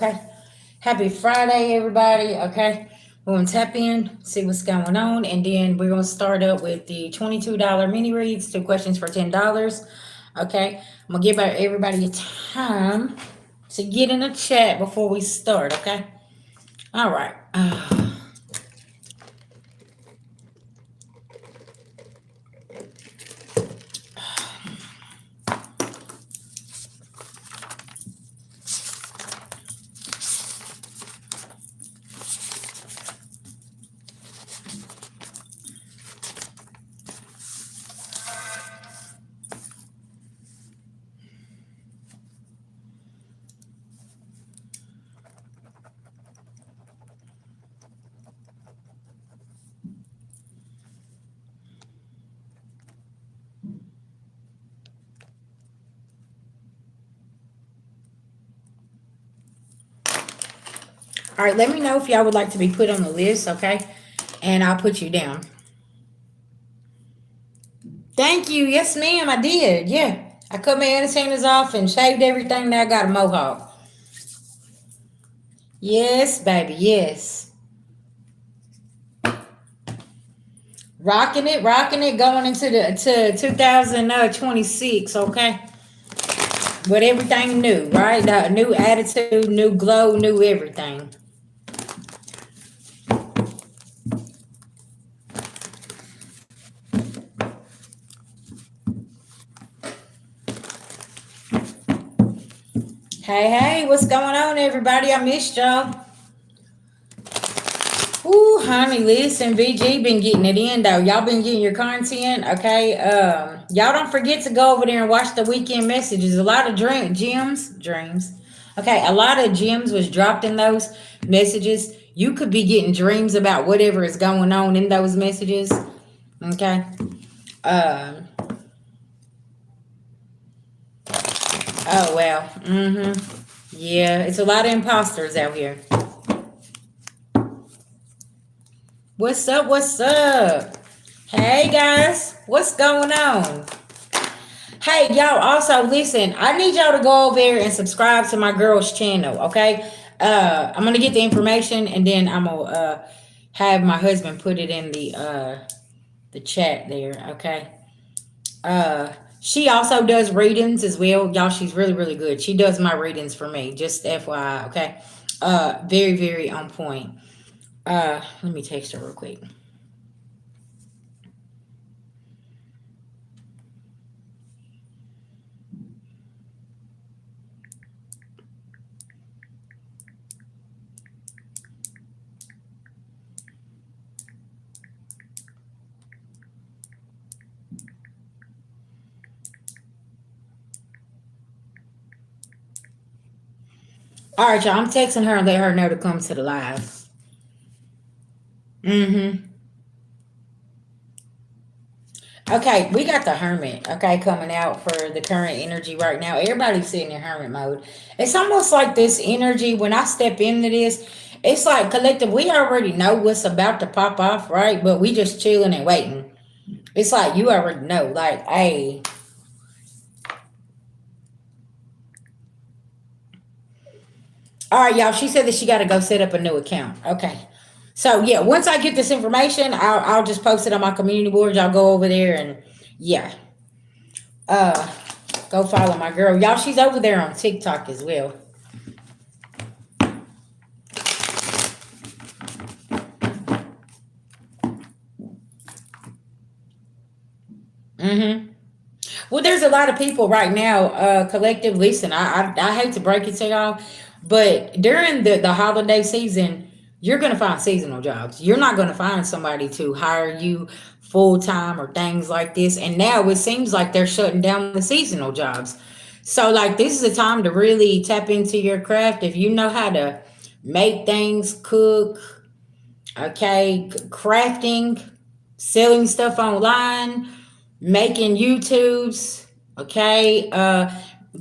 Okay. Happy Friday, everybody. Okay. We're going to tap in, see what's going on, and then we're going to start up with the $22 mini reads, 2 questions for $10. Okay. I'm going to give everybody a time to get in the chat before we start. Okay. All right. All right. Let me know if y'all would like to be put on the list. Okay. And I'll put you down. Thank you. Yes, ma'am. I did. Yeah. I cut my antennas off and shaved everything. Now I got a mohawk. Yes, baby. Yes. Rocking it, going into the to 2026. Okay, with everything new, right? New attitude, new glow, new everything. Hey, what's going on, everybody? I missed y'all. Ooh, honey, listen, VG been getting it in though. Y'all been getting your content, okay? Y'all don't forget to go over there and watch the weekend messages. A lot of dreams. Okay, a lot of gems was dropped in those messages. You could be getting dreams about whatever is going on in those messages. Okay. Um. Oh well. Yeah, it's a lot of imposters out here. What's up? What's up? Hey guys, what's going on? Hey y'all, also listen, I need y'all to go over there and subscribe to my girl's channel, okay? I'm gonna get the information and then I'm gonna have my husband put it in the chat there, okay? She also does readings as well. Y'all, she's really, really good. She does my readings for me, just FYI, okay? Very, very on point. Let me text her real quick. All right, y'all. I'm texting her and let her know to come to the live. Okay, we got the hermit, okay, coming out for the current energy right now. Everybody's sitting in hermit mode. It's almost like this energy, when I step into this, it's like collective, we already know what's about to pop off, right? But we just chilling and waiting. It's like you already know, like, hey. All right, y'all. She said that she got to go set up a new account. Okay. So yeah, once I get this information, I'll just post it on my community board. Y'all go over there and yeah, uh, go follow my girl. Y'all, she's over there on TikTok as well. Well, there's a lot of people right now, collective. Listen, I hate to break it to y'all, but during the holiday season, you're gonna find seasonal jobs. You're not gonna find somebody to hire you full time or things like this. And now it seems like they're shutting down the seasonal jobs. So like this is a time to really tap into your craft. If you know how to make things, cook, okay, crafting, selling stuff online, making YouTubes, okay,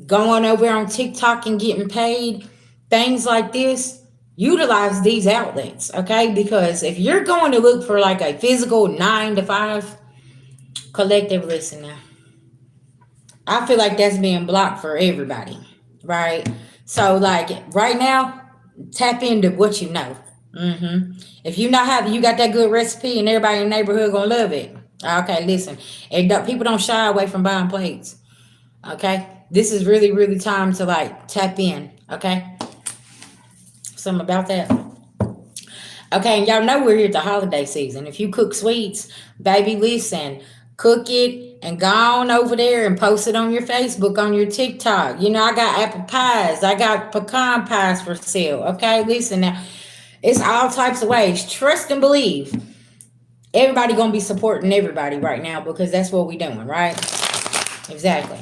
going over on TikTok and getting paid, things like this, utilize these outlets, okay? Because if you're going to look for like a physical 9 to 5, collective, listen now, I feel like that's being blocked for everybody, right? So like right now, Tap into what you know. If you know how you got that good recipe and everybody in the neighborhood gonna love it. Okay, listen. People don't shy away from buying plates. Okay, this is really, really time to like tap in. Okay, something about that. Okay, and y'all know we're here at the holiday season. If you cook sweets, baby, listen, cook it and go on over there and post it on your Facebook, on your TikTok. You know, I got apple pies, I got pecan pies for sale. Okay, listen now, it's all types of ways. Trust and believe. Everybody gonna be supporting everybody right now because that's what we doing, right? Exactly.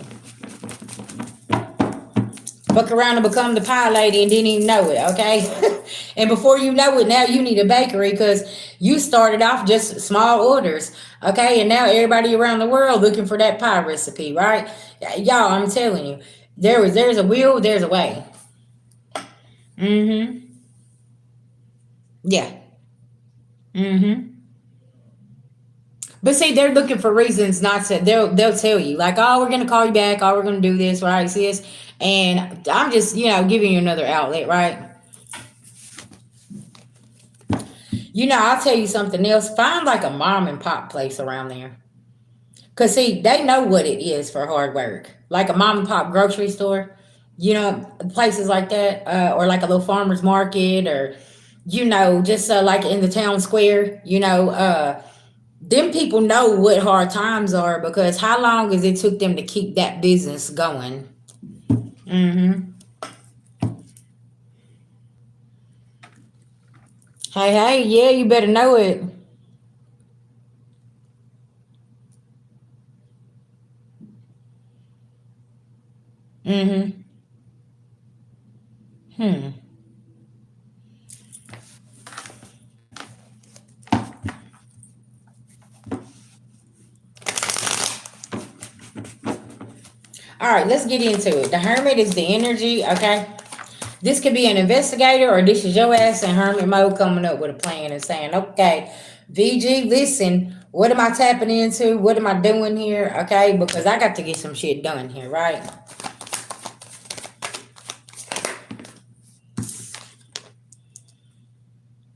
Fuck around and become the pie lady and didn't even know it, okay? And before you know it, now you need a bakery because you started off just small orders, okay? And now everybody around the world looking for that pie recipe, right? Y'all, I'm telling you, there's a will, there's a way. Mm-hmm. Yeah. Mm-hmm. But see, they're looking for reasons not to. They'll tell you like, oh, we're gonna call you back. Oh, we're gonna do this, right? Sis? And I'm just giving you another outlet, right? I'll tell you something else. Find like a mom and pop place around there. Cause see, they know what it is for hard work. Like a mom and pop grocery store, places like that, or like a little farmer's market, or just like in the town square. Them people know what hard times are because how long has it took them to keep that business going? Mm-hmm. Hey, hey, yeah, you better know it. Mm-hmm. Hmm. All right, let's get into it. The hermit is the energy, okay? This could be an investigator or this is your ass in hermit mode coming up with a plan and saying, okay, VG, listen, what am I tapping into? What am I doing here? Okay, because I got to get some shit done here, right?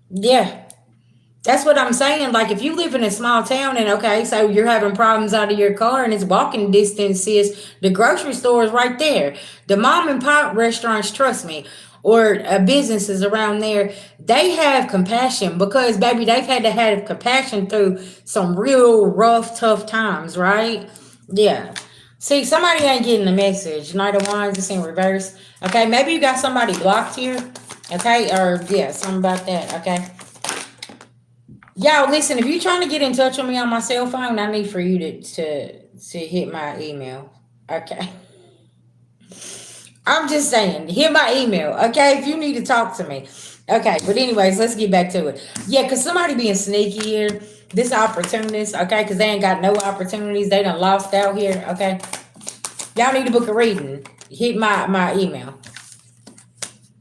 Yeah. That's what I'm saying. Like, if you live in a small town and okay, so you're having problems out of your car and it's walking distance, is the grocery store is right there. The mom and pop restaurants, trust me, or businesses around there, they have compassion because, baby, they've had to have compassion through some real rough, tough times, right? Yeah. See, somebody ain't getting the message. Knight of Wands is in reverse. Okay, maybe you got somebody blocked here. Okay, or yeah, something about that. Okay. Y'all, listen, if you're trying to get in touch with me on my cell phone, I need for you to hit my email. Okay. I'm just saying, hit my email, okay? If you need to talk to me. Okay, but anyways, let's get back to it. Yeah, because somebody being sneaky here, this opportunist, okay? Because they ain't got no opportunities. They done lost out here, okay? Y'all need to book a reading. Hit my email.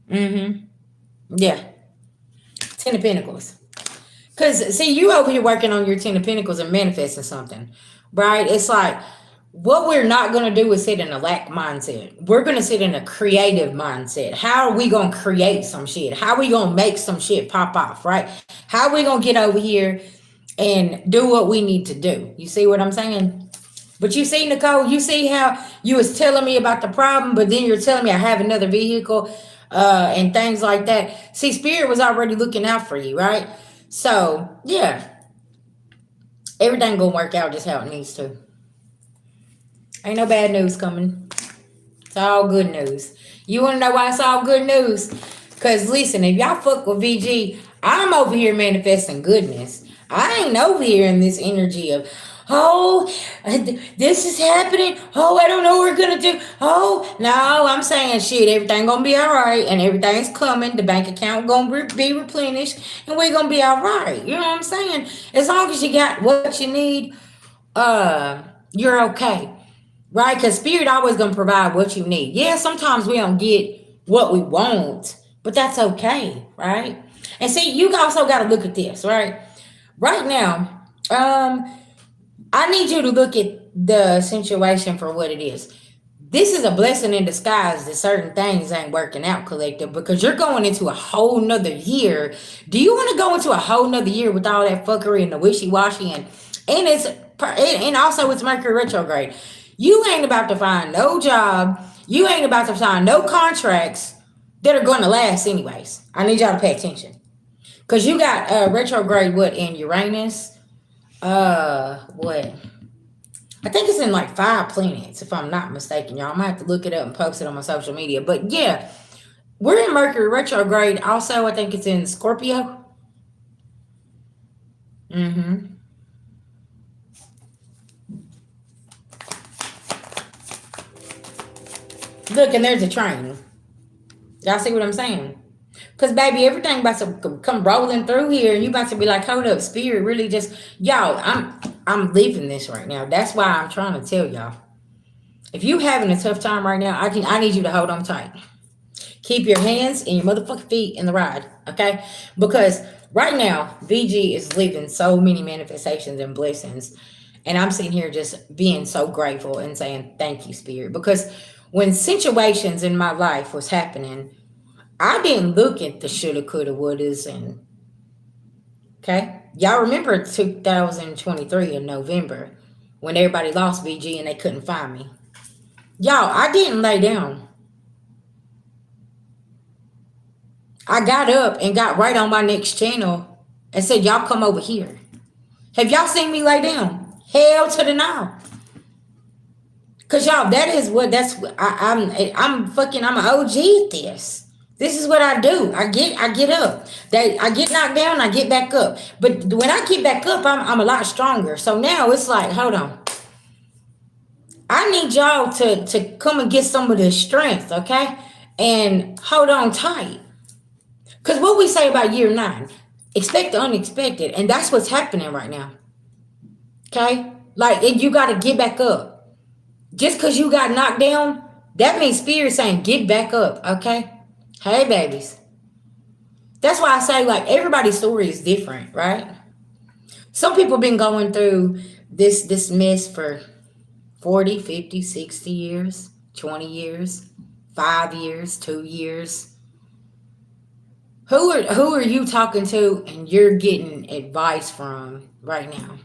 Mm-hmm. Yeah. Ten of Pentacles. Because, see, you over here working on your Ten of Pentacles and manifesting something, right? It's like, what we're not going to do is sit in a lack mindset. We're going to sit in a creative mindset. How are we going to create some shit? How are we going to make some shit pop off, right? How are we going to get over here and do what we need to do? You see what I'm saying? But you see, Nicole, you see how you was telling me about the problem, but then you're telling me I have another vehicle and things like that. See, Spirit was already looking out for you, right? So, yeah, everything gonna work out just how it needs to. Ain't no bad news coming. It's all good news. You wanna know why it's all good news? Because, listen, if y'all fuck with VG, I'm over here manifesting goodness. I ain't over here in this energy of, oh, this is happening. Oh, I don't know what we're gonna do. Oh, no, I'm saying shit. Everything gonna be all right, and everything's coming. The bank account gonna be replenished, and we're gonna be all right. You know what I'm saying? As long as you got what you need, you're okay, right? Because Spirit always gonna provide what you need. Yeah, sometimes we don't get what we want, but that's okay, right? And see, you also got to look at this, right? Right now, I need you to look at the situation for what it is. This is a blessing in disguise that certain things ain't working out, collective, because you're going into a whole nother year. Do you want to go into a whole nother year with all that fuckery and the wishy-washy, and also it's Mercury retrograde? You ain't about to find no job. You ain't about to find no contracts that are going to last anyways. I need y'all to pay attention. Because you got retrograde what in Uranus? What? I think it's in like 5 planets, if I'm not mistaken, y'all. I might have to look it up and post it on my social media. But yeah, we're in Mercury retrograde. Also, I think it's in Scorpio. Mm-hmm. Look, and there's a train. Y'all see what I'm saying? Because, baby, everything about to come rolling through here, and you about to be like, hold up, spirit really just, y'all, I'm leaving this right now. That's why I'm trying to tell y'all. If you having a tough time right now, I need you to hold on tight. Keep your hands and your motherfucking feet in the ride, okay? Because right now, VG is living so many manifestations and blessings. And I'm sitting here just being so grateful and saying, thank you, Spirit. Because when situations in my life was happening, I didn't look at the shoulda, coulda, wouldas, and okay. Y'all remember 2023 in November when everybody lost VG and they couldn't find me. Y'all, I didn't lay down. I got up and got right on my next channel and said, y'all come over here. Have y'all seen me lay down? Hell to the no. Cause y'all, I'm an OG at this. This is what I do. I get up. I get knocked down, I get back up. But when I get back up, I'm a lot stronger. So now it's like, hold on. I need y'all to come and get some of this strength, okay? And hold on tight. Because what we say about year 9, expect the unexpected. And that's what's happening right now. Okay? Like, you got to get back up. Just because you got knocked down, that means Spirit saying, get back up, okay? Hey, babies. That's why I say, like, everybody's story is different, right? Some people been going through this mess for 40, 50, 60 years, 20 years, 5 years, 2 years. Who are you talking to and you're getting advice from right now?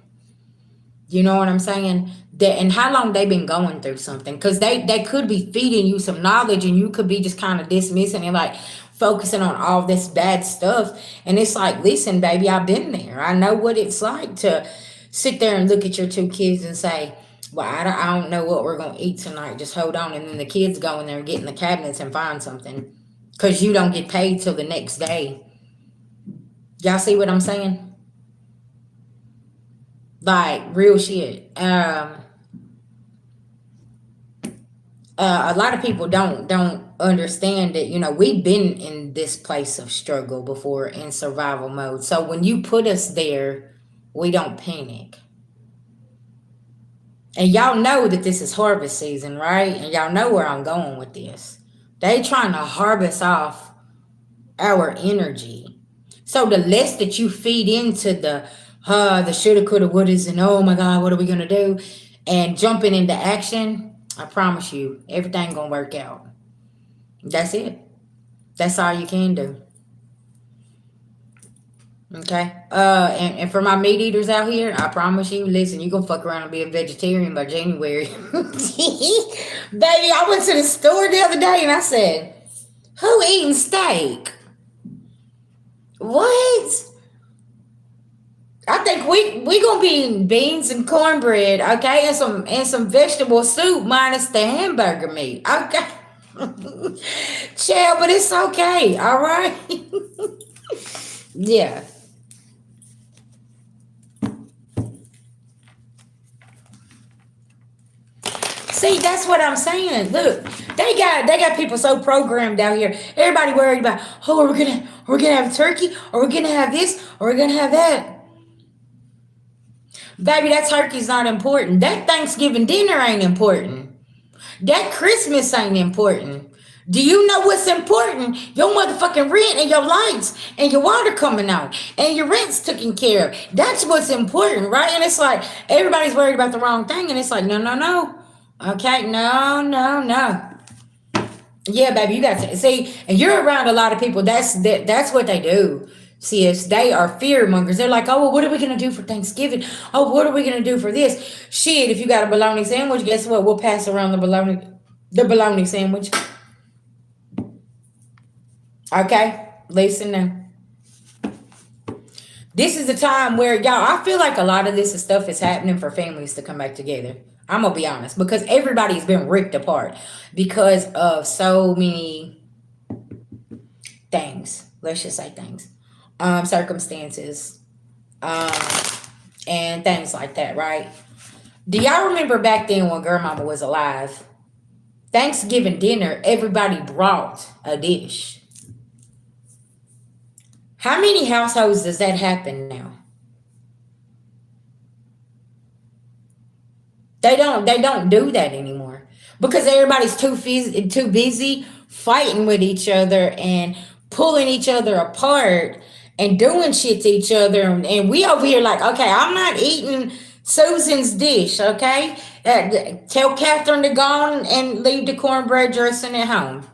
You know what I'm saying? And how long they been going through something? Because they could be feeding you some knowledge and you could be just kind of dismissing and like focusing on all this bad stuff. And it's like, listen, baby, I've been there. I know what it's like to sit there and look at your 2 kids and say, well, I don't know what we're going to eat tonight. Just hold on. And then the kids go in there and get in the cabinets and find something because you don't get paid till the next day. Y'all see what I'm saying? Like, real shit. A lot of people don't understand that, we've been in this place of struggle before in survival mode. So when you put us there, we don't panic. And y'all know that this is harvest season, right? And y'all know where I'm going with this. They trying to harvest off our energy. So the less that you feed into the shoulda, coulda, wouldas, and oh my God, what are we gonna do? And jumping into action, I promise you, everything gonna work out. That's it. That's all you can do. Okay. And for my meat eaters out here, I promise you, listen, you gonna fuck around and be a vegetarian by January. Baby, I went to the store the other day and I said, who eating steak? What? I think we gonna be eating beans and cornbread, okay, and some vegetable soup minus the hamburger meat, okay. Chill, but it's okay, all right. Yeah. See, that's what I'm saying. Look, they got people so programmed out here. Everybody worried about, oh, we're gonna have turkey, or we're gonna have this, or we're gonna have that. Baby, that turkey's not important. That Thanksgiving dinner ain't important. That Christmas ain't important. Do you know what's important? Your motherfucking rent and your lights and your water coming out and your rent's taken care of. That's what's important, right? And it's like everybody's worried about the wrong thing. And it's like, no, no, no. Okay, no, no, no. Yeah, baby, you got to see, and you're around a lot of people. That's what they do. See, it's they are fear mongers. They're like, oh, well, what are we gonna do for Thanksgiving? Oh, what are we gonna do for this? Shit, if you got a bologna sandwich, guess what? We'll pass around the bologna sandwich. Okay, listen now. This is the time where y'all. I feel like a lot of this stuff is happening for families to come back together. I'm gonna be honest because everybody's been ripped apart because of so many things. Let's just say things, circumstances, um, and things like that. Right? Do y'all remember back then when Grandmama was alive? Thanksgiving dinner, everybody brought a dish. How many households does that happen now? They don't do that anymore because everybody's too busy fighting with each other and pulling each other apart and doing shit to each other, and we over here like, okay, I'm not eating Susan's dish, okay? Tell Catherine to go on and leave the cornbread dressing at home.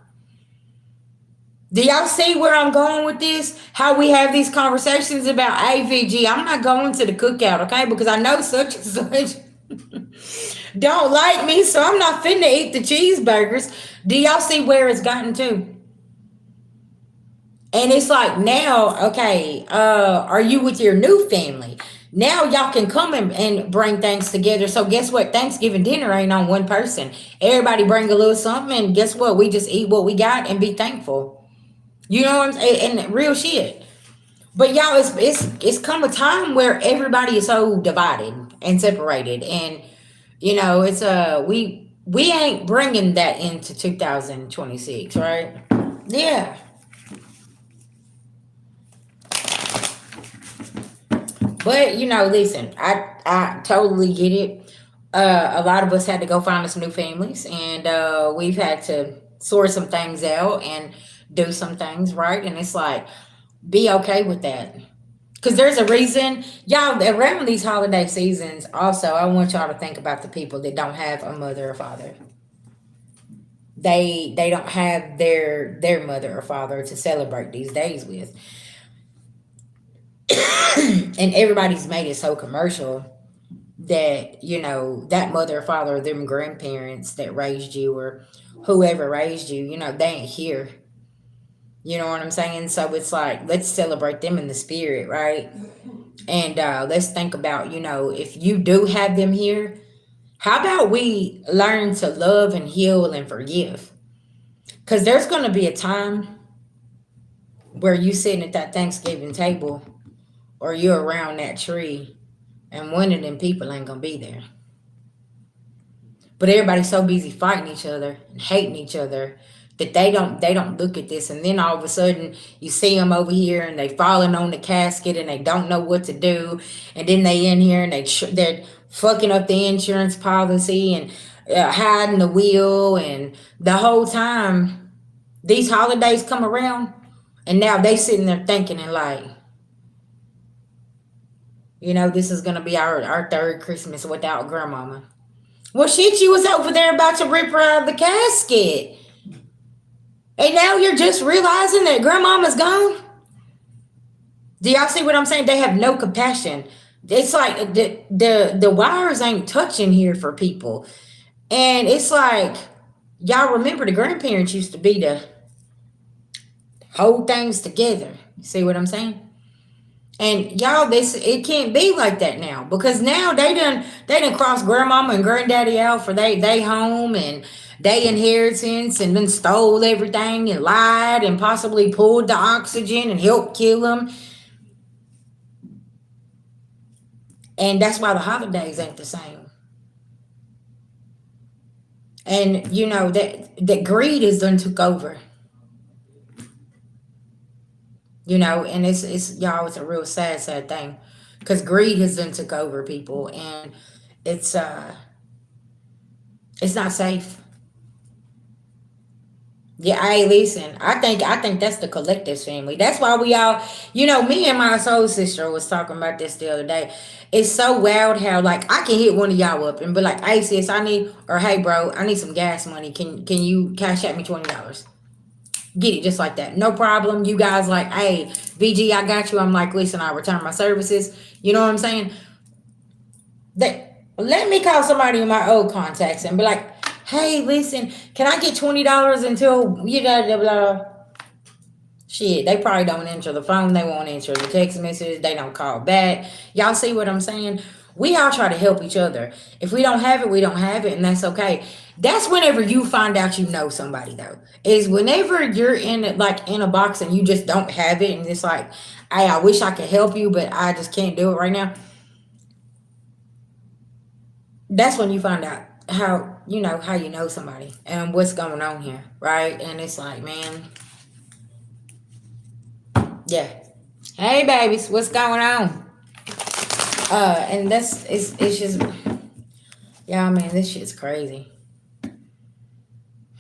Do y'all see where I'm going with this? How we have these conversations about AVG. I'm not going to the cookout, okay? Because I know such and such don't like me, so I'm not finna eat the cheeseburgers. Do y'all see where it's gotten to? And it's like now, okay, are you with your new family? Now y'all can come and bring things together. So guess what? Thanksgiving dinner ain't on one person. Everybody bring a little something, and guess what? We just eat what we got and be thankful. You know what I'm saying? And real shit. But y'all, it's come a time where everybody is so divided and separated, and it's we ain't bringing that into 2026, right? Yeah, but listen, I totally get it. A lot of us had to go find us new families, and we've had to sort some things out and do some things, right? And it's like, be okay with that. Because there's a reason, y'all, around these holiday seasons, also, I want y'all to think about the people that don't have a mother or father. They don't have their mother or father to celebrate these days with. And everybody's made it so commercial that, that mother or father or them grandparents that raised you or whoever raised you, they ain't here. You know what I'm saying? So it's like, let's celebrate them in the spirit, right? And let's think about, if you do have them here, how about we learn to love and heal and forgive? Because there's going to be a time where you sitting at that Thanksgiving table or you're around that tree and one of them people ain't going to be there. But everybody's so busy fighting each other and hating each other that they don't look at this, and then all of a sudden you see them over here and they falling on the casket and they don't know what to do, and then they in here and they're fucking up the insurance policy and hiding the will, and the whole time these holidays come around, and now they sitting there thinking and like, this is gonna be our third Christmas without grandmama. Well, shit, you was over there about to rip her out of the casket. And now you're just realizing that grandmama's gone? Do y'all see what I'm saying? They have no compassion. It's like the wires ain't touching here for people. And it's like, y'all remember the grandparents used to be to hold things together. See what I'm saying? And y'all, this it can't be like that now because now they done cross grandmama and granddaddy out for they home and they inheritance and then stole everything and lied and possibly pulled the oxygen and helped kill them. And that's why the holidays ain't the same. And that greed is done took over. And it's y'all, it's a real sad thing because greed has done took over people, and it's it's not safe. Yeah, I listen. I think that's the collective family. That's why we all, me and my soul sister was talking about this the other day. It's so wild how like I can hit one of y'all up and be like, "Hey sis, I need," or "Hey bro, I need some gas money. Can you cash at me $20?" Get it just like that, no problem. You guys like, "Hey VG, I got you." I'm like, "Listen, I return my services." You know what I'm saying? That let me call somebody in my old contacts and be like, "Hey, listen, can I get $20 until you blah blah blah?" Shit, they probably don't answer the phone. They won't answer the text message. They don't call back. Y'all see what I'm saying? We all try to help each other. If we don't have it, we don't have it, and that's okay. That's whenever you find out you know somebody, though. Is whenever you're in it, like in a box and you just don't have it, and it's like, "Hey, I wish I could help you, but I just can't do it right now." That's when you find out how you know somebody and what's going on here, right? And it's like, man, yeah. Hey, babies, what's going on? And it's just, yeah, man, this shit's crazy.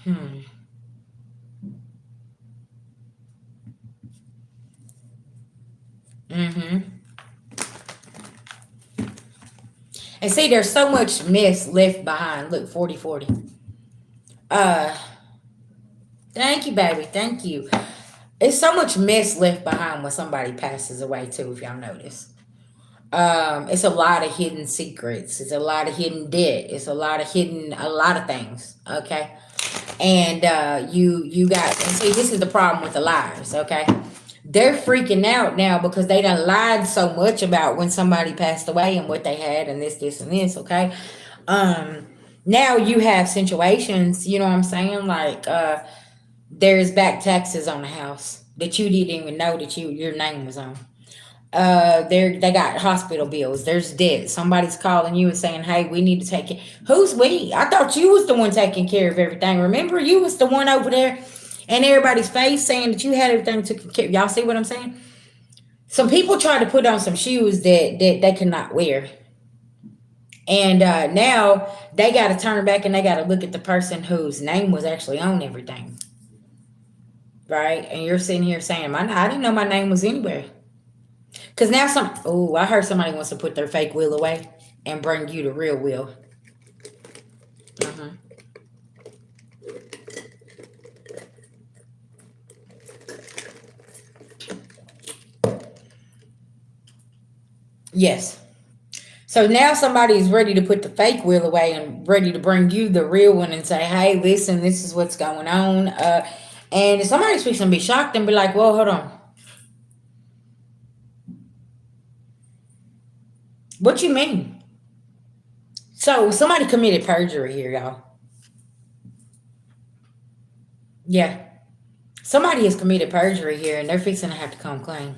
Hmm. Mm-hmm. And see, there's so much mess left behind. Look, 40/40. Uh, Thank you, baby. Thank you. It's so much mess left behind when somebody passes away too. If y'all notice, it's a lot of hidden secrets. It's a lot of hidden debt. It's a lot of things. Okay, and you got and see this is the problem with the liars. Okay, they're freaking out now because they done lied so much about when somebody passed away and what they had and this and this. Okay, um, now you have situations. You know what I'm saying? Like there's back taxes on the house that you didn't even know that your name was on. They got hospital bills. There's debt. Somebody's calling you and saying, "Hey, we need to take it." Who's we? I thought you was the one taking care of everything. Remember, you was the one over there, and everybody's face saying that you had everything taken care. Y'all see what I'm saying? Some people try to put on some shoes that they cannot wear, and now they got to turn back and they got to look at the person whose name was actually on everything, right? And you're sitting here saying, I didn't know my name was anywhere." Because now I heard somebody wants to put their fake will away and bring you the real will. Hmm. Yes. So now somebody is ready to put the fake will away and ready to bring you the real one and say, "Hey, listen, this is what's going on." And somebody's fixing to be shocked and be like, "Well, hold on. What you mean?" So somebody committed perjury here, y'all. Yeah. Somebody has committed perjury here and they're fixing to have to come clean.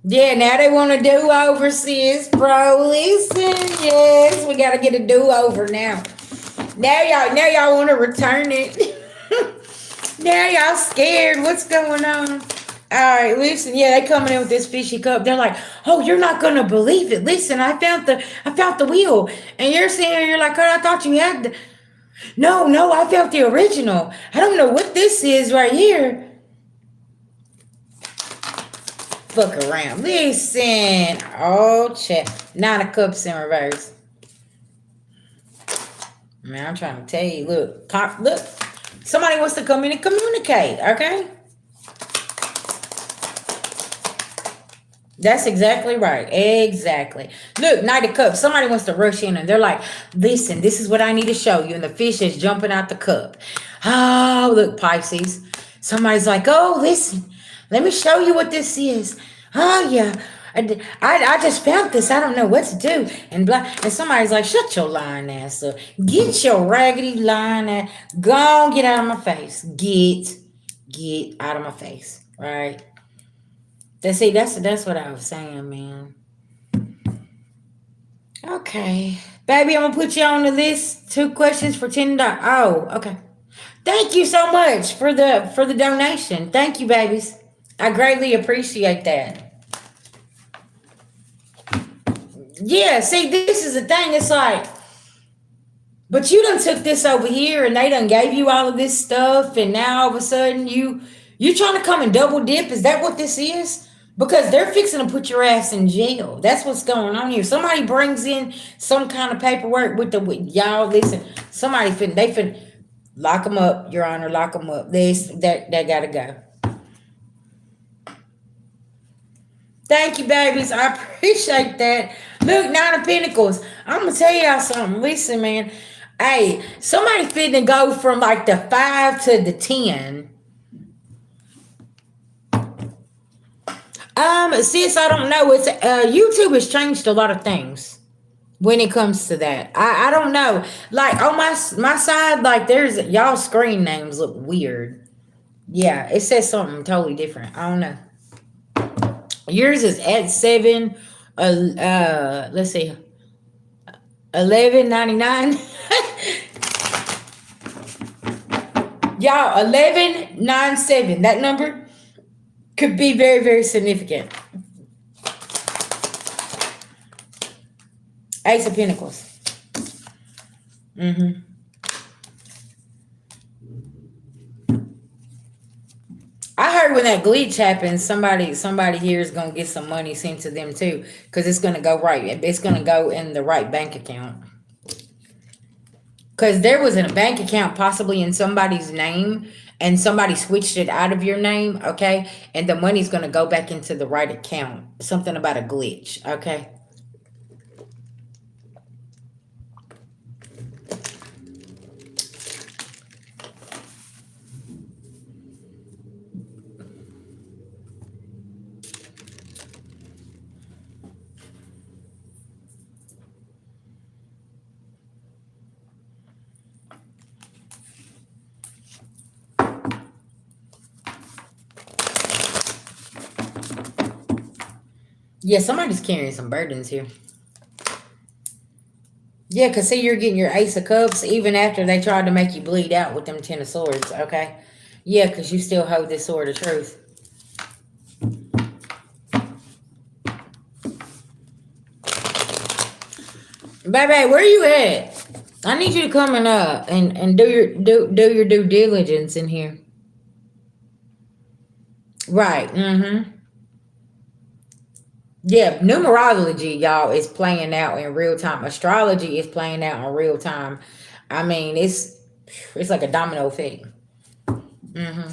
Yeah, now they want a do over, sis, bro. Listen, yes, we gotta get a do over now. Now y'all want to return it. Now y'all scared. What's going on? All right, listen. Yeah, they coming in with this fishy cup. They're like, "Oh, you're not gonna believe it. Listen, I found the wheel." And you're sitting there, you're like, "Oh, I thought you had the." No, no, I found the original. I don't know what this is right here. Fuck around. Listen. Oh, check. Nine of cups in reverse. Man, I'm trying to tell you. Look. Somebody wants to come in and communicate. Okay. That's exactly right. Exactly. Look, Knight of Cups. Somebody wants to rush in and they're like, "Listen, this is what I need to show you." And the fish is jumping out the cup. Oh, look, Pisces. Somebody's like, "Oh, listen, let me show you what this is." Oh, yeah. I just found this. I don't know what to do. And blah. And somebody's like, "Shut your lying ass up. Get your raggedy lying ass. Go on, get out of my face. Get out of my face. Right? That's what I was saying, man. Okay. Baby, I'm gonna put you on the list. Two questions for $10. Oh, okay. Thank you so much for the donation. Thank you, babies. I greatly appreciate that. Yeah, see, this is the thing. It's like But you done took this over here and they done gave you all of this stuff and now all of a sudden you trying to come and double dip. Is that what this is? Because they're fixing to put your ass in jail. That's what's going on here. Somebody brings in some kind of paperwork with y'all. Listen, somebody fin lock them up, Your Honor. Lock them up. This that gotta go. Thank you, babies. I appreciate that. Look, Nine of Pentacles. I'm gonna tell y'all something. Listen, man. Hey, somebody finna go from like the 5 to the 10. Sis, I don't know. It's YouTube has changed a lot of things when it comes to that. I don't know. Like on my side, like there's y'all screen names look weird. Yeah, it says something totally different. I don't know. Yours is at 7. Let's see, 11.99. Y'all, 11.97. That number could be very, very significant. Ace of Pentacles. Mm-hmm. I heard when that glitch happens, somebody here is gonna get some money sent to them too, because it's gonna go right. It's gonna go in the right bank account. Because there was a bank account possibly in somebody's name, and somebody switched it out of your name. Okay, and the money's gonna go back into the right account. Something about a glitch. Okay. Yeah, somebody's carrying some burdens here. Yeah, because see, you're getting your Ace of Cups even after they tried to make you bleed out with them Ten of Swords, okay? Yeah, because you still hold this Sword of Truth. Baby, where you at? I need you to come and do your due diligence in here. Right, mm-hmm. Yeah, numerology, y'all, is playing out in real time. Astrology is playing out in real time. I mean, it's like a domino effect. Mm-hmm.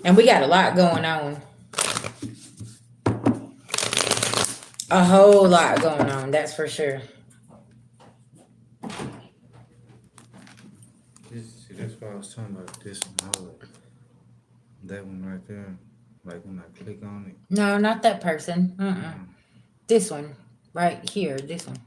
And we got a lot going on. A whole lot going on, that's for sure. See, that's why I was talking about this one. That one right there. Like when I click on it. No, not that person. Mm-mm. Um, This one. Right here. This one.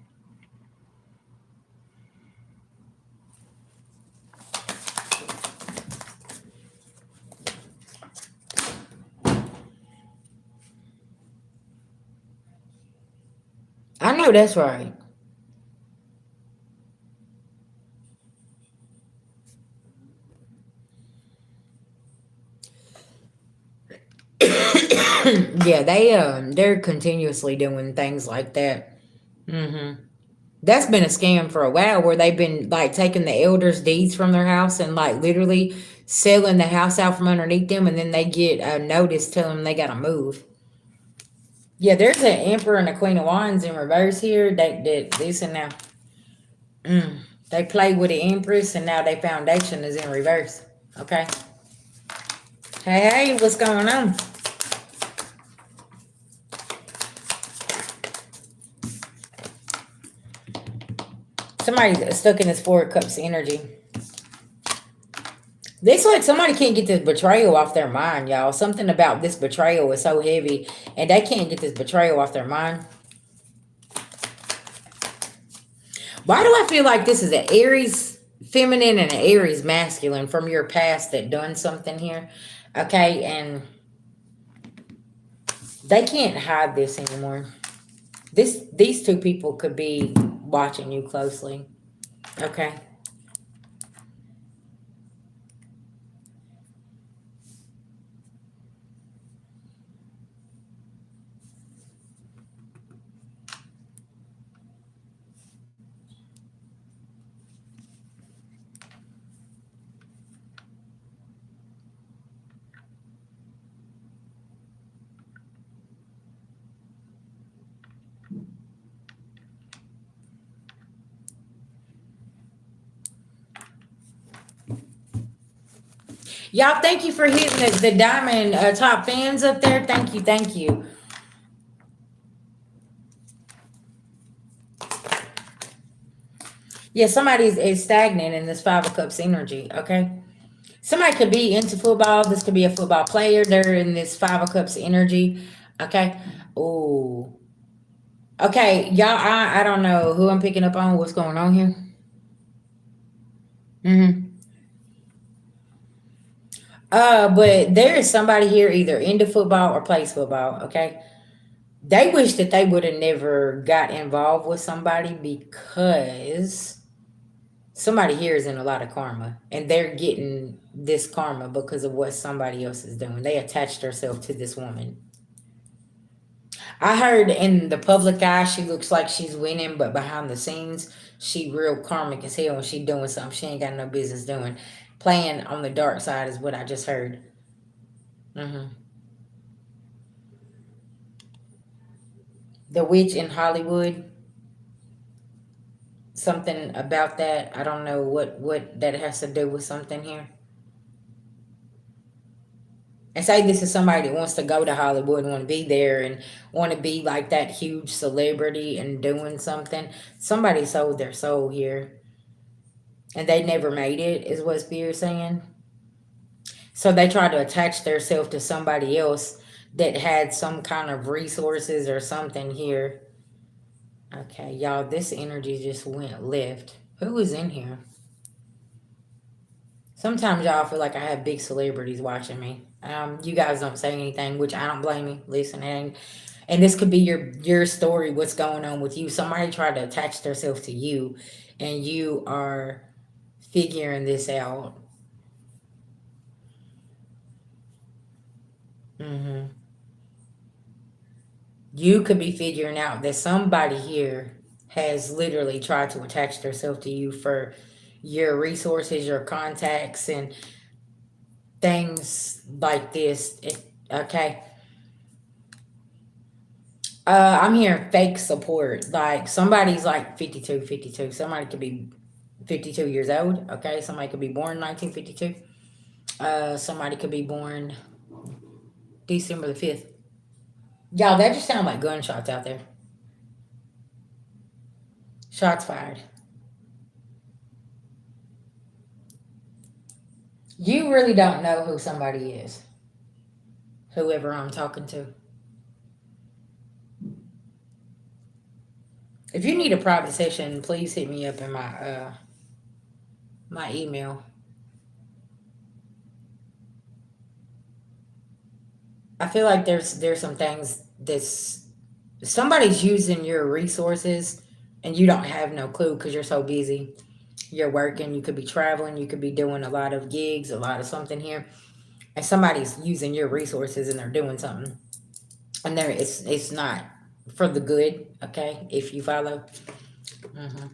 I know that's right. Yeah, they're continuously doing things like that. Mm-hmm. That's been a scam for a while where they've been like taking the elders' deeds from their house and like literally selling the house out from underneath them, and then they get a notice telling them they gotta move. Yeah, there's an Emperor and a Queen of Wands in reverse here. They listen now. Mm. They play with the Empress, and now their foundation is in reverse. Okay. Hey, hey, what's going on? Somebody stuck in this Four of Cups energy. This like somebody can't get this betrayal off their mind, y'all. Something about this betrayal is so heavy, and they can't get this betrayal off their mind. Why do I feel like this is an Aries feminine and an Aries masculine from your past that done something here? Okay, and they can't hide this anymore. These two people could be watching you closely. Okay. Y'all, thank you for hitting the diamond top fans up there. Thank you, thank you. Yeah, somebody is stagnant in this Five of Cups energy, okay? Somebody could be into football. This could be a football player. They're in this Five of Cups energy, okay? Ooh. Okay, y'all, I don't know who I'm picking up on. What's going on here? Mm-hmm. But there is somebody here either into football or plays football, okay? They wish that they would have never got involved with somebody because somebody here is in a lot of karma and they're getting this karma because of what somebody else is doing. They attached themselves to this woman. I heard in the public eye she looks like she's winning, but behind the scenes she real karmic as hell and she doing something she ain't got no business doing. Playing on the dark side is what I just heard. Hmm. The witch in Hollywood, something about that. I don't know what that has to do with something here. And say this is somebody that wants to go to Hollywood and want to be there and want to be like that huge celebrity and doing something. Somebody sold their soul here and they never made it, is what Spears saying. So they tried to attach themselves to somebody else that had some kind of resources or something here. Okay, y'all, this energy just went left. Who was in here? Sometimes y'all feel like I have big celebrities watching me. You guys don't say anything, which I don't blame you. Listen, and this could be your story. What's going on with you? Somebody tried to attach themselves to you, and you are figuring this out. Hmm. You could be figuring out that somebody here has literally tried to attach themselves to you for your resources, your contacts, and things like this. Okay. I'm hearing fake support. Like somebody's like 52, 52. Somebody could be 52 years old. Okay. Somebody could be born 1952. Somebody could be born December the 5th. Y'all, that just sound like gunshots out there. Shots fired. You really don't know who somebody is, whoever I'm talking to. If you need a private session, please hit me up in my email. I feel like there's some things that's somebody's using your resources and you don't have no clue because you're so busy. You're working, you could be traveling, you could be doing a lot of gigs, a lot of something here, and somebody's using your resources and they're doing something, and there it's not for the good. Okay, if you follow. Hmm.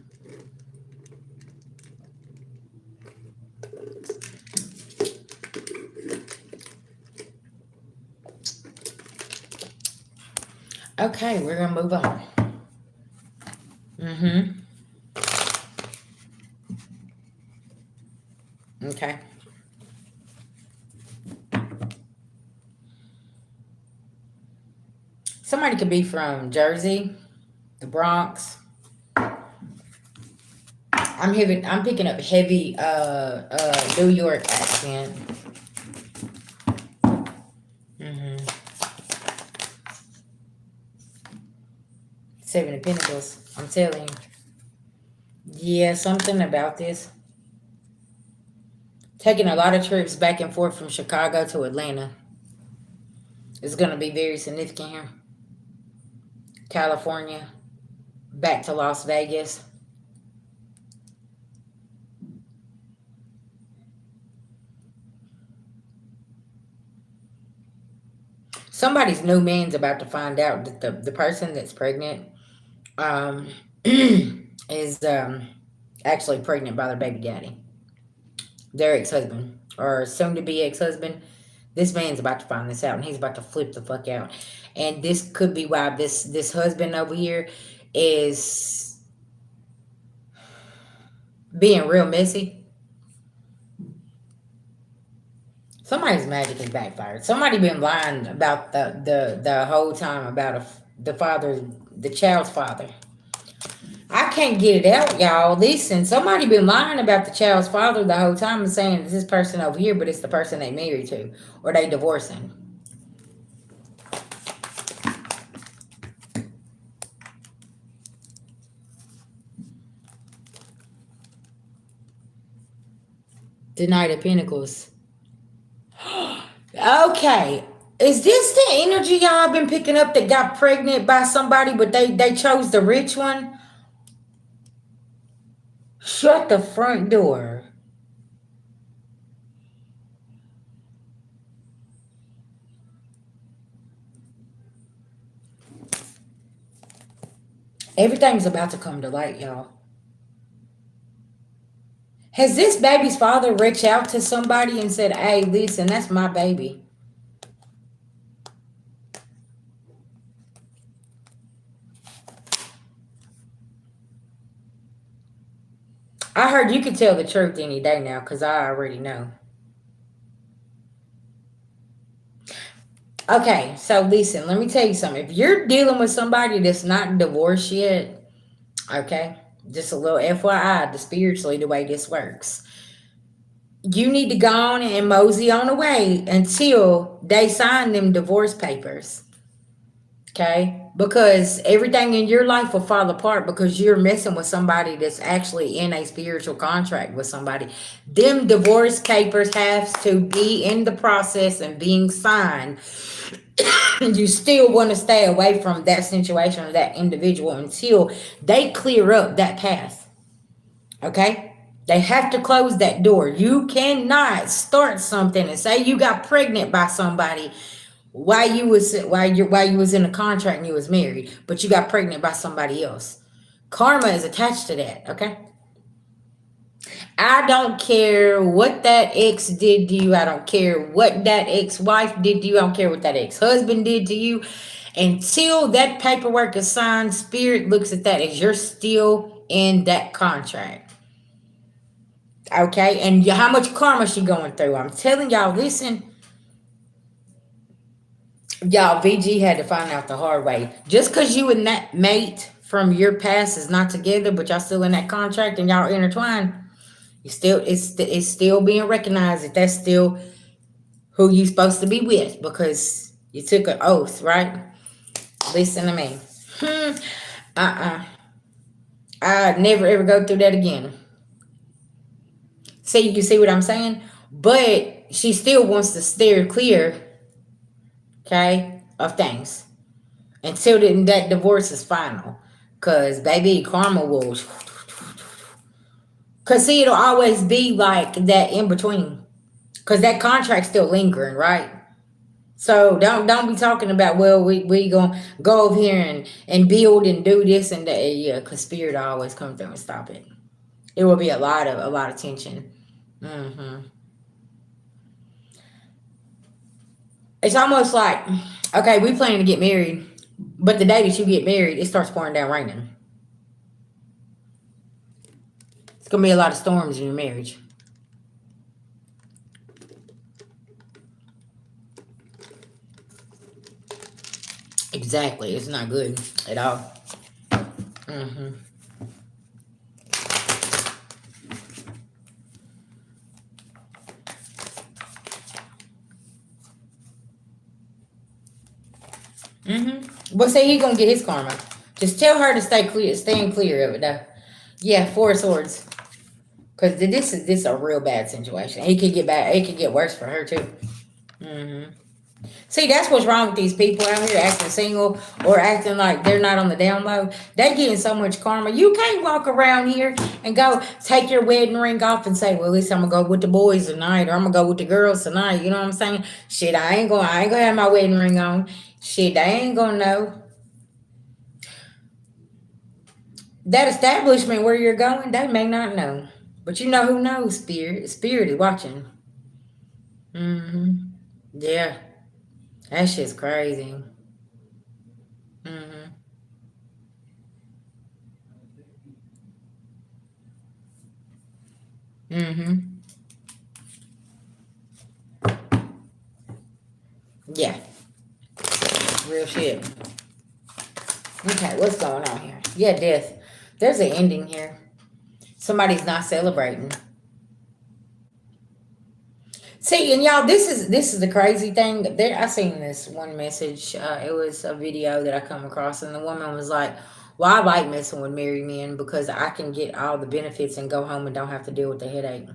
Okay, we're gonna move on. Hmm. Okay, somebody could be from Jersey, the Bronx. I'm picking up heavy New York accent. Hmm. Seven of Pentacles. I'm telling you. Yeah, something about this. Taking a lot of trips back and forth from Chicago to Atlanta is going to be very significant here. California, back to Las Vegas. Somebody's new man's about to find out that the person that's pregnant um, is actually pregnant by their baby daddy, their ex husband, or soon to be ex husband. This man's about to find this out and he's about to flip the fuck out. And this could be why this husband over here is being real messy. Somebody's magic is backfired. Somebody been lying about the whole time about the father, the child's father. I can't get it out, y'all. Listen, somebody been lying about the child's father the whole time and saying it's this person over here, but it's the person they married to or they divorcing. The Knight of Pentacles. Okay. Is this the energy y'all been picking up that got pregnant by somebody, but they chose the rich one? Shut the front door. Everything's about to come to light, y'all. Has this baby's father reached out to somebody and said, hey, listen, that's my baby? I heard you could tell the truth any day now because I already know. Okay, so listen, let me tell you something. If you're dealing with somebody that's not divorced yet, okay, just a little FYI, the spiritually the way this works. You need to go on and mosey on away until they sign them divorce papers. Okay? Because everything in your life will fall apart because you're messing with somebody that's actually in a spiritual contract with somebody. Them divorce papers have to be in the process and being signed. You still want to stay away from that situation or that individual until they clear up that path. Okay? They have to close that door. You cannot start something and say you got pregnant by somebody while you was in a contract and you was married, but you got pregnant by somebody else. Karma is attached to that, okay? I don't care what that ex did to you. I don't care what that ex-wife did to you. I don't care what that ex-husband did to you. Until that paperwork is signed, spirit looks at that as you're still in that contract. Okay? And how much karma she going through? I'm telling y'all, listen, y'all, VG had to find out the hard way. Just because you and that mate from your past is not together, but y'all still in that contract and y'all intertwined, it's still being recognized that that's still who you supposed to be with because you took an oath, right? Listen to me. Uh-uh. I never ever go through that again. See, you see what I'm saying? But she still wants to steer clear, okay, of things until that divorce is final. Cause baby, karma will. Cause see, it'll always be like that in between. Cause that contract's still lingering, right? So don't be talking about, well, we gonna go over here and build and do this and that. Yeah, cause spirit always come through and stop it. It will be a lot of tension. hmm It's almost like, okay, we planning to get married, but the day that you get married, it starts pouring down raining. It's gonna be a lot of storms in your marriage. Exactly, it's not good at all. hmm But say he gonna get his karma. Just tell her to staying clear of it though. Yeah, Four of Swords. Cause this is a real bad situation. It could get bad. It could get worse for her too. hmm See, that's what's wrong with these people out here acting single or acting like they're not on the down low. They getting so much karma. You can't walk around here and go take your wedding ring off and say, "Well, at least I'm gonna go with the boys tonight, or I'm gonna go with the girls tonight." You know what I'm saying? Shit, I ain't gonna have my wedding ring on. Shit, they ain't gonna know. That establishment where you're going, they may not know. But you know who knows, Spirit. Spirit is watching. Yeah. That shit's crazy. hmm hmm Yeah, real shit. Okay, what's going on here? Yeah, death. There's an ending here. Somebody's not celebrating. See, and y'all, this is the crazy thing. There, I seen this one message. It was a video that I come across, and the woman was like, "Well, I like messing with married men because I can get all the benefits and go home and don't have to deal with the headache."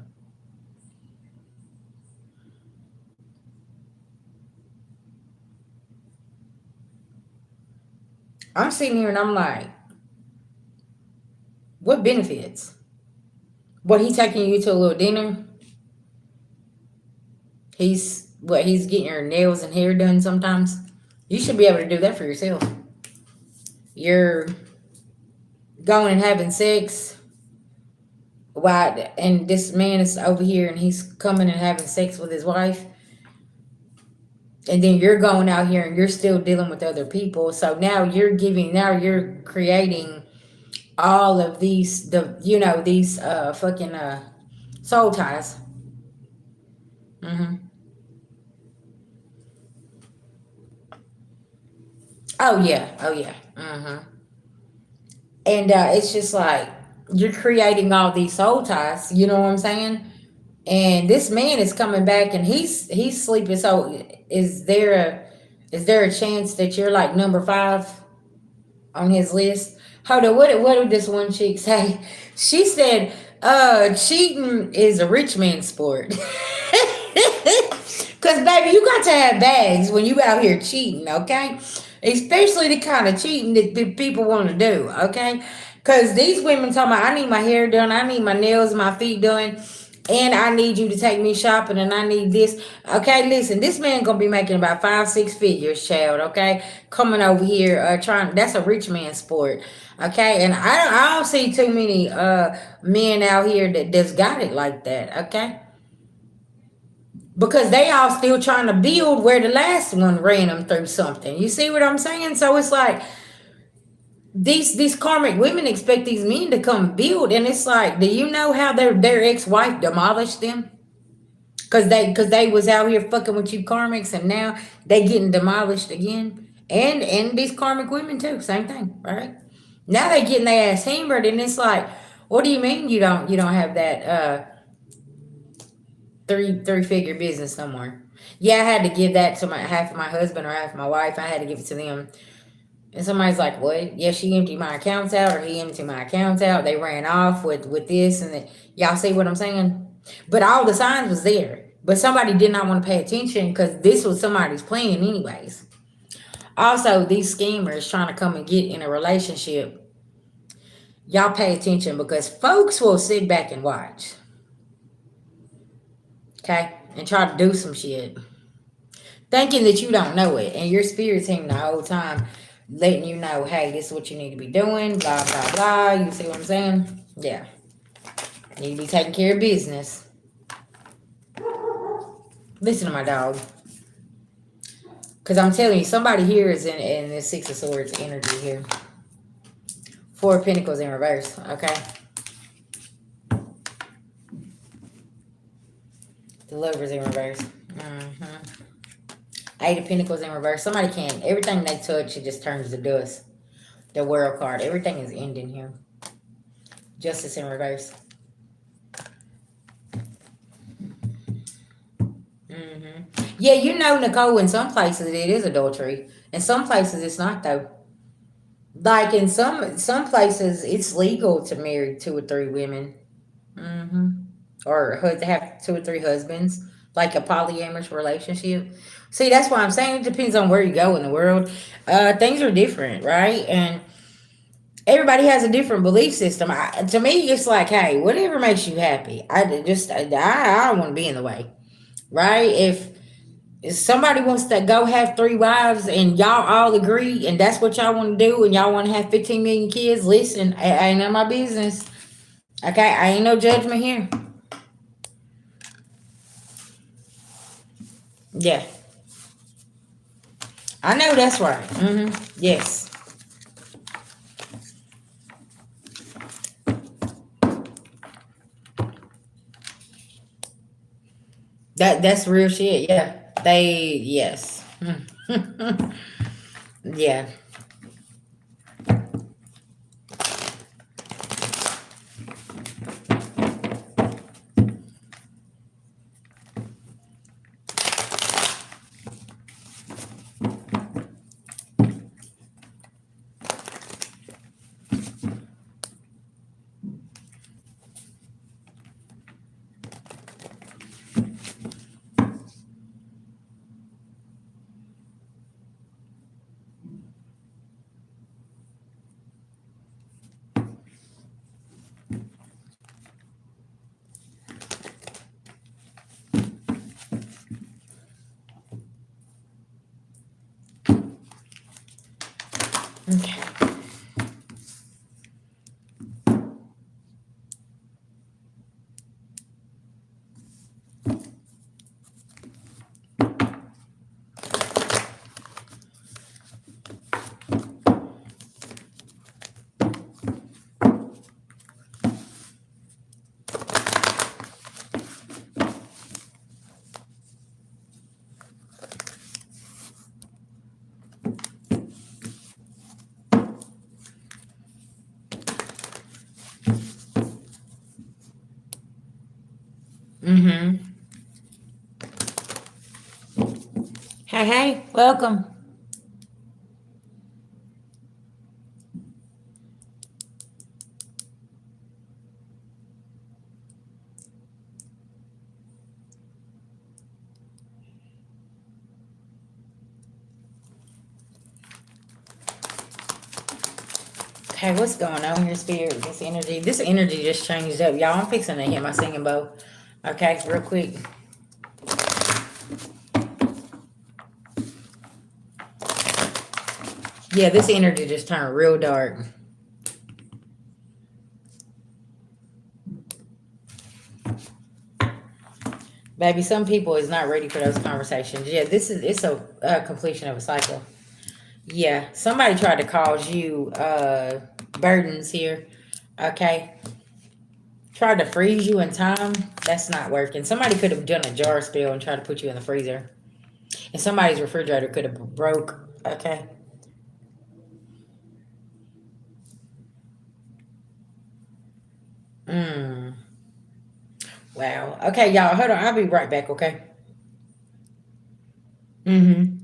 I'm sitting here and I'm like, "What benefits? What he taking you to a little dinner? He's getting your nails and hair done sometimes. You should be able to do that for yourself. You're going and having sex. Why? And this man is over here and he's coming and having sex with his wife, and then you're going out here and you're still dealing with other people. So now you're creating all of these fucking soul ties. Hmm. Oh yeah, oh yeah. And it's just like you're creating all these soul ties. You know what I'm saying? And this man is coming back and he's sleeping. So is there a chance that you're like number five on his list? Hold on, what did this one chick say? She said, cheating is a rich man's sport. Cause baby, you got to have bags when you out here cheating, okay? Especially the kind of cheating that people want to do, okay? Cause these women talking about, I need my hair done, I need my nails, my feet done, and I need you to take me shopping, and I need this. Okay, listen, this man gonna be making about 5 6 figures, child. Okay, coming over here, trying. That's a rich man sport. Okay, and I don't see too many men out here that's got it like that. Okay, because they all still trying to build where the last one ran them through something. You see what I'm saying? So it's like these karmic women expect these men to come build, and it's like, do you know how their ex wife demolished them? Cause they was out here fucking with you karmics, and now they getting demolished again. And these karmic women too, same thing, right? Now they getting their ass hammered, and it's like, what do you mean you don't have that three figure business somewhere? Yeah, I had to give that to my half of my husband or half of my wife. I had to give it to them. And somebody's like, "What? Yeah, she emptied my accounts out, or he emptied my accounts out. They ran off with this and that." Y'all see what I'm saying? But all the signs was there. But somebody did not want to pay attention because this was somebody's plan, anyways. Also, these schemers trying to come and get in a relationship, y'all pay attention because folks will sit back and watch, okay, and try to do some shit, thinking that you don't know it, and your spirit team the whole time letting you know, hey, this is what you need to be doing, blah blah blah. You see what I'm saying? Yeah, you need to be taking care of business. Listen to my dog, because I'm telling you, somebody here is in this Six of Swords energy here. Four of Pentacles in reverse. Okay, the Lovers in reverse. Eight of Pentacles in reverse. Somebody can, everything they touch, it just turns to dust. The World card. Everything is ending here. Justice in reverse. Yeah, you know, Nicole, in some places it is adultery. In some places it's not, though. Like in some places it's legal to marry two or three women. Or have two or three husbands. Like a polyamorous relationship. See, that's why I'm saying it depends on where you go in the world. Things are different, right? And everybody has a different belief system. To me, it's like, hey, whatever makes you happy. I don't want to be in the way, right? If somebody wants to go have three wives and y'all all agree and that's what y'all want to do and y'all want to have 15 million kids, listen, I ain't none of my business. Okay, I ain't no judgment here. Yeah, I know that's right. Yes, that's real shit. Yeah, yes. Yeah. Okay. Mm-hmm. Hey, hey, welcome. Okay, what's going on here, Spirit? This energy. This energy just changed up, y'all. I'm fixing to hit my singing bowl. Okay, real quick. Yeah, this energy just turned real dark. Baby, some people is not ready for those conversations. Yeah, this is it's a completion of a cycle. Yeah, somebody tried to cause you burdens here. Okay, tried to freeze you in time. That's not working. Somebody could have done a jar spill and tried to put you in the freezer, and somebody's refrigerator could have broke. Okay. Mm. Wow. Okay, y'all. Hold on. I'll be right back. Okay. Mm-hmm.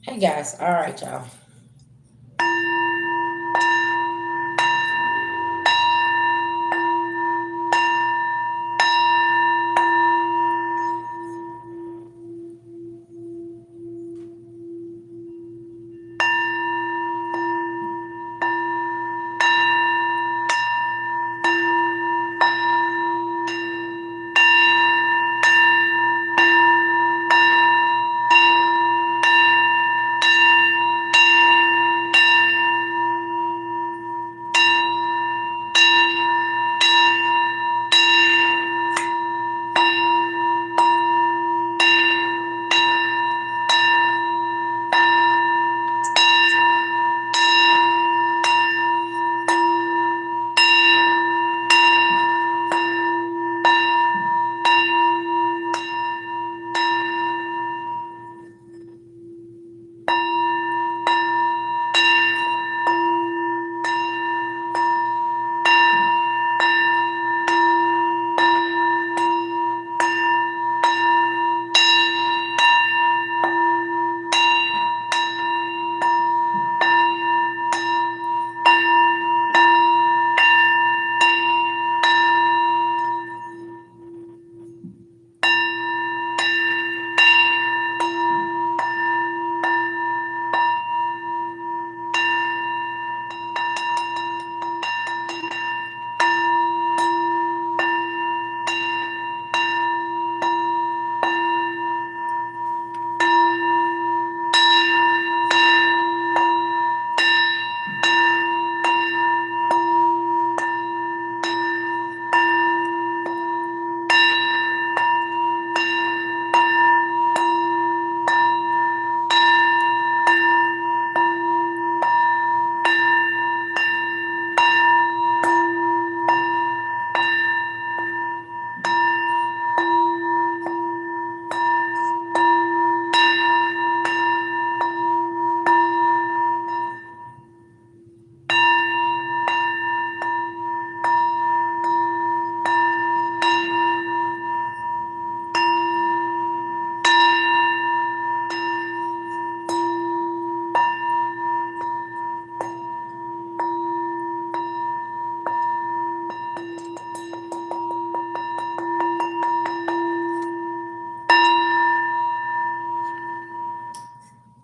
Hey guys, all right, y'all.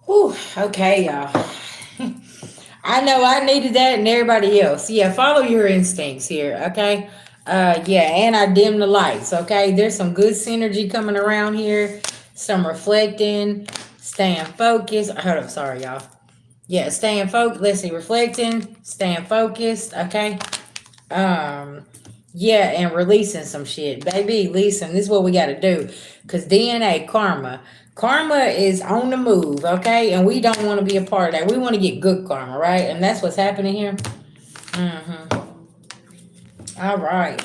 Whew, okay, y'all. I know I needed that and everybody else. Yeah, follow your instincts here, okay? Yeah, and I dim the lights, okay? There's some good synergy coming around here. Some reflecting, staying focused. Hold up, sorry, y'all. Yeah, staying focused. Let's see, reflecting, staying focused, okay? Um, yeah, and releasing some shit. Baby, listen, this is what we gotta do. Cause DNA karma. Karma is on the move, okay? And we don't want to be a part of that. We want to get good karma, right? And that's what's happening here. Mm-hmm. All right.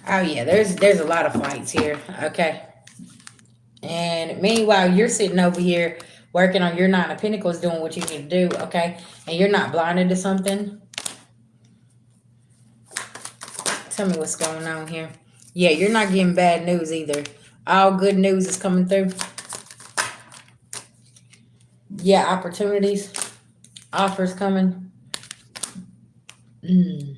Oh yeah, there's a lot of fights here. Okay. And meanwhile, you're sitting over here working on your nine of pentacles, doing what you need to do, okay? And you're not blinded to something. Tell me what's going on here. Yeah, you're not getting bad news either. All good news is coming through. Yeah, opportunities, offers coming. Mm.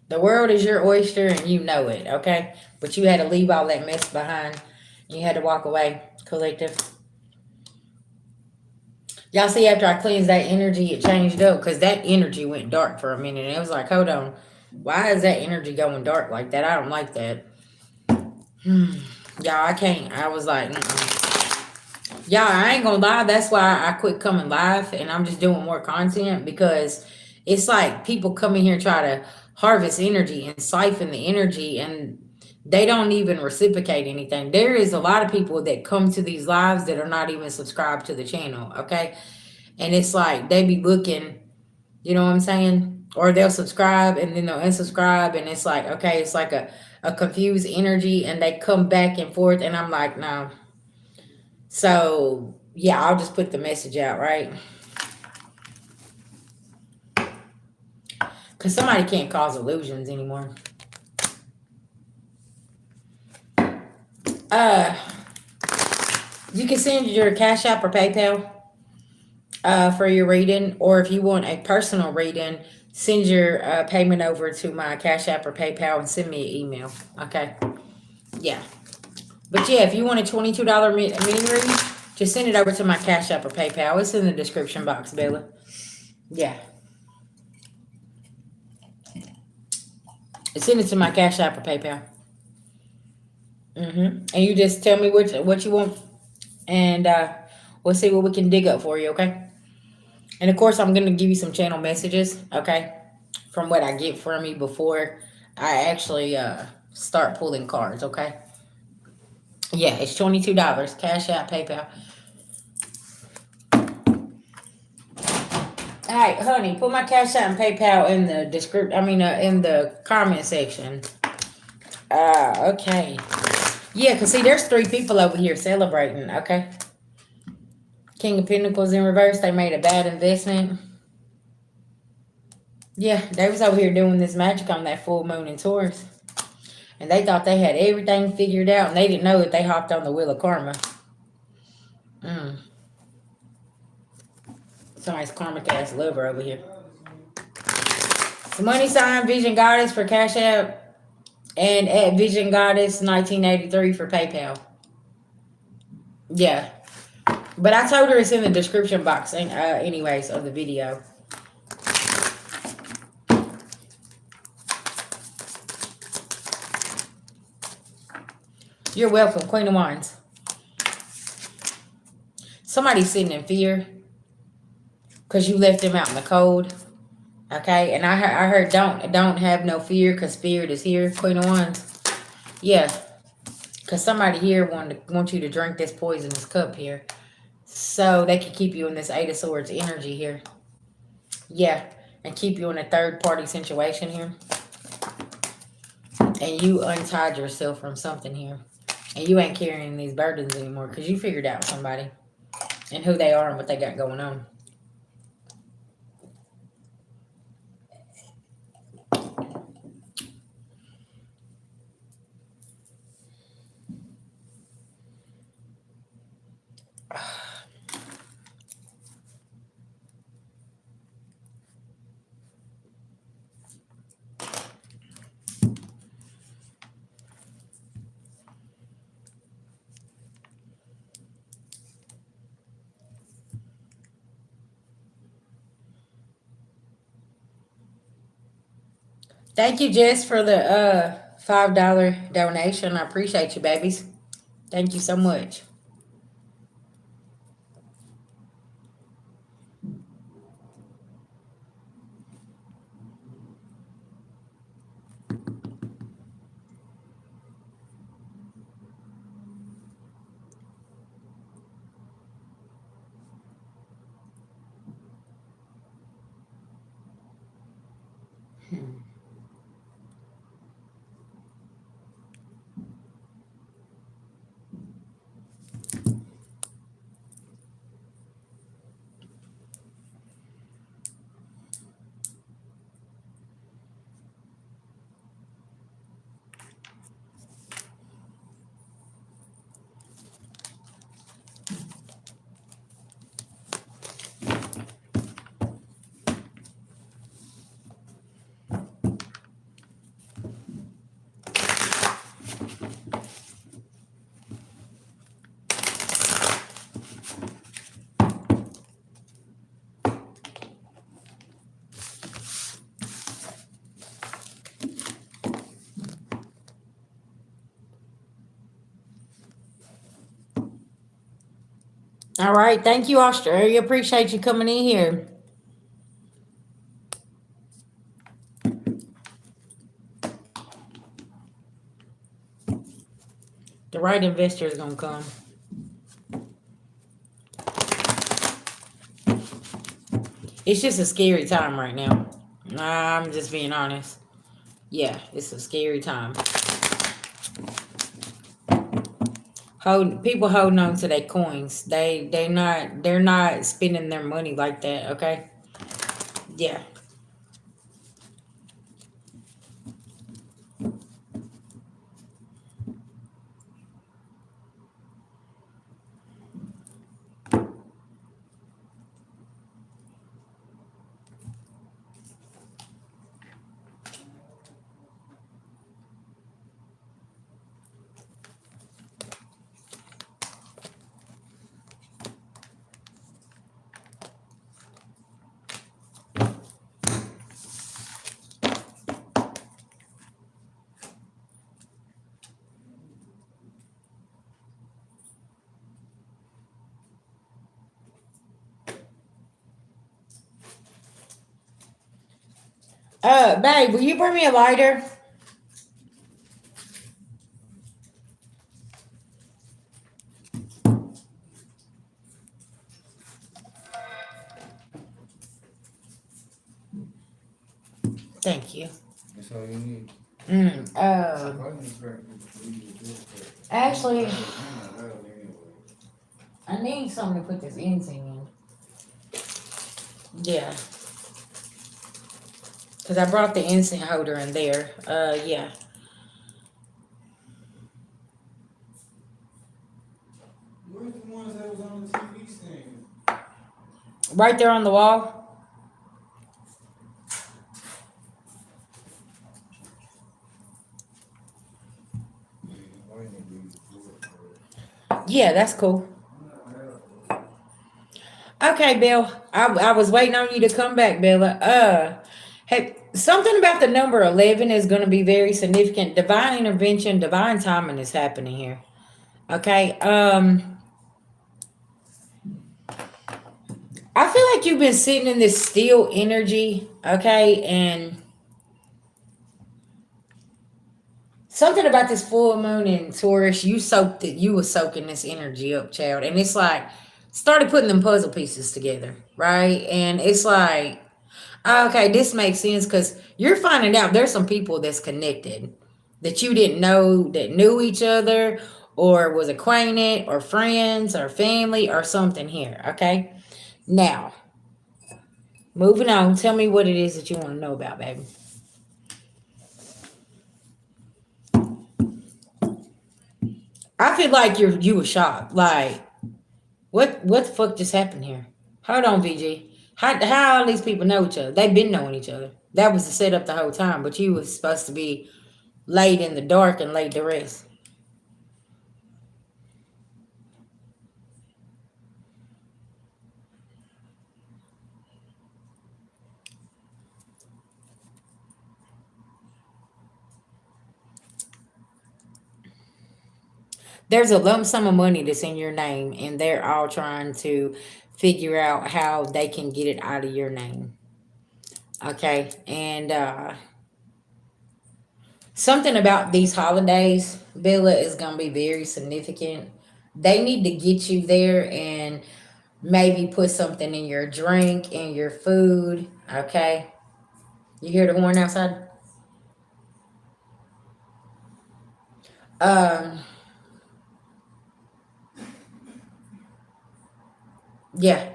The world is your oyster and you know it, okay? But you had to leave all that mess behind. You had to walk away, collective. Y'all see, after I cleansed that energy, it changed up because that energy went dark for a minute. And it was like, hold on. Why is that energy going dark like that? I don't like that. Y'all, I can't. I was like, y'all, I ain't gonna lie. That's why I quit coming live and I'm just doing more content because it's like people come in here try to harvest energy and siphon the energy and they don't even reciprocate anything. There is a lot of people that come to these lives that are not even subscribed to the channel, okay? And it's like they be looking, you know what I'm saying? Or they'll subscribe and then they'll unsubscribe and it's like, okay, it's like a confused energy and they come back and forth and I'm like, no. So yeah, I'll just put the message out, right? Because somebody can't cause illusions anymore. Uh, you can send your Cash App or PayPal for your reading, or if you want a personal reading, send your payment over to my Cash App or PayPal and send me an email. Okay. Yeah. But yeah, if you want a $22 mini read, just send it over to my Cash App or PayPal. It's in the description box, Bella. Yeah. Send it to my Cash App or PayPal. And you just tell me what you want, and we'll see what we can dig up for you, okay? And of course, I'm gonna give you some channel messages, okay, from what I get from you before I actually start pulling cards, okay? Yeah, it's $22. Cash App, PayPal. All right, honey, put my Cash App and PayPal in the description. I mean, in the comment section. Okay. Yeah, cause see, there's three people over here celebrating. Okay. King of Pentacles in reverse. They made a bad investment. Yeah, they was over here doing this magic on that full moon in Taurus, and they thought they had everything figured out, and they didn't know that they hopped on the wheel of karma. Mm. Somebody's karmic ass lover over here. The money sign Vision Goddess for Cash App, and at Vision Goddess 1983 for PayPal. Yeah, but I told her it's in the description box, anyways, of the video. You're welcome, Queen of Wands. Somebody's sitting in fear because you left them out in the cold. Okay, and I heard don't have no fear because spirit is here, Queen of Wands. Yeah, because somebody here want you to drink this poisonous cup here, so they can keep you in this Eight of Swords energy here. Yeah, and keep you in a third party situation here, and you untied yourself from something here, and you ain't carrying these burdens anymore because you figured out somebody and who they are and what they got going on. Thank you, Jess, for the $5 donation. I appreciate you, babies. Thank you so much. All right. Thank you, Australia. Appreciate you coming in here. The right investor is going to come. It's just a scary time right now. I'm just being honest. Yeah, it's a scary time. People holding on to their coins. They're not spending their money like that, okay? Yeah. Babe, will you bring me a lighter? Thank you. That's all you need. Mm, I probably need crack before you do this, but actually, I ain't not loud anyway. I need something to put this incense in. Yeah, because I brought the incense holder in there. Yeah. Where's the ones that was on the TV stand? Right there on the wall. Yeah, I probably need to use the board for it. Yeah, that's cool. I'm not loud though. Okay, Bill. I was waiting on you to come back, Bella. Hey, something about the number 11 is going to be very significant. Divine intervention, divine timing is happening here. Okay. I feel like you've been sitting in this still energy. Okay, and something about this full moon in Taurus, you soaked it. You were soaking this energy up, child, and it's like started putting them puzzle pieces together, right? And it's like, okay, this makes sense because you're finding out there's some people that's connected that you didn't know that knew each other or was acquainted or friends or family or something here. Okay, now moving on. Tell me what it is that you want to know about, baby. I feel like you were shocked. Like, what the fuck just happened here? Hold on, VG. How all these people know each other? They've been knowing each other. That was the setup the whole time, but you was supposed to be laid in the dark and laid to rest. There's a lump sum of money that's in your name, and they're all trying to figure out how they can get it out of your name. Okay, and something about these holidays, Bella, is gonna be very significant. They need to get you there and maybe put something in your drink, in your food. Okay, you hear the horn outside? Um, yeah.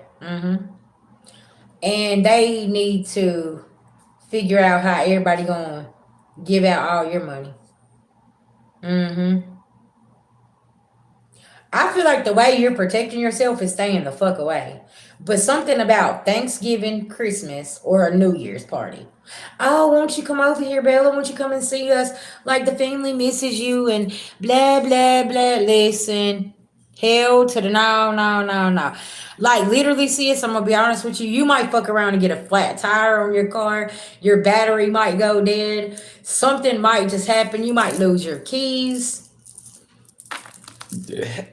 And they need to figure out how everybody gonna give out all your money. Mm-hmm. I feel like the way you're protecting yourself is staying the fuck away. But something about Thanksgiving, Christmas, or a New Year's party. Oh, won't you come over here, Bella? Won't you come and see us? Like the family misses you and blah, blah, blah. Listen, hell to the no, no, no, no. Like literally, sis, I'm gonna be honest with you. You might fuck around and get a flat tire on your car. Your battery might go dead. Something might just happen. You might lose your keys.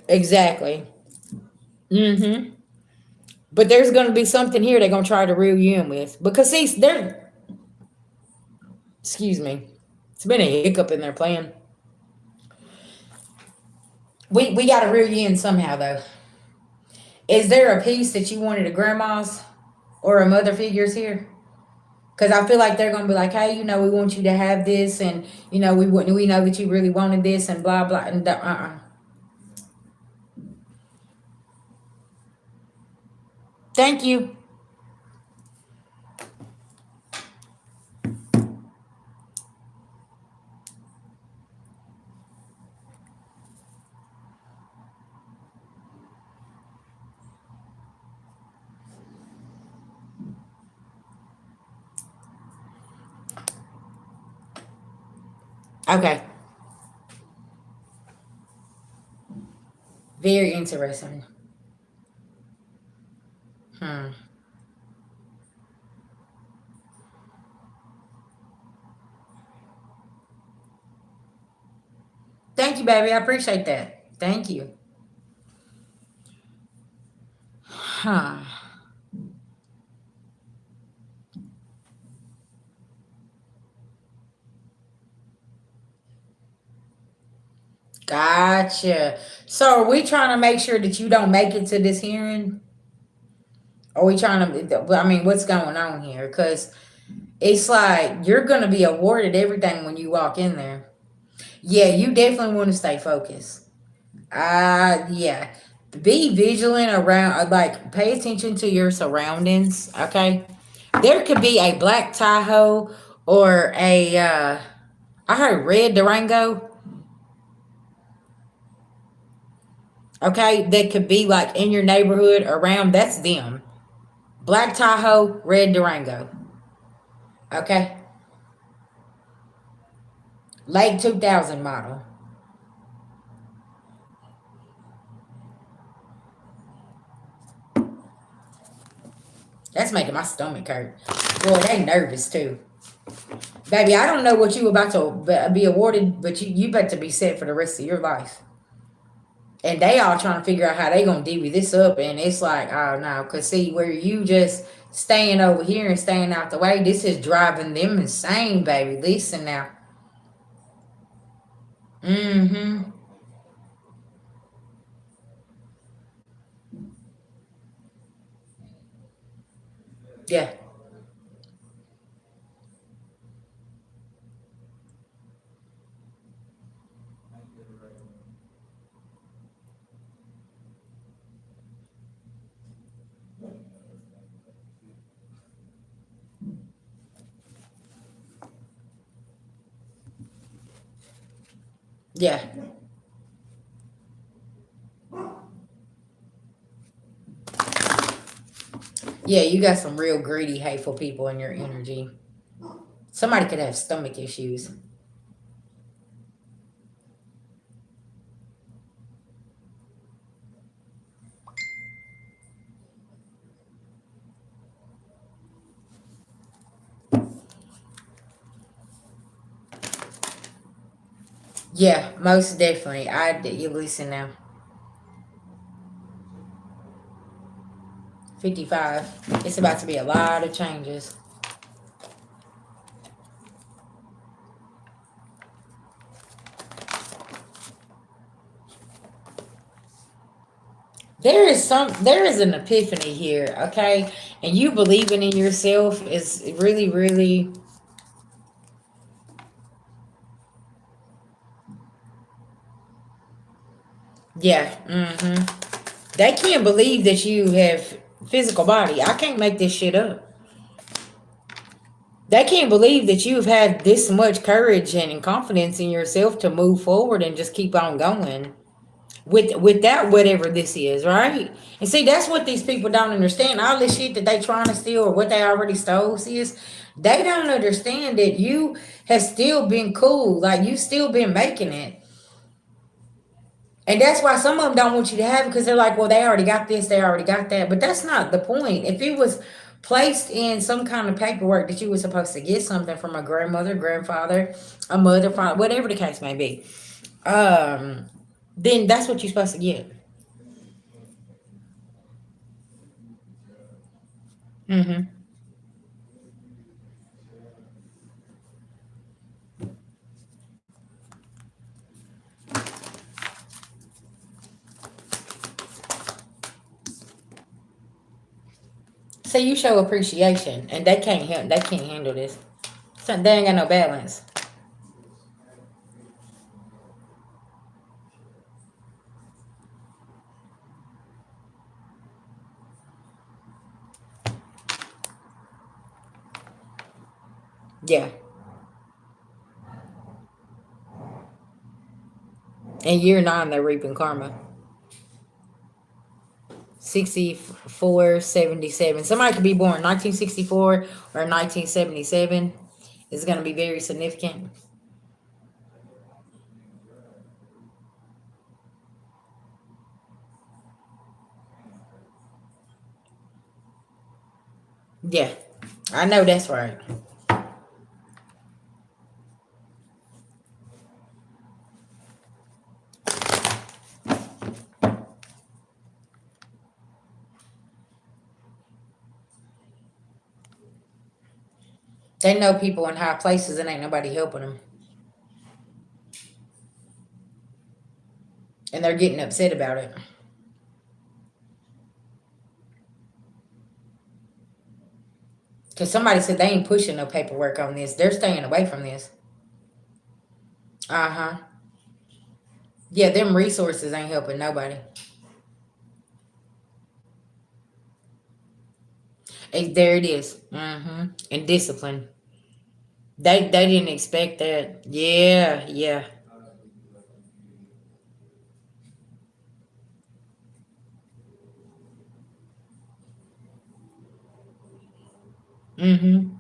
Exactly. Mm-hmm. But there's gonna be something here they're gonna try to reel you in with. Because see, they're excuse me. It's been a hiccup in their plan. We gotta reel you in somehow though. Is there a piece that you wanted a grandma's or a mother figures here? Because I feel like they're gonna be like, hey, we want you to have this, and we know that you really wanted this, and blah blah, and Thank you. Okay. Very interesting. Hmm. Thank you, baby. I appreciate that. Thank you. Huh. Gotcha. So are we trying to make sure that you don't make it to this hearing? Are we trying to? I mean, what's going on here? Because it's like you're gonna be awarded everything when you walk in there. Yeah, you definitely want to stay focused. Yeah. Be vigilant around, like, pay attention to your surroundings, okay? There could be a black Tahoe or I heard red Durango, okay? That could be like in your neighborhood around, that's them. Black Tahoe, red Durango, okay? Late 2000 model. That's making my stomach hurt. Boy, they nervous too. Baby, I don't know what you about to be awarded, but you better be set for the rest of your life. And they all trying to figure out how they gonna divvy this up, and it's like, oh no, cause see where you just staying over here and staying out the way, this is driving them insane, baby. Listen now. Mm-hmm. Yeah. Yeah. Yeah, you got some real greedy, hateful people in your energy. Somebody could have stomach issues. Yeah, most definitely. You listen now. 55. It's about to be a lot of changes. There is an epiphany here, okay? And you believing in yourself is really, really, yeah. They can't believe that you have physical body. I can't make this shit up. They can't believe that you've had this much courage and confidence in yourself to move forward and just keep on going with that whatever this is, right? And see, that's what these people don't understand. All this shit that they trying to steal or what they already stole is they don't understand that you have still been cool, like you still been making it. And that's why some of them don't want you to have it because they're like, well, they already got this, they already got that. But that's not the point. If it was placed in some kind of paperwork that you were supposed to get something from a grandmother, grandfather, a mother, father, whatever the case may be, um, then that's what you're supposed to get. hmm So you show appreciation, and they can't handle this. So they ain't got no balance. Yeah, and year nine they're reaping karma. 64, 77. Somebody could be born 1964 or 1977. It's going to be very significant. Yeah, I know that's right. They know people in high places and ain't nobody helping them. and they're getting upset about it. Because somebody said they ain't pushing no paperwork on this. They're staying away from this. Uh huh. Yeah, them resources ain't helping nobody. There it is. Mm-hmm. And discipline. They didn't expect that. Yeah, yeah. Mm-hmm.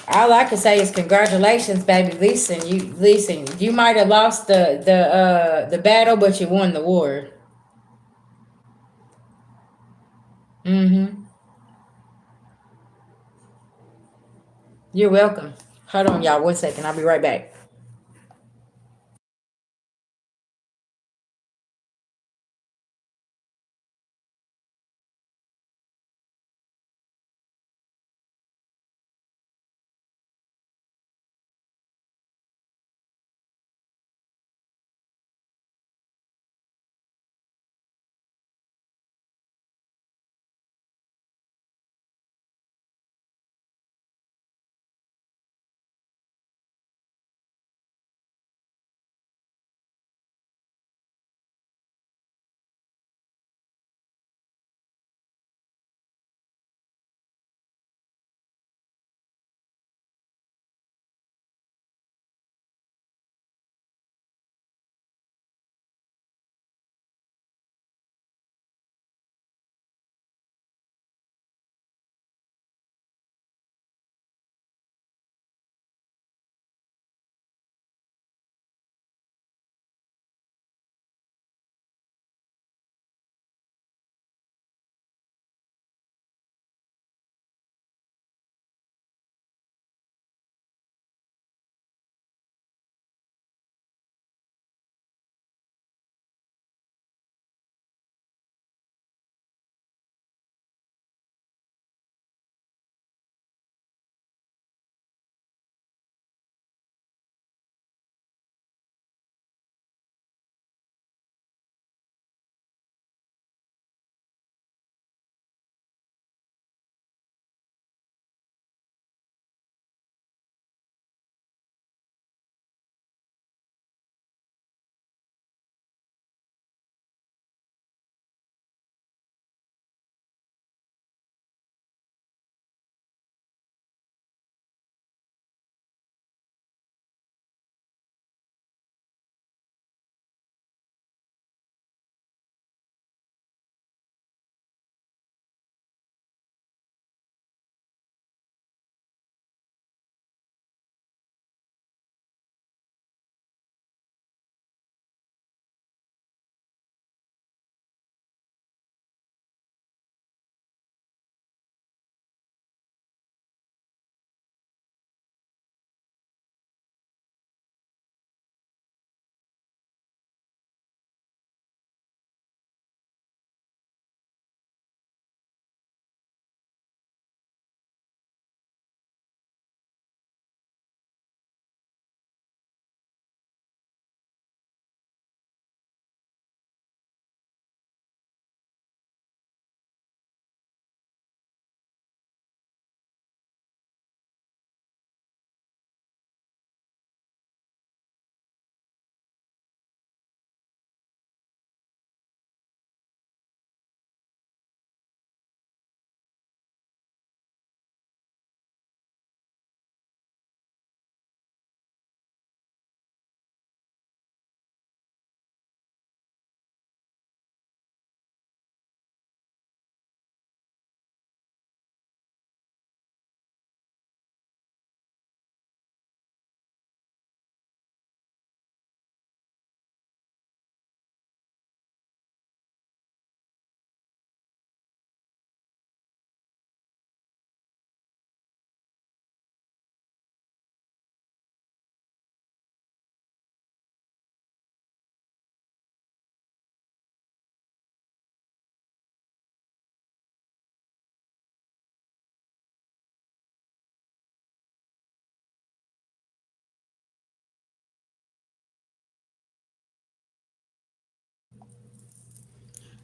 All I can say is congratulations, baby. Listen. You might have lost the battle, but you won the war. Mm-hmm. You're welcome. Hold on, y'all. 1 second. I'll be right back.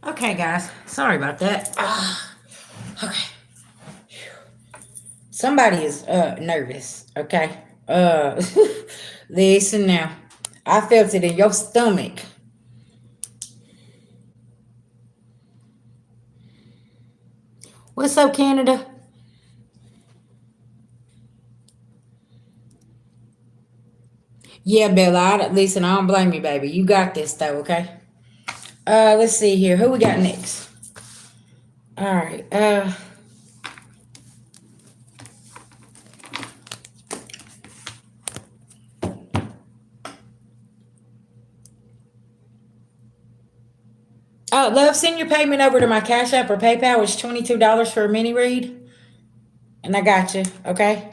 Okay, guys. Sorry about that. Okay. Somebody is nervous. Okay. Uh, listen now. I felt it in your stomach. What's up, Canada? Yeah, Bella. Listen, I don't blame you, baby. You got this, though. Okay. Let's see here. Who we got next? All right. Love, send your payment over to my Cash App or PayPal. It's $22 for a mini read, and I got you. Okay.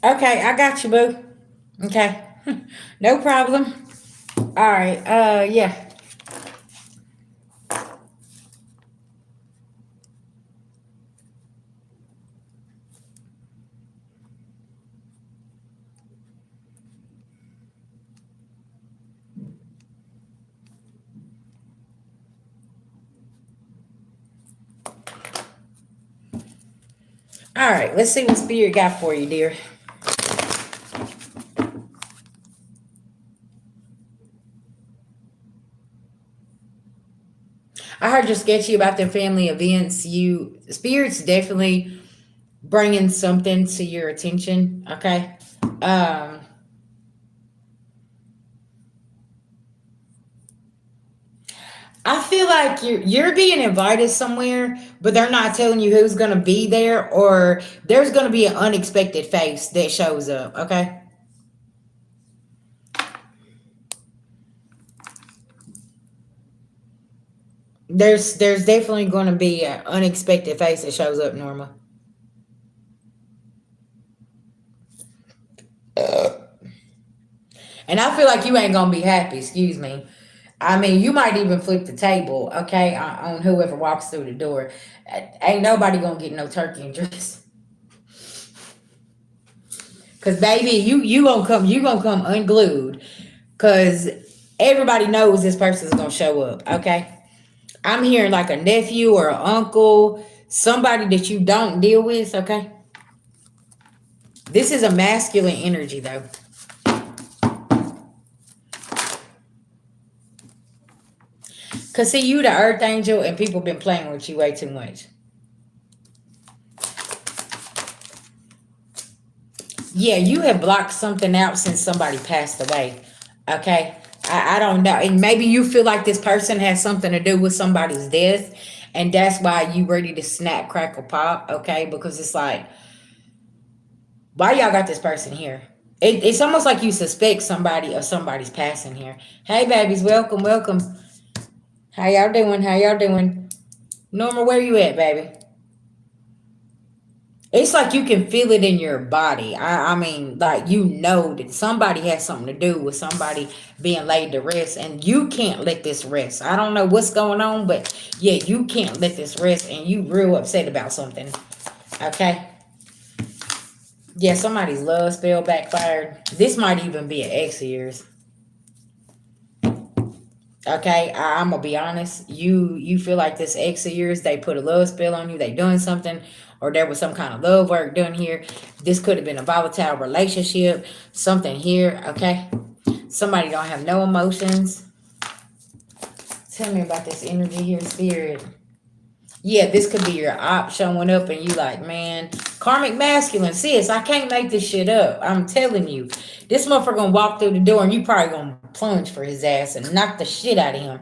Okay, I got you, boo. Okay. No problem. All right. Yeah. All right. Let's see what Spirit got for you, dear. I heard you're sketchy about their family events. You Spirit's definitely bringing something to your attention. Okay. Um, I feel like you're being invited somewhere, but they're not telling you who's gonna be there, or there's gonna be an unexpected face that shows up. Okay. There's definitely going to be an unexpected face that shows up, Norma. And I feel like you ain't gonna be happy. Excuse me. I mean, you might even flip the table, okay, on whoever walks through the door. Ain't nobody gonna get no turkey and dress, cause baby, you gonna come unglued, cause everybody knows this person's gonna show up. Okay, I'm hearing like a nephew or an uncle, somebody that you don't deal with. Okay, this is a masculine energy though. Cause see, you the earth angel, and people been playing with you way too much. Yeah, you have blocked something out since somebody passed away. Okay, I don't know, and maybe you feel like this person has something to do with somebody's death, and that's why you ready to snap, crackle, pop. Okay, because it's like, why y'all got this person here? It's almost like you suspect somebody of somebody's passing here. Hey, babies, welcome, welcome. How y'all doing? How y'all doing? Norma, where you at, baby? It's like you can feel it in your body. I mean, like you know that somebody has something to do with somebody being laid to rest, and you can't let this rest. I don't know what's going on, but yeah, you can't let this rest, and you real upset about something. Okay. Yeah, somebody's love spell backfired. This might even be an ex of yours. Okay, I'm gonna be honest. You feel like this ex of yours, they put a love spell on you. They doing something, or there was some kind of love work done here. This could have been a volatile relationship, something here, okay? Somebody don't have no emotions. Tell me about this energy here, spirit. Yeah, this could be your op showing up and you like, man, karmic masculine, sis, I can't make this shit up. I'm telling you. This motherfucker gonna walk through the door and you probably gonna plunge for his ass and knock the shit out of him.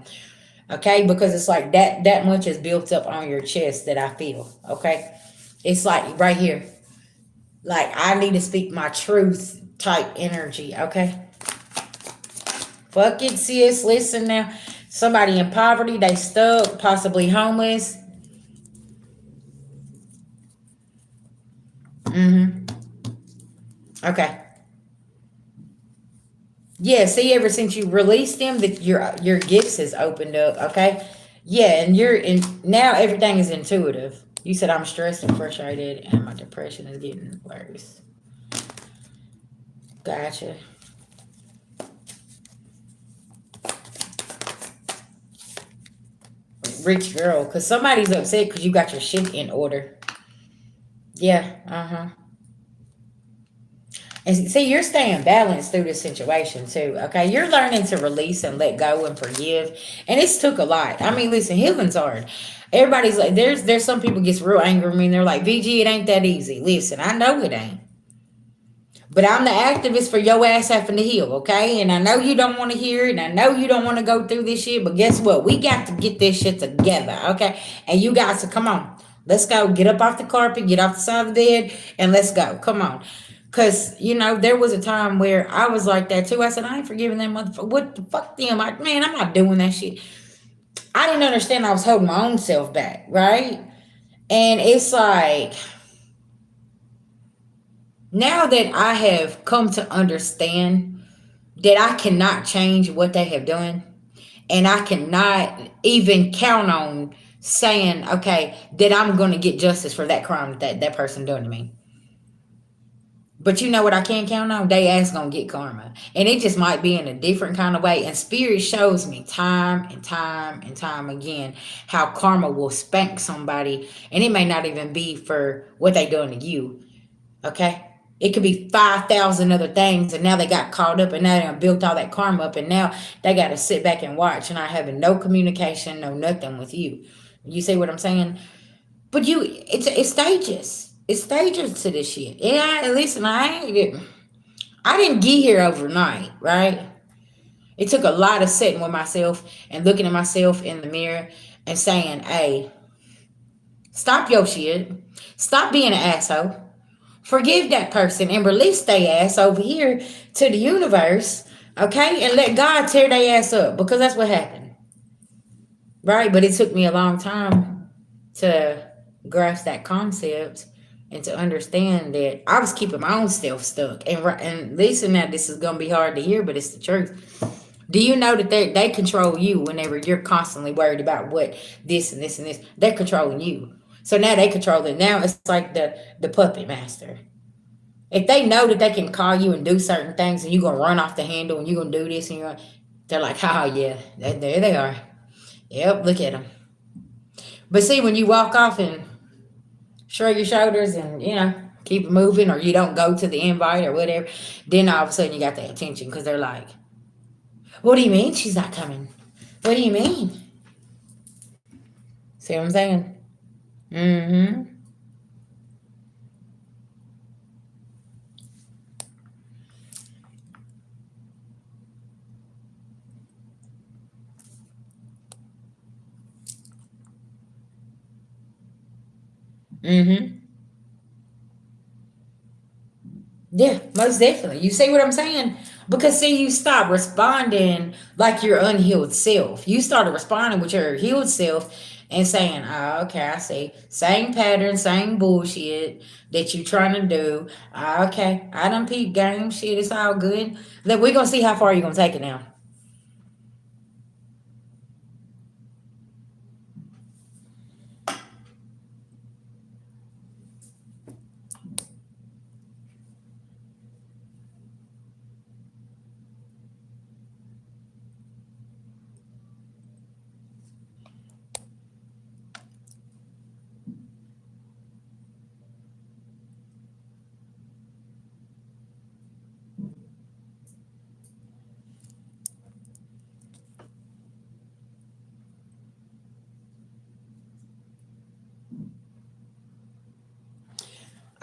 Okay? Because it's like that much is built up on your chest that I feel. Okay? It's like right here. Like I need to speak my truth type energy. Okay? Fuck it, sis. Listen now. Somebody in poverty, they stuck, possibly homeless. Mm-hmm. Okay. Yeah, see, ever since you released them, that your gifts has opened up. Okay. Yeah, and you're in now. Everything is intuitive. You said I'm stressed and frustrated, and my depression is getting worse. Gotcha. Rich girl, because somebody's upset because you got your shit in order. Yeah. Uh huh. And see, you're staying balanced through this situation too. Okay, you're learning to release and let go and forgive, and it's took a lot. I mean, listen, healing's hard. Everybody's like, there's some people gets real angry with me, and they're like, VG, it ain't that easy. Listen, I know it ain't, but I'm the activist for your ass having to heal, okay? And I know you don't want to hear it, and I know you don't want to go through this shit, but guess what? We got to get this shit together, okay? And you guys, to come on, let's go. Get up off the carpet, get off the side of the bed, and let's go. Come on. Cause there was a time where I was like that too. I said, I ain't forgiving that motherfucker. What the fuck them? Like, man, I'm not doing that shit. I didn't understand I was holding my own self back, right? And it's like now that I have come to understand that I cannot change what they have done, and I cannot even count on saying, okay, that I'm gonna get justice for that crime that person done to me. But you know what I can count on? They ass gonna get karma. And it just might be in a different kind of way. And spirit shows me time and time and time again how karma will spank somebody. And it may not even be for what they done to you. Okay? It could be 5,000 other things, and now they got caught up, and now they done built all that karma up, and now they got to sit back and watch, and not having no communication, no nothing with you. You see what I'm saying? But it's stages. It's stages to this shit. Yeah, listen, I didn't get here overnight, right? It took a lot of sitting with myself and looking at myself in the mirror and saying, "Hey, stop your shit. Stop being an asshole. Forgive that person and release their ass over here to the universe, okay? And let God tear their ass up because that's what happened, right? But it took me a long time to grasp that concept and to understand that I was keeping my own self stuck. And listen, now this is gonna be hard to hear, but it's the truth. Do you know that they control you whenever you're constantly worried about what this and this and this? They're controlling you. So now they control it. Now it's like the puppet master. If they know that they can call you and do certain things and you're gonna run off the handle and you're gonna do this and they're like, oh yeah, there they are. Yep, look at them. But see, when you walk off and shrug your shoulders and keep it moving, or you don't go to the invite or whatever, then all of a sudden you got their attention because they're like, what do you mean she's not coming? What do you mean? See what I'm saying? Mm-hmm. Mm-hmm. Yeah, most definitely. You see what I'm saying? Because see, you stop responding like your unhealed self. You started responding with your healed self and saying, oh, okay, I see. Same pattern, same bullshit that you trying to do. Okay, I done peep game. Shit, it's all good. Look, we're gonna see how far you're gonna take it now.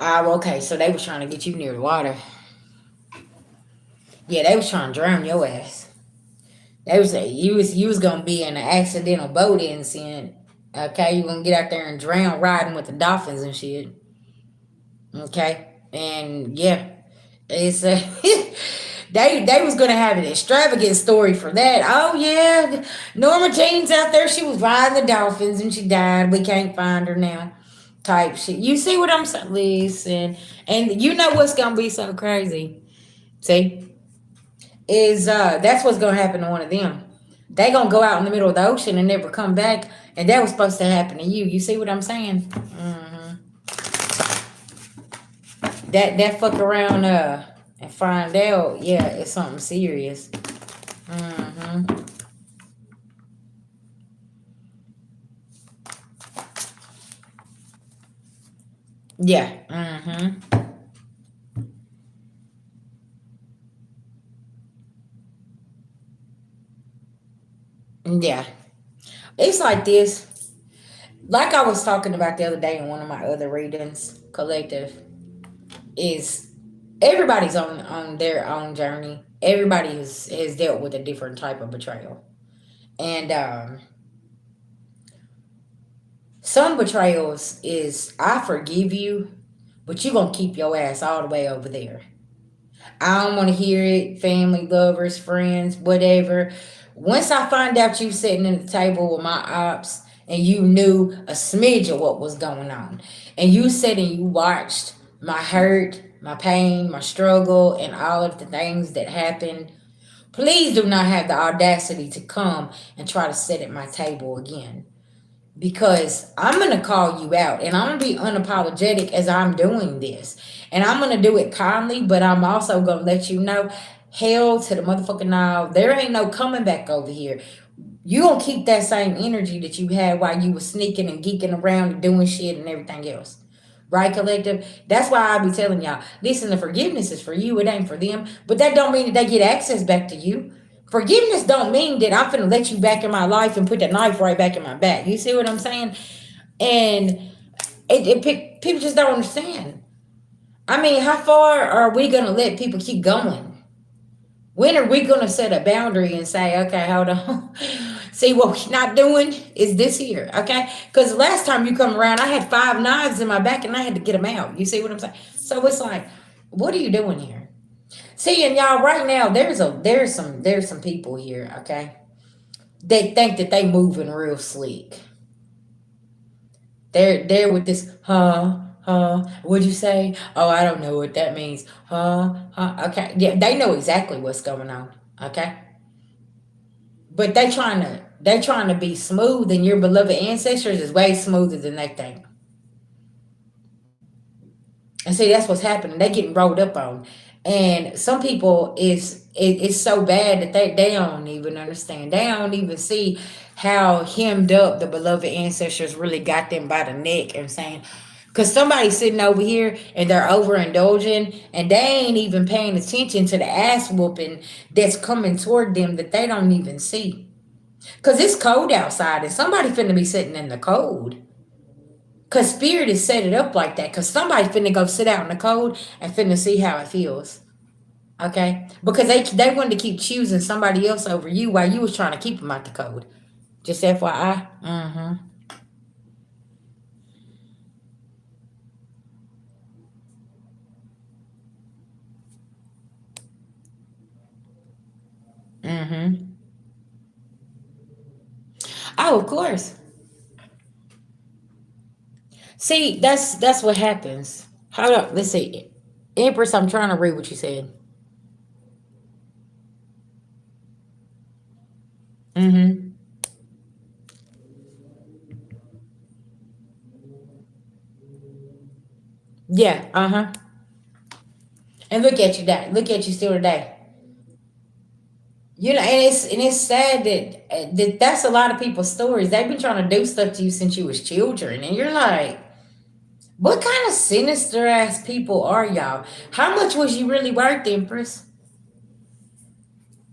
Okay, so they was trying to get you near the water. Yeah, they was trying to drown your ass. They was you was gonna be in an accidental boat incident. Okay, you gonna get out there and drown riding with the dolphins and shit. Okay, and yeah, it's they was gonna have an extravagant story for that. Oh yeah, Norma Jean's out there. She was riding the dolphins and she died. We can't find her now. Type shit. You see what I'm saying? Listen, and you know what's gonna be so crazy? See, is that's what's gonna happen to one of them. They gonna go out in the middle of the ocean and never come back, and that was supposed to happen to you. You see what I'm saying? That fuck around and find out. Yeah, it's something serious. Mm-hmm. Yeah. Mm-hmm. Yeah. It's like this. Like I was talking about the other day in one of my other readings, collective, is everybody's on their own journey. Everybody has dealt with a different type of betrayal. And some betrayals is I forgive you, but you gonna keep your ass all the way over there. I don't want to hear it. Family, lovers, friends, whatever. Once I find out you sitting at the table with my ops and you knew a smidge of what was going on, and you sat and you watched my hurt, my pain, my struggle, and all of the things that happened, please do not have the audacity to come and try to sit at my table again, because I'm going to call you out and I'm going to be unapologetic as I'm doing this. And I'm going to do it kindly, but I'm also going to let you know, hell to the motherfucking now. There ain't no coming back over here. You going to keep that same energy that you had while you was sneaking and geeking around and doing shit and everything else. Right, collective? That's why I be telling y'all, listen, the forgiveness is for you. It ain't for them. But that don't mean that they get access back to you. Forgiveness don't mean that I'm finna let you back in my life and put the knife right back in my back. You see what I'm saying? And people just don't understand. I mean, how far are we gonna let people keep going? When are we gonna set a boundary and say, okay, hold on. See, what we're not doing is this here, okay? Because last time you come around, I had 5 knives in my back and I had to get them out. You see what I'm saying? So it's like, what are you doing here? See, and y'all, right now, there's some people here, okay? They think that they moving real sleek. They're with this, what'd you say? Oh, I don't know what that means. Okay. Yeah, they know exactly what's going on. Okay. But they trying to be smooth, and your beloved ancestors is way smoother than they think. And see, that's what's happening. They getting rolled up on. And some people it's so bad that they don't even understand. They don't even see how hemmed up the beloved ancestors really got them by the neck and saying, because somebody's sitting over here and they're overindulging and they ain't even paying attention to the ass whooping that's coming toward them that they don't even see. Because it's cold outside and somebody finna be sitting in the cold. Because spirit is set it up like that. Because somebody finna go sit out in the cold and finna see how it feels. Okay? Because they wanted to keep choosing somebody else over you while you was trying to keep them out the cold. Just FYI. Mm-hmm. Mm-hmm. Oh, of course. See, that's what happens. Hold up. Let's see. Empress, I'm trying to read what you said. Mm-hmm. Yeah. Uh-huh. And look at you, that. Look at you still today. And it's sad that's a lot of people's stories. They've been trying to do stuff to you since you was children, and you're like, what kind of sinister ass people are y'all? How much was you really worth, Empress?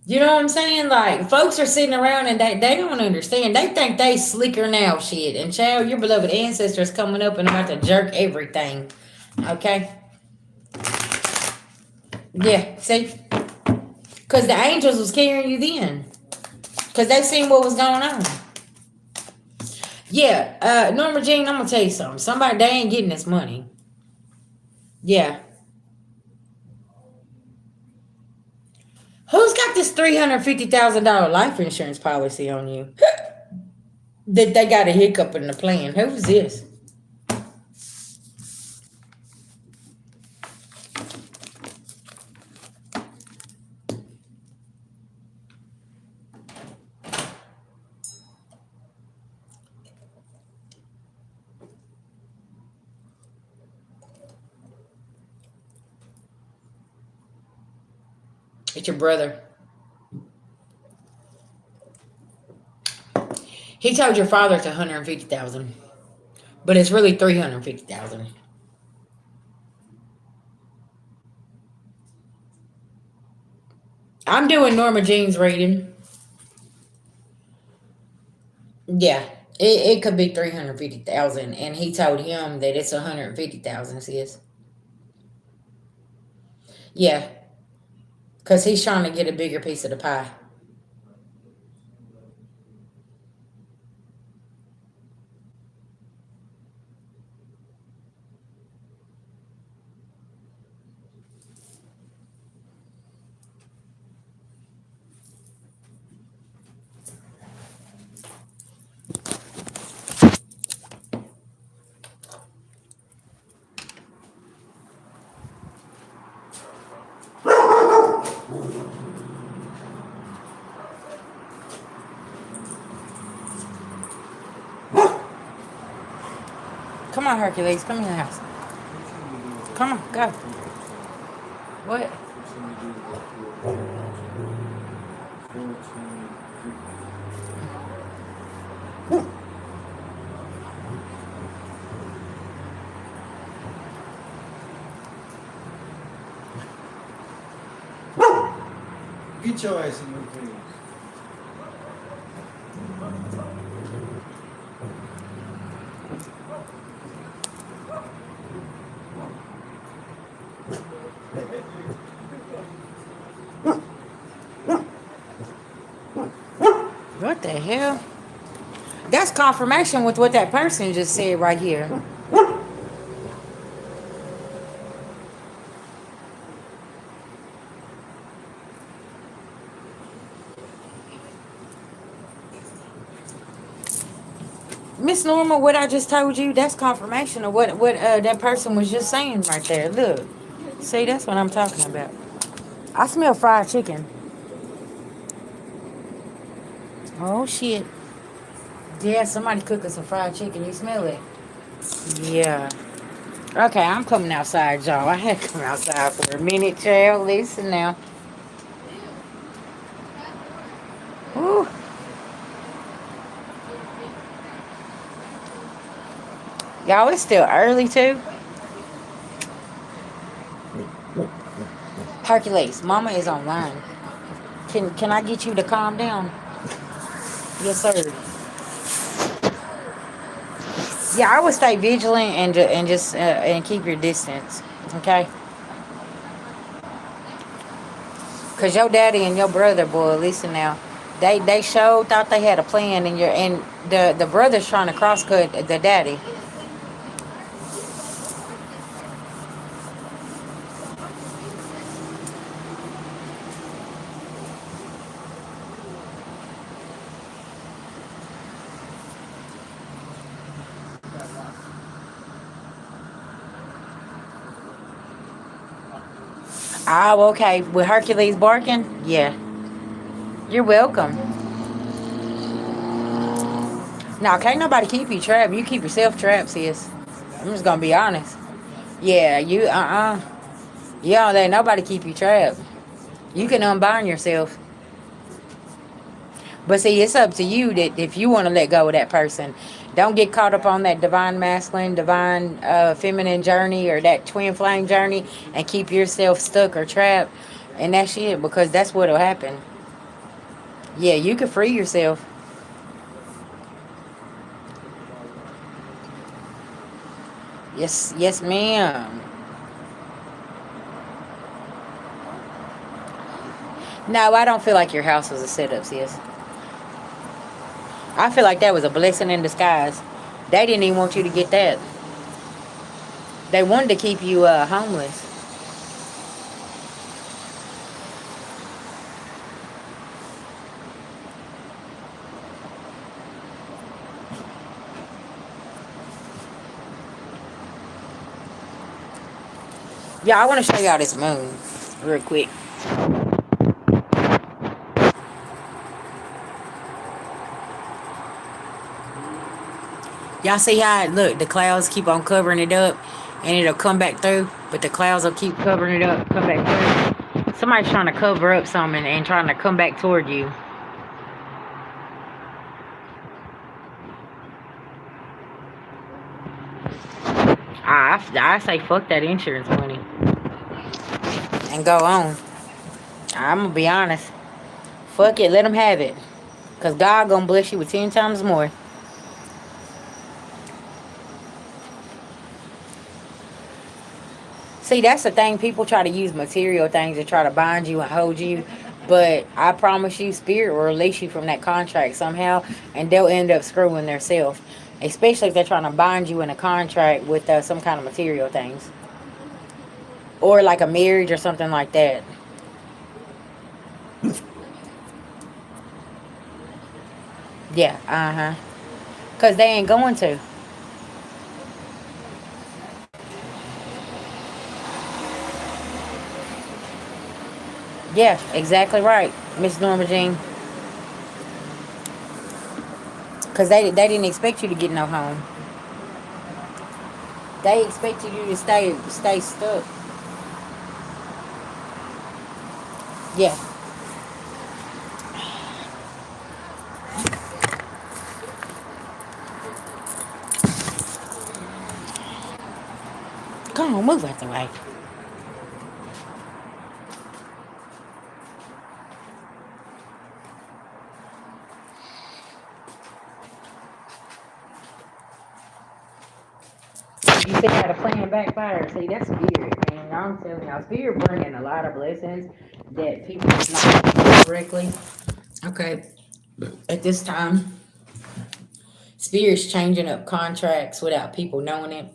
You know what I'm saying? Like, folks are sitting around and they don't understand. They think they slicker now, shit. And child, your beloved ancestors coming up and about to jerk everything. Okay. Yeah. See, because the angels was carrying you then, because they seen what was going on. Yeah. Norma Jean, I'm gonna tell you something. Somebody they ain't getting this money. Yeah. Who's got this $350,000 life insurance policy on you? That they got a hiccup in the plan. Who's this? It's your brother. He told your father it's 150,000, but it's really 350,000. I'm doing Norma Jean's reading. Yeah, it could be 350,000, and he told him that it's 150,000. Sis, yeah, because he's trying to get a bigger piece of the pie. Come on, Hercules, come in the house. Come on, go. What? Get your ass in the cage. What the hell? That's confirmation with what that person just said right here. Miss Norma, what I just told you, that's confirmation of what that person was just saying right there. Look. See, that's what I'm talking about. I smell fried chicken. Oh, shit. Yeah, somebody cooking some fried chicken. You smell it? Yeah. Okay, I'm coming outside, y'all. I had to come outside for a minute, child. Listen now. Ooh. Y'all, it's still early, too. Hercules, Mama is online. Can I get you to calm down? Yes, sir. Yeah, I would stay vigilant and just and keep your distance, okay? Cause your daddy and your brother, boy, listen now, they showed thought they had a plan, and the brother's trying to cross cut the daddy. Oh, okay. With Hercules barking, yeah, you're welcome. Now, can't nobody keep you trapped. You keep yourself trapped, sis. I'm just gonna be honest. Yeah, you you don't let nobody keep you trapped. You can unbind yourself. But see, it's up to you that if you want to let go of that person, don't get caught up on that divine masculine, divine feminine journey or that twin flame journey and keep yourself stuck or trapped. And that's it, because that's what'll happen. Yeah, you can free yourself. Yes, yes, ma'am. No, I don't feel like your house was a setup, sis. I feel like that was a blessing in disguise. They didn't even want you to get that. They wanted to keep you homeless. Yeah, I want to show y'all this moon real quick. Y'all see how it look? The clouds keep on covering it up, and it'll come back through. But the clouds will keep covering it up, come back through. Somebody's trying to cover up something and trying to come back toward you. I say fuck that insurance money and go on. I'm gonna be honest. Fuck it, let them have it. Cause God gonna bless you with 10 times more. See, that's the thing. People try to use material things to try to bind you and hold you. But I promise you, Spirit will release you from that contract somehow, and they'll end up screwing themselves. Especially if they're trying to bind you in a contract with some kind of material things. Or like a marriage or something like that. Yeah, uh huh. Because they ain't going to. Yeah, exactly right, Miss Norma Jean. Because they didn't expect you to get no home. They expected you to stay stuck. Yeah. Come on, move out the way. You see how the plan backfire. See, that's spirit, man. I'm telling y'all, spirit bringing a lot of blessings that people is not doing correctly. Okay, at this time, spirit's changing up contracts without people knowing it.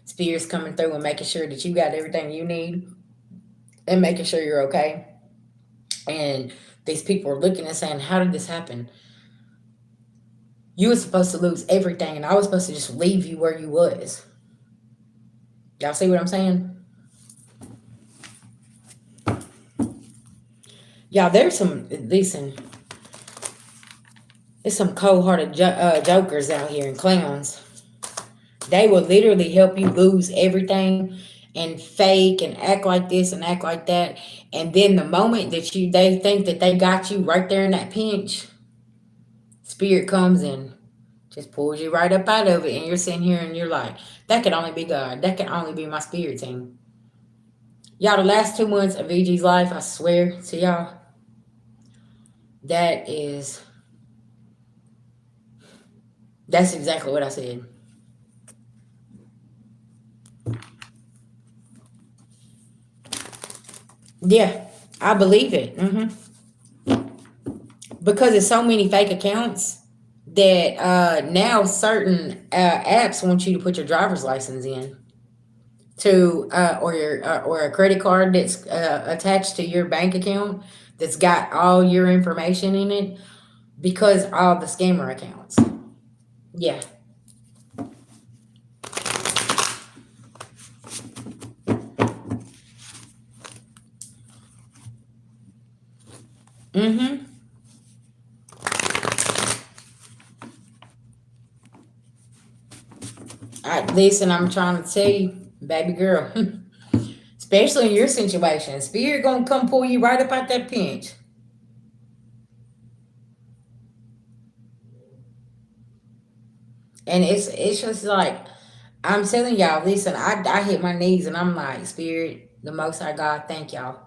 Spirit's coming through and making sure that you got everything you need and making sure you're okay. And these people are looking and saying, "How did this happen? You were supposed to lose everything, and I was supposed to just leave you where you was." Y'all see what I'm saying? Y'all, there's some listen. There's some cold-hearted jokers out here and clowns. They will literally help you lose everything and fake and act like this and act like that. And then the moment that they think that they got you right there in that pinch, spirit comes and just pulls you right up out of it, and you're sitting here and you're like, that could only be God. That can only be my spirit team. Y'all, the last 2 months of VG's life, I swear to y'all, that is that's exactly what I said. Yeah, I believe it. Because there's so many fake accounts that now certain apps want you to put your driver's license in to or your or a credit card that's attached to your bank account that's got all your information in it because all the scammer accounts. Yeah. Mm-hmm. Listen, I'm trying to tell you, baby girl, especially in your situation, spirit gonna come pull you right up out that pinch. And it's just like I'm telling y'all, listen, I hit my knees and I'm like, Spirit, the most I God, thank y'all.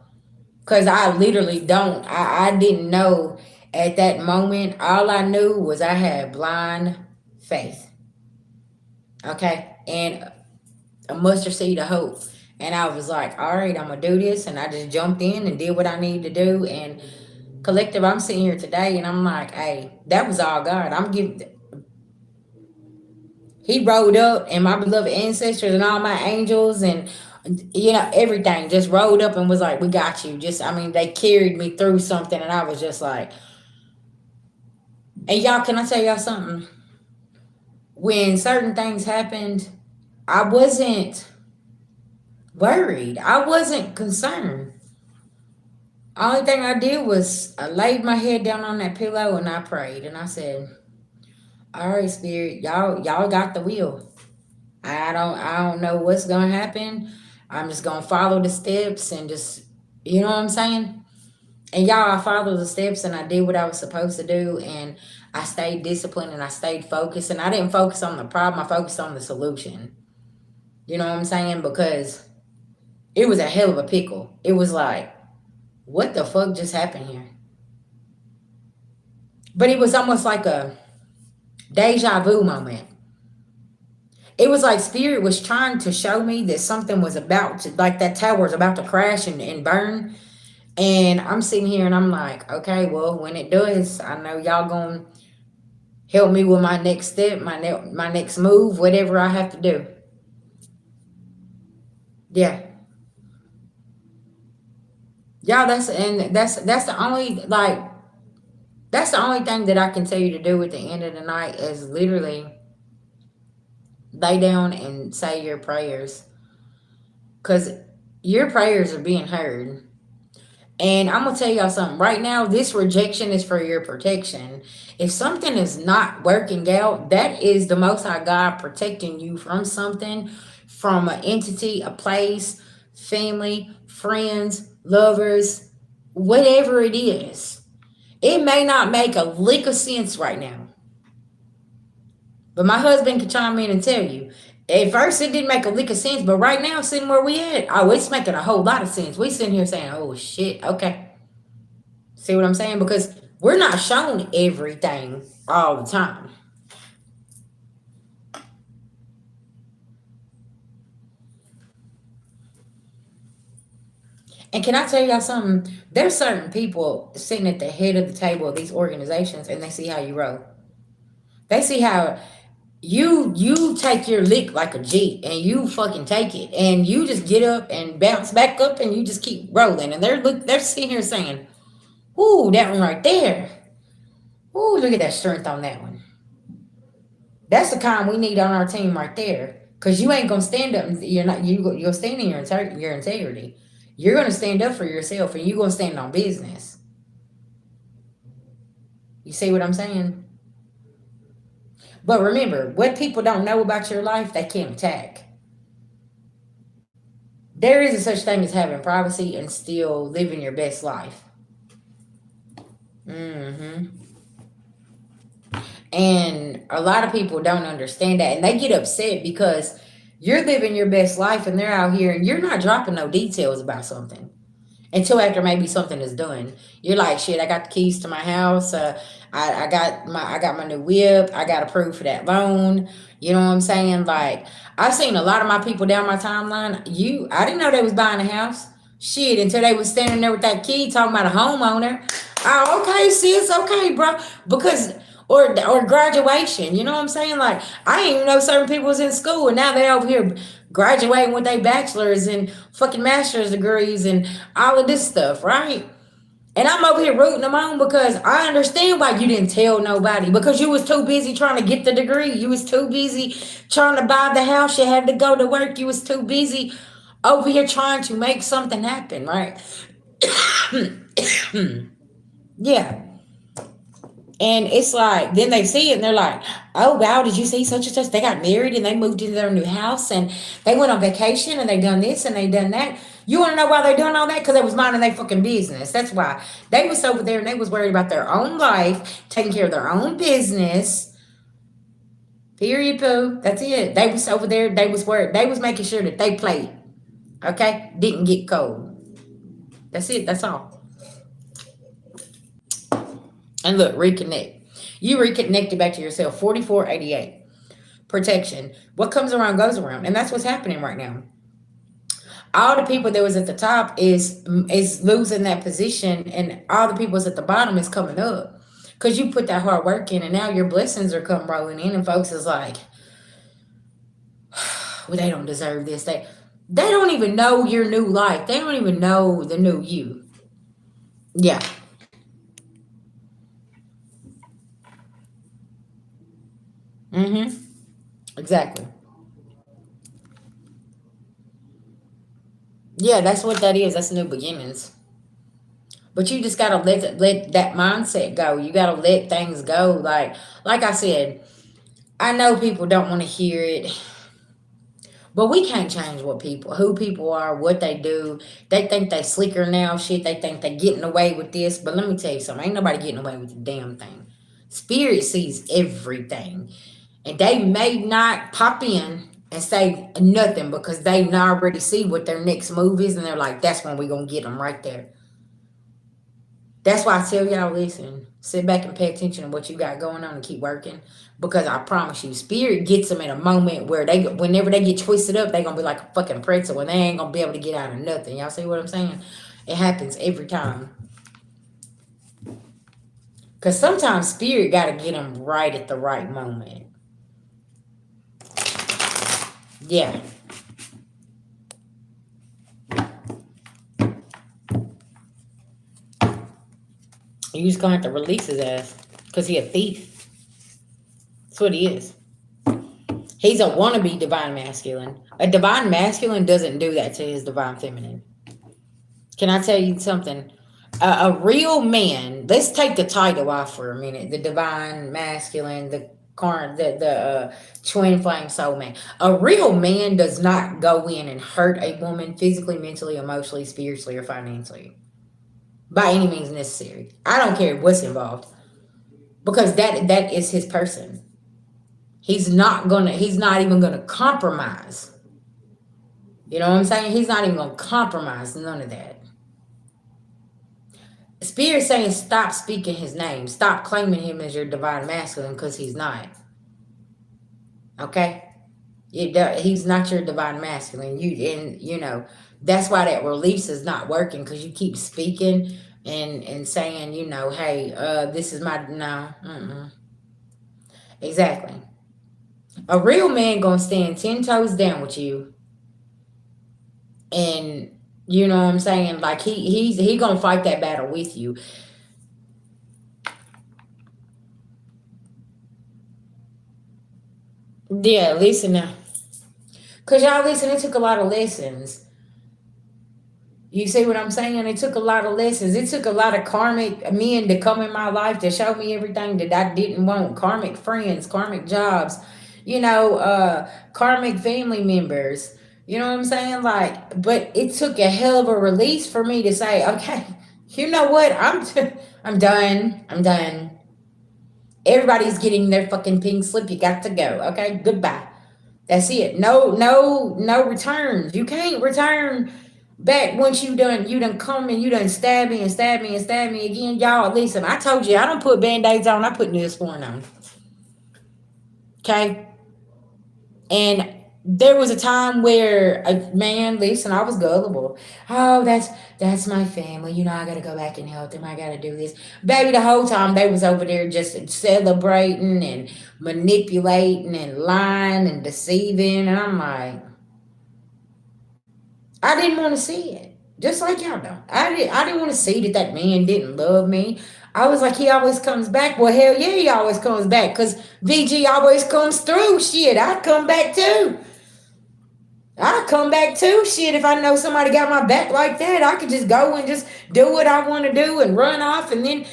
Cause I literally don't. I didn't know at that moment. All I knew was I had blind faith. Okay. And a mustard seed of hope. And I was like, all right, I'm gonna do this, and I just jumped in and did what I needed to do. And collective, I'm sitting here today, and I'm like, hey, that was all God. I'm giving. He rode up, and my beloved ancestors and all my angels and everything just rode up and was like, we got you. Just, I mean, they carried me through something, and I was just like, and y'all, can I tell y'all something? When certain things happened, I wasn't worried. I wasn't concerned. Only thing I did was I laid my head down on that pillow and I prayed and I said, "All right, spirit, y'all got the wheel. I don't know what's gonna happen. I'm just gonna follow the steps and just you know what I'm saying." And y'all, I followed the steps and I did what I was supposed to do and I stayed disciplined and I stayed focused and I didn't focus on the problem. I focused on the solution. You know what I'm saying? Because it was a hell of a pickle. It was like, what the fuck just happened here? But it was almost like a deja vu moment. It was like spirit was trying to show me that something was about to, like that tower was about to crash and burn. And I'm sitting here and I'm like, okay, well, when it does, I know y'all gonna help me with my next step, my next move, whatever I have to do. Yeah, y'all. That's the only that's the only thing that I can tell you to do at the end of the night is literally lay down and say your prayers, cause your prayers are being heard. And I'm gonna tell y'all something right now. This rejection is for your protection. If something is not working out, that is the Most High God protecting you from something, from an entity, a place, family, friends, lovers, whatever it is. It may not make a lick of sense right now, but my husband can chime in and tell you. At first, it didn't make a lick of sense, but right now, sitting where we at, oh, it's making a whole lot of sense. We sitting here saying, "Oh shit, okay." See what I'm saying? Because we're not shown everything all the time. And can I tell y'all something? There's certain people sitting at the head of the table of these organizations, and they see how you roll. They see how you take your lick like a G, and you fucking take it, and you just get up and bounce back up, and you just keep rolling. And they're sitting here saying, "Ooh, that one right there. Ooh, look at that strength on that one." That's the kind we need on our team right there. Cause you ain't gonna stand up. And you're not. You'll stand in your integrity. You're gonna stand up for yourself, and you're gonna stand on business. You see what I'm saying? But remember, what people don't know about your life, they can't attack. There is a such thing as having privacy and still living your best life. Hmm. And a lot of people don't understand that, and they get upset because you're living your best life, and they're out here, and you're not dropping no details about something until after maybe something is done. You're like, shit, I got the keys to my house. I got my new whip. I got approved for that loan. You know what I'm saying? Like I've seen a lot of my people down my timeline. I didn't know they was buying a house. Shit, until they was standing there with that key talking about a homeowner. Oh, okay, sis, okay, bro. Because or graduation. You know what I'm saying? Like I didn't even know certain people was in school, and now they're over here graduating with their bachelors and fucking master's degrees and all of this stuff, right? And I'm over here rooting them on because I understand why you didn't tell nobody, because you was too busy trying to get the degree. You was too busy trying to buy the house. You had to go to work. You was too busy over here trying to make something happen, right? Yeah. And it's like, then they see it and they're like, oh, wow, did you see such and such? They got married and they moved into their new house and they went on vacation and they done this and they done that. You want to know why they doing all that? Because they was minding their fucking business. That's why. They was over there and they was worried about their own life, taking care of their own business. Period, poo. That's it. They was over there. They was worried. They was making sure that they played. Okay? Didn't get cold. That's it. That's all. And look, reconnect. You reconnected back to yourself. 4488. protection. What comes around goes around, and that's what's happening right now. All the people that was at the top is losing that position, and all the people that's at the bottom is coming up because you put that hard work in, and now your blessings are come rolling in, and folks is like, well, they don't deserve this. They don't even know your new life. They don't even know the new you. Yeah. Mm-hmm. Exactly. Yeah, that's what that is. That's new beginnings. But you just gotta let that mindset go. You gotta let things go. Like I said, I know people don't want to hear it, but we can't change who people are, what they do. They think they slicker now, shit. They think they getting away with this. But let me tell you something. Ain't nobody getting away with the damn thing. Spirit sees everything, and they may not pop in and say nothing because they already see what their next move is, and they're like, "That's when we gonna get them right there." That's why I tell y'all, listen, sit back and pay attention to what you got going on and keep working. Because I promise you, spirit gets them in a moment where whenever they get twisted up, they gonna be like a fucking pretzel and they ain't gonna be able to get out of nothing. Y'all see what I'm saying? It happens every time. Because sometimes spirit gotta get them right at the right moment. Yeah. You just gonna have to release his ass. Because he a thief. That's what he is. He's a wannabe divine masculine. A divine masculine doesn't do that to his divine feminine. Can I tell you something? A real man. Let's take the title off for a minute. The divine masculine, the twin flame soul man. A real man does not go in and hurt a woman physically, mentally, emotionally, spiritually, or financially by any means necessary. I don't care what's involved because that is his person. He's not even gonna compromise. You know what I'm saying? He's not even gonna compromise none of that. Spirit saying stop speaking his name. Stop claiming him as your divine masculine because he's not. Okay? He's not your divine masculine. That's why that release is not working because you keep speaking and saying, hey, this is my no. Mm-mm. Exactly. A real man gonna stand 10 toes down with you, and you know what I'm saying. Like he gonna fight that battle with you. Yeah, listen now, cause y'all listen. It took a lot of lessons. You see what I'm saying? It took a lot of lessons. It took a lot of karmic men to come in my life to show me everything that I didn't want. Karmic friends, karmic jobs, karmic family members. You know what I'm saying? Like, but it took a hell of a release for me to say, okay, you know what? I'm done. I'm done. Everybody's getting their fucking pink slip. You got to go. Okay, goodbye. That's it. No returns. You can't return back once you done come and you done stab me and stab me and stab me again. Y'all, listen, I told you I don't put band-aids on, I put Neosporin on. Okay? And there was a time where man, listen, I was gullible. Oh, that's my family. I gotta go back and help them. I gotta do this. Baby, the whole time they was over there just celebrating and manipulating and lying and deceiving. And I'm like, I didn't want to see it. Just like y'all don't. I didn't want to see that man didn't love me. I was like, he always comes back. Well, hell yeah, he always comes back because VG always comes through. Shit, I'd come back too. I'd come back too. Shit, if I know somebody got my back like that, I could just go and just do what I want to do and run off and then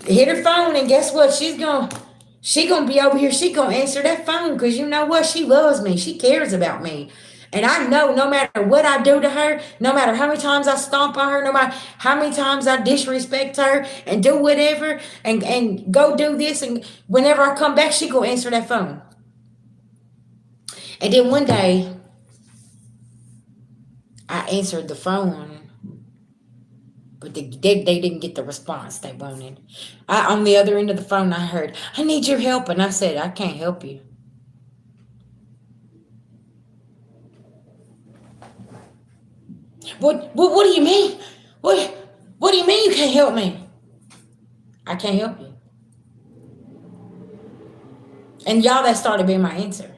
hit her phone. And guess what? She gonna be over here. She gonna answer that phone because you know what? She loves me. She cares about me. And I know no matter what I do to her, no matter how many times I stomp on her, no matter how many times I disrespect her and do whatever and go do this, and whenever I come back, she gonna answer that phone. And then one day I answered the phone, but they didn't get the response they wanted. On the other end of the phone, I heard, I need your help. And I said, I can't help you. What do you mean? What what do you mean you can't help me? I can't help you. And y'all, that started being my answer.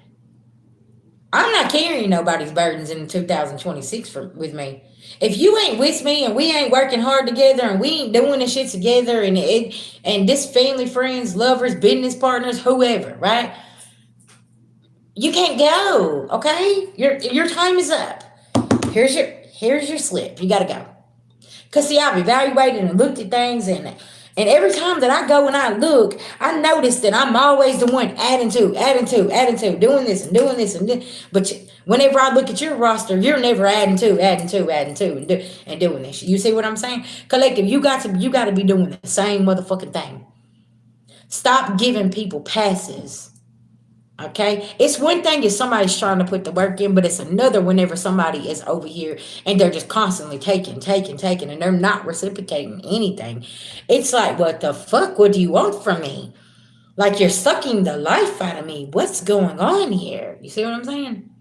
I'm not carrying nobody's burdens in 2026 with me. If you ain't with me and we ain't working hard together and we ain't doing this shit together and this family, friends, lovers, business partners, whoever, right? You can't go, okay? Your time is up. Here's your slip. You gotta go. Cause see, I've evaluated and looked at things, and every time that I go and I look, I notice that I'm always the one adding to, doing this and doing this and this. But whenever I look at your roster, you're never adding to, and doing this. You see what I'm saying? Collective, you got to be doing the same motherfucking thing. Stop giving people passes. Okay, it's one thing if somebody's trying to put the work in, but it's another whenever somebody is over here and they're just constantly taking, and they're not reciprocating anything. It's like, what the fuck? What do you want from me? Like you're sucking the life out of me. What's going on here? You see what I'm saying?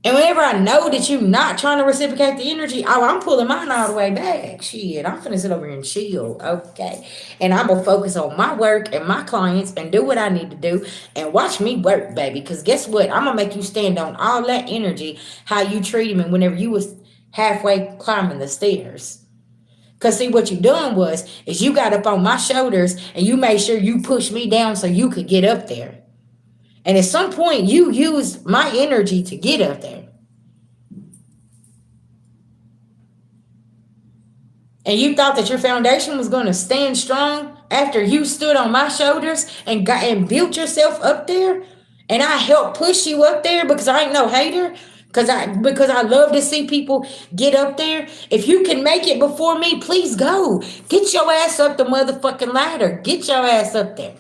And whenever I know that you're not trying to reciprocate the energy, oh, I'm pulling mine all the way back. Shit, I'm finna sit over here and chill, okay? And I'm gonna focus on my work and my clients and do what I need to do and watch me work, baby. Because guess what? I'm gonna make you stand on all that energy, how you treated me whenever you was halfway climbing the stairs. Cause see what you done is you got up on my shoulders and you made sure you pushed me down so you could get up there. And at some point you used my energy to get up there. And you thought that your foundation was going to stand strong after you stood on my shoulders and got and built yourself up there, and I helped push you up there because I ain't no hater, because I love to see people get up there. If you can make it before me, please go. Get your ass up the motherfucking ladder. Get your ass up there.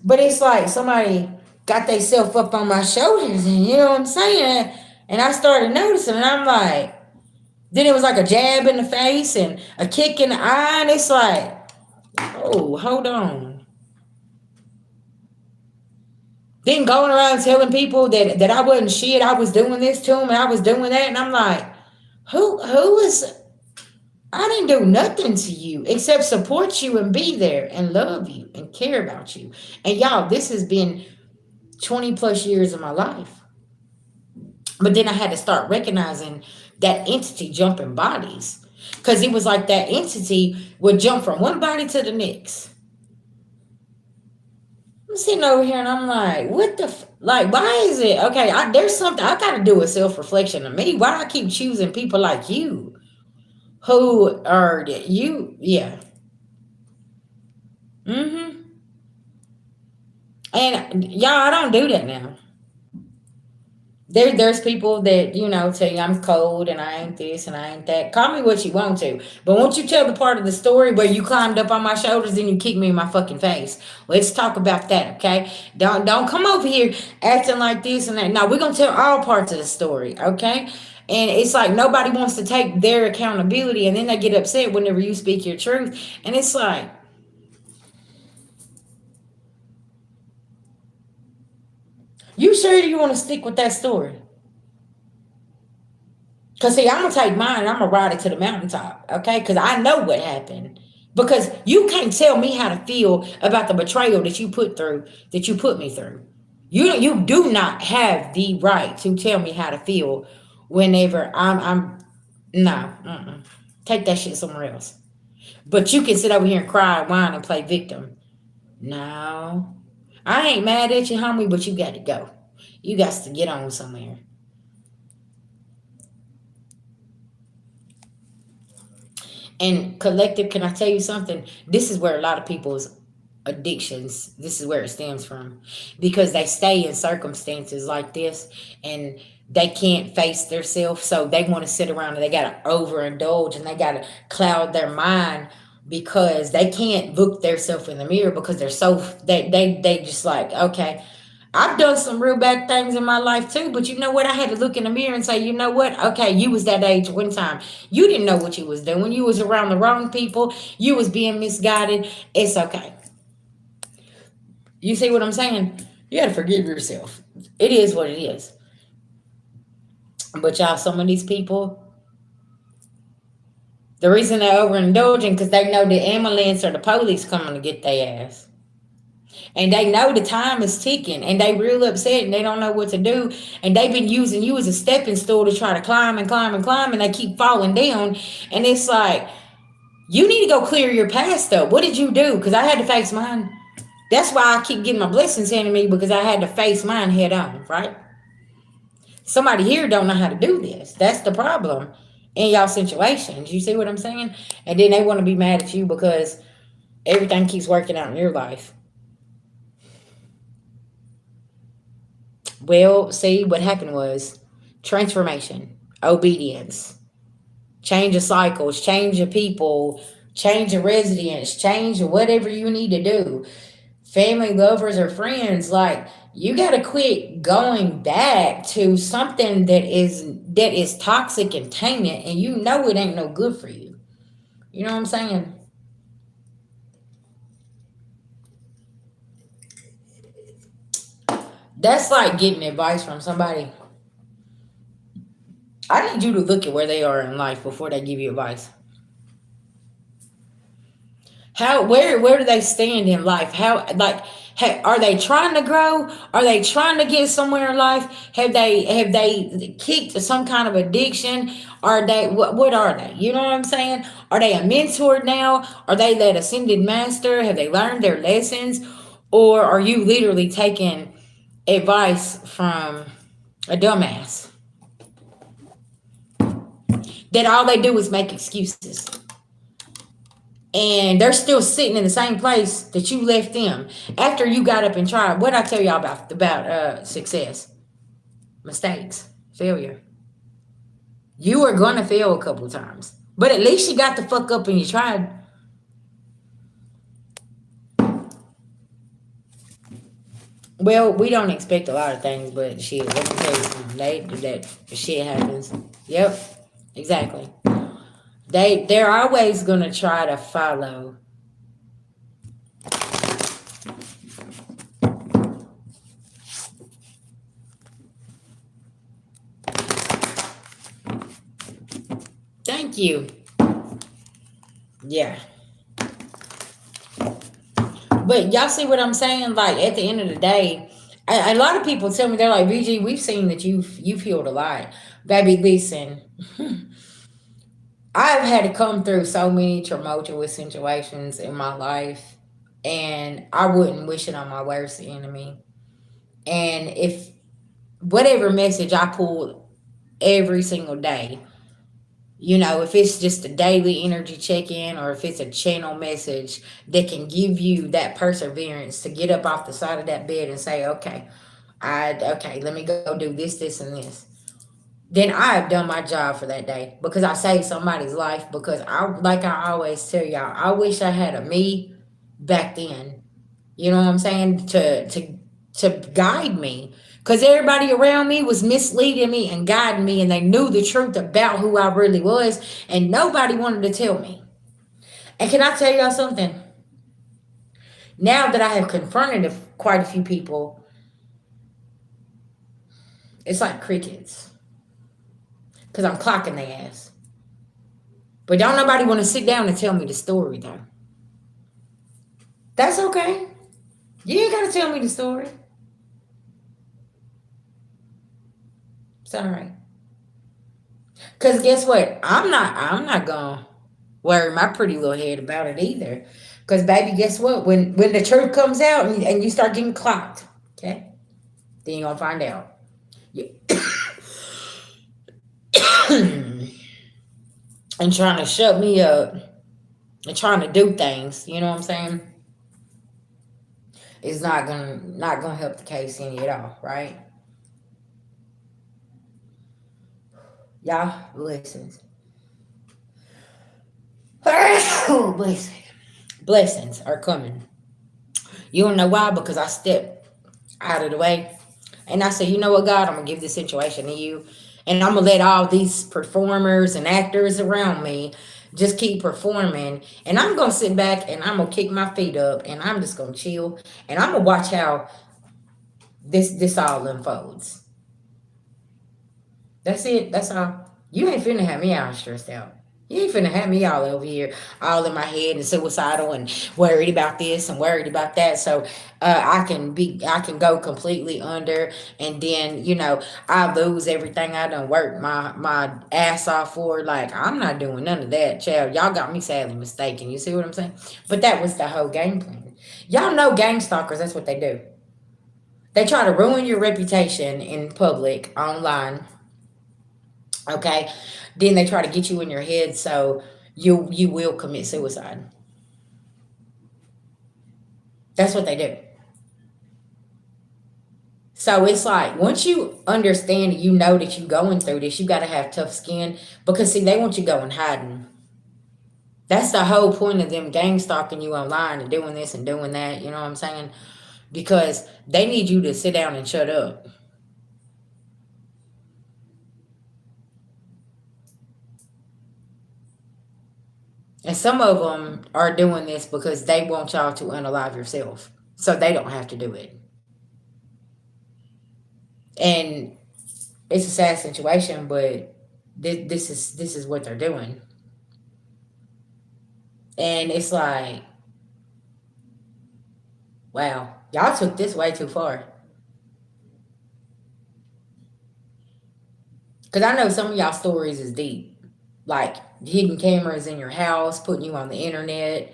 But it's like somebody got themselves up on my shoulders, and you know what I'm saying? And I started noticing, and I'm like, then it was like a jab in the face and a kick in the eye, and it's like, oh, hold on. Then going around telling people that I wasn't shit, I was doing this to them and I was doing that, and I'm like, who is? I didn't do nothing to you except support you and be there and love you and care about you. And y'all, this has been 20 plus years of my life. But then I had to start recognizing that entity jumping bodies. Because it was like that entity would jump from one body to the next. I'm sitting over here and I'm like, what the like, why is it okay? There's something I got to do with self-reflection of me. Why do I keep choosing people like you who are you? Yeah. Mm-hmm. And y'all, I don't do that now. There's people that, tell you I'm cold and I ain't this and I ain't that. Call me what you want to. But once you tell the part of the story where you climbed up on my shoulders, then you kick me in my fucking face. Let's talk about that, okay? Don't come over here acting like this and that. No, we're gonna tell all parts of the story, okay? And it's like nobody wants to take their accountability, and then they get upset whenever you speak your truth. And it's like, you sure you want to stick with that story? Because, see, I'm going to take mine and I'm going to ride it to the mountaintop, okay? Because I know what happened. Because you can't tell me how to feel about the betrayal that you put me through. You do not have the right to tell me how to feel whenever no, take that shit somewhere else. But you can sit over here and cry, whine, and play victim. No, I ain't mad at you, homie, but you got to go. You got to get on somewhere. And collective, can I tell you something? This is where a lot of people's addictions, this is where it stems from. Because they stay in circumstances like this and they can't face themselves. So they want to sit around and they got to overindulge and they got to cloud their mind because they can't look themselves in the mirror because they're so, they just like, okay, I've done some real bad things in my life too, but you know what? I had to look in the mirror and say, you know what? Okay, you was that age one time. You didn't know what you was doing. You was around the wrong people. You was being misguided. It's okay. You see what I'm saying? You got to forgive yourself. It is what it is. But y'all, some of these people, the reason they're overindulging because they know the ambulance or the police coming to get their ass. And they know the time is ticking and they real upset and they don't know what to do. And they've been using you as a stepping stool to try to climb and climb and climb and they keep falling down. And it's like, you need to go clear your past up. What did you do? Because I had to face mine. That's why I keep getting my blessings handed me because I had to face mine head on, right? Somebody here don't know how to do this. That's the problem in y'all situations. You see what I'm saying? And then they want to be mad at you because everything keeps working out in your life. Well, see, what happened was transformation, obedience, change of cycles, change of people, change of residence, change of whatever you need to do. Family, lovers, or friends, like you gotta quit going back to something that is toxic and tainted, and you know it ain't no good for you. You know what I'm saying? That's like getting advice from somebody. I need you to look at where they are in life before they give you advice. How where do they stand in life? How like are they trying to grow? Are they trying to get somewhere in life? Have they kicked some kind of addiction? Are they what are they? You know what I'm saying? Are they a mentor now? Are they that ascended master? Have they learned their lessons? Or are you literally taking advice from a dumbass that all they do is make excuses? And they're still sitting in the same place that you left them after you got up and tried. What I tell y'all about success, mistakes, failure. You are gonna fail a couple of times, but at least you got the fuck up and you tried. Well, we don't expect a lot of things, but shit, let me tell you something. That shit happens. Yep, exactly. They're always gonna try to follow. Thank you. Yeah. But y'all see what I'm saying? Like at the end of the day, a lot of people tell me they're like, VG, we've seen that you've healed a lot, baby. Listen, I've had to come through so many tumultuous situations in my life, and I wouldn't wish it on my worst enemy. And if whatever message I pulled every single day, if it's just a daily energy check in or if it's a channel message that can give you that perseverance to get up off the side of that bed and say, okay, let me go do this, and this. Then I've done my job for that day because I saved somebody's life. Because like I always tell y'all, I wish I had a me back then. You know what I'm saying? To guide me. Because everybody around me was misleading me and guiding me, and they knew the truth about who I really was, and nobody wanted to tell me. And can I tell y'all something? Now that I have confronted quite a few people, it's like crickets. Because I'm clocking their ass. But don't nobody want to sit down and tell me the story, though. That's okay. You ain't got to tell me the story. It's all right. Cause guess what? I'm not gonna worry my pretty little head about it either. Cause baby, guess what? When the truth comes out and you start getting clocked, okay, then you're gonna find out. You- and trying to shut me up and trying to do things, you know what I'm saying? Is not gonna help the case any at all, right? Y'all, blessings. Blessings. Blessings are coming. You don't know why? Because I stepped out of the way. And I said, you know what, God, I'm going to give this situation to you. And I'm going to let all these performers and actors around me just keep performing. And I'm going to sit back and I'm going to kick my feet up and I'm just going to chill. And I'm going to watch how this all unfolds. That's it. That's all. You ain't finna have me all stressed out. You ain't finna have me all over here, all in my head and suicidal and worried about this and worried about that. So I can go completely under, and then I lose everything I done worked my ass off for. Like I'm not doing none of that, child. Y'all got me sadly mistaken. You see what I'm saying? But that was the whole game plan. Y'all know gang stalkers. That's what they do. They try to ruin your reputation in public, online. Okay, then they try to get you in your head so you will commit suicide. That's what they do. So it's like once you understand, you know that you going through this, you got to have tough skin, because see they want you going hiding. That's the whole point of them gang stalking you online and doing this and doing that. You know what I'm saying? Because they need you to sit down and shut up. And some of them are doing this because they want y'all to unalive yourself, so they don't have to do it. And it's a sad situation, but this is what they're doing, and it's like, wow, y'all took this way too far. Because I know some of y'all stories is deep, like hidden cameras in your house, putting you on the internet,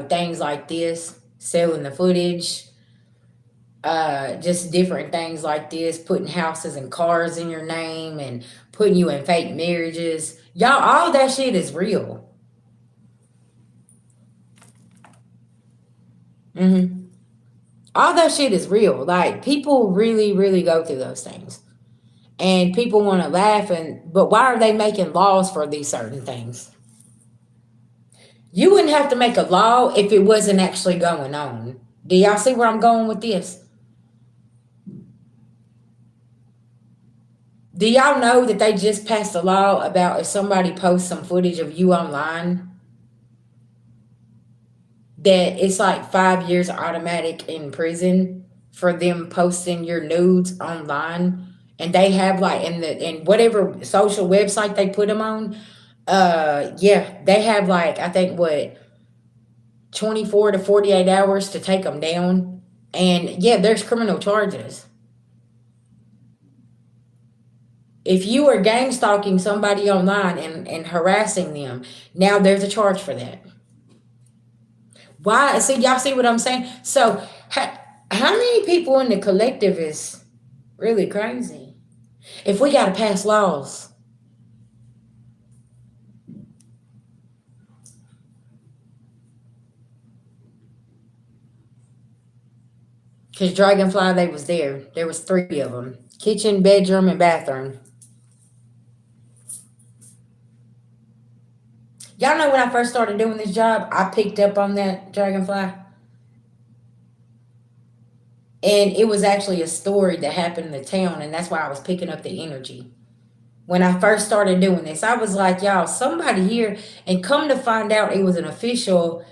things like this, selling the footage, just different things like this, putting houses and cars in your name and putting you in fake marriages. Y'all, all that shit is real. Hmm. All that shit is real. Like people really, really go through those things, and people want to laugh. And but why are they making laws for these certain things? You wouldn't have to make a law if it wasn't actually going on. Do y'all see where I'm going with this? Do y'all know that they just passed a law about if somebody posts some footage of you online, that it's like 5 years automatic in prison for them posting your nudes online? And they have like in whatever social website they put them on, yeah, they have like, I think, what, 24 to 48 hours to take them down. And yeah, there's criminal charges. If you are gang stalking somebody online and harassing them, now there's a charge for that. Why? See, y'all see what I'm saying? So, how many people in the collective is really crazy? If we got to pass laws, because Dragonfly, they was there. There was three of them: kitchen, bedroom, and bathroom. Y'all know when I first started doing this job, I picked up on that Dragonfly, and it was actually a story that happened in the town, and that's why I was picking up the energy. When I first started doing this, I was like, y'all, somebody here, and come to find out, it was an official.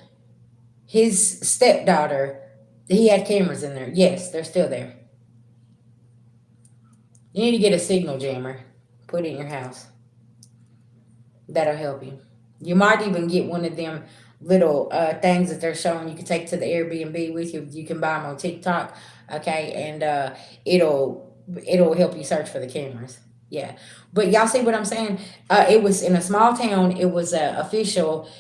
His stepdaughter, he had cameras in there. Yes, they're still there. You need to get a signal jammer, put it in your house. That'll help you. You might even get one of them little things that they're showing you can take to the Airbnb with you. You can buy them on TikTok, okay, and it'll help you search for the cameras. Yeah, but y'all see what I'm saying? It was in a small town. It was official.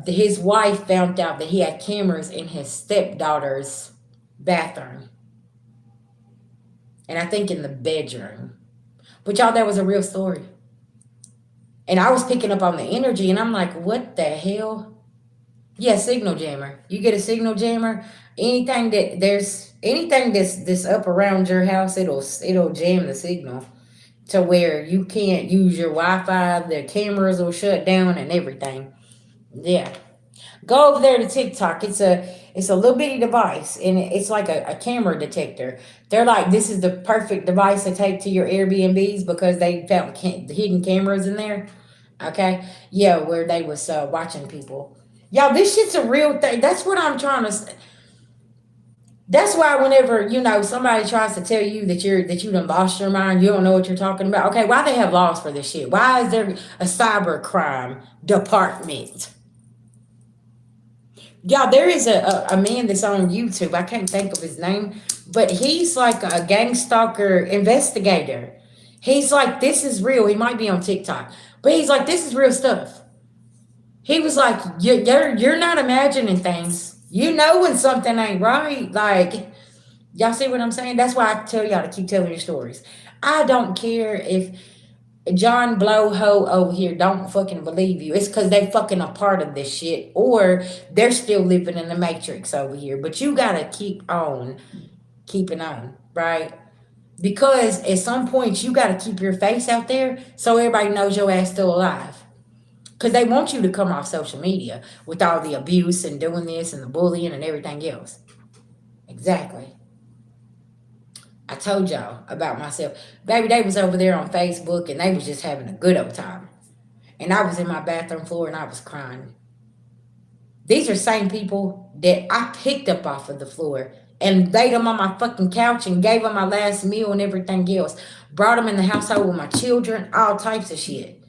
His wife found out that he had cameras in his stepdaughter's bathroom, and I think in the bedroom. But y'all, that was a real story. And I was picking up on the energy, and I'm like, what the hell? Yeah, signal jammer. You get a signal jammer. Anything that's up around your house, it'll jam the signal to where you can't use your Wi-Fi. The cameras will shut down and everything. Yeah, go over there to TikTok. It's a little bitty device, and it's like a camera detector. They're like, this is the perfect device to take to your Airbnbs because they found hidden cameras in there. Okay, yeah, where they was watching people. Y'all, this shit's a real thing. That's what I'm trying to say. That's why whenever somebody tries to tell you that you done lost your mind, you don't know what you're talking about. Okay, why they have laws for this shit? Why is there a cyber crime department? Yeah, there is a man that's on YouTube. I can't think of his name, but he's like a gang stalker investigator. He's like, this is real. He might be on TikTok, but he's like, this is real stuff. He was like, you're not imagining things. You know when something ain't right. Like, y'all see what I'm saying? That's why I tell y'all to keep telling your stories. I don't care if John Blowho over here don't fucking believe you. It's because they fucking a part of this shit, or they're still living in the matrix over here. But you gotta keep on keeping on, right? Because at some point you gotta keep your face out there so everybody knows your ass still alive. Because they want you to come off social media with all the abuse and doing this and the bullying and everything else. Exactly. I told y'all about myself. Baby, they was over there on Facebook and they was just having a good old time. And I was in my bathroom floor and I was crying. These are same people that I picked up off of the floor and laid them on my fucking couch and gave them my last meal and everything else. Brought them in the household with my children, all types of shit.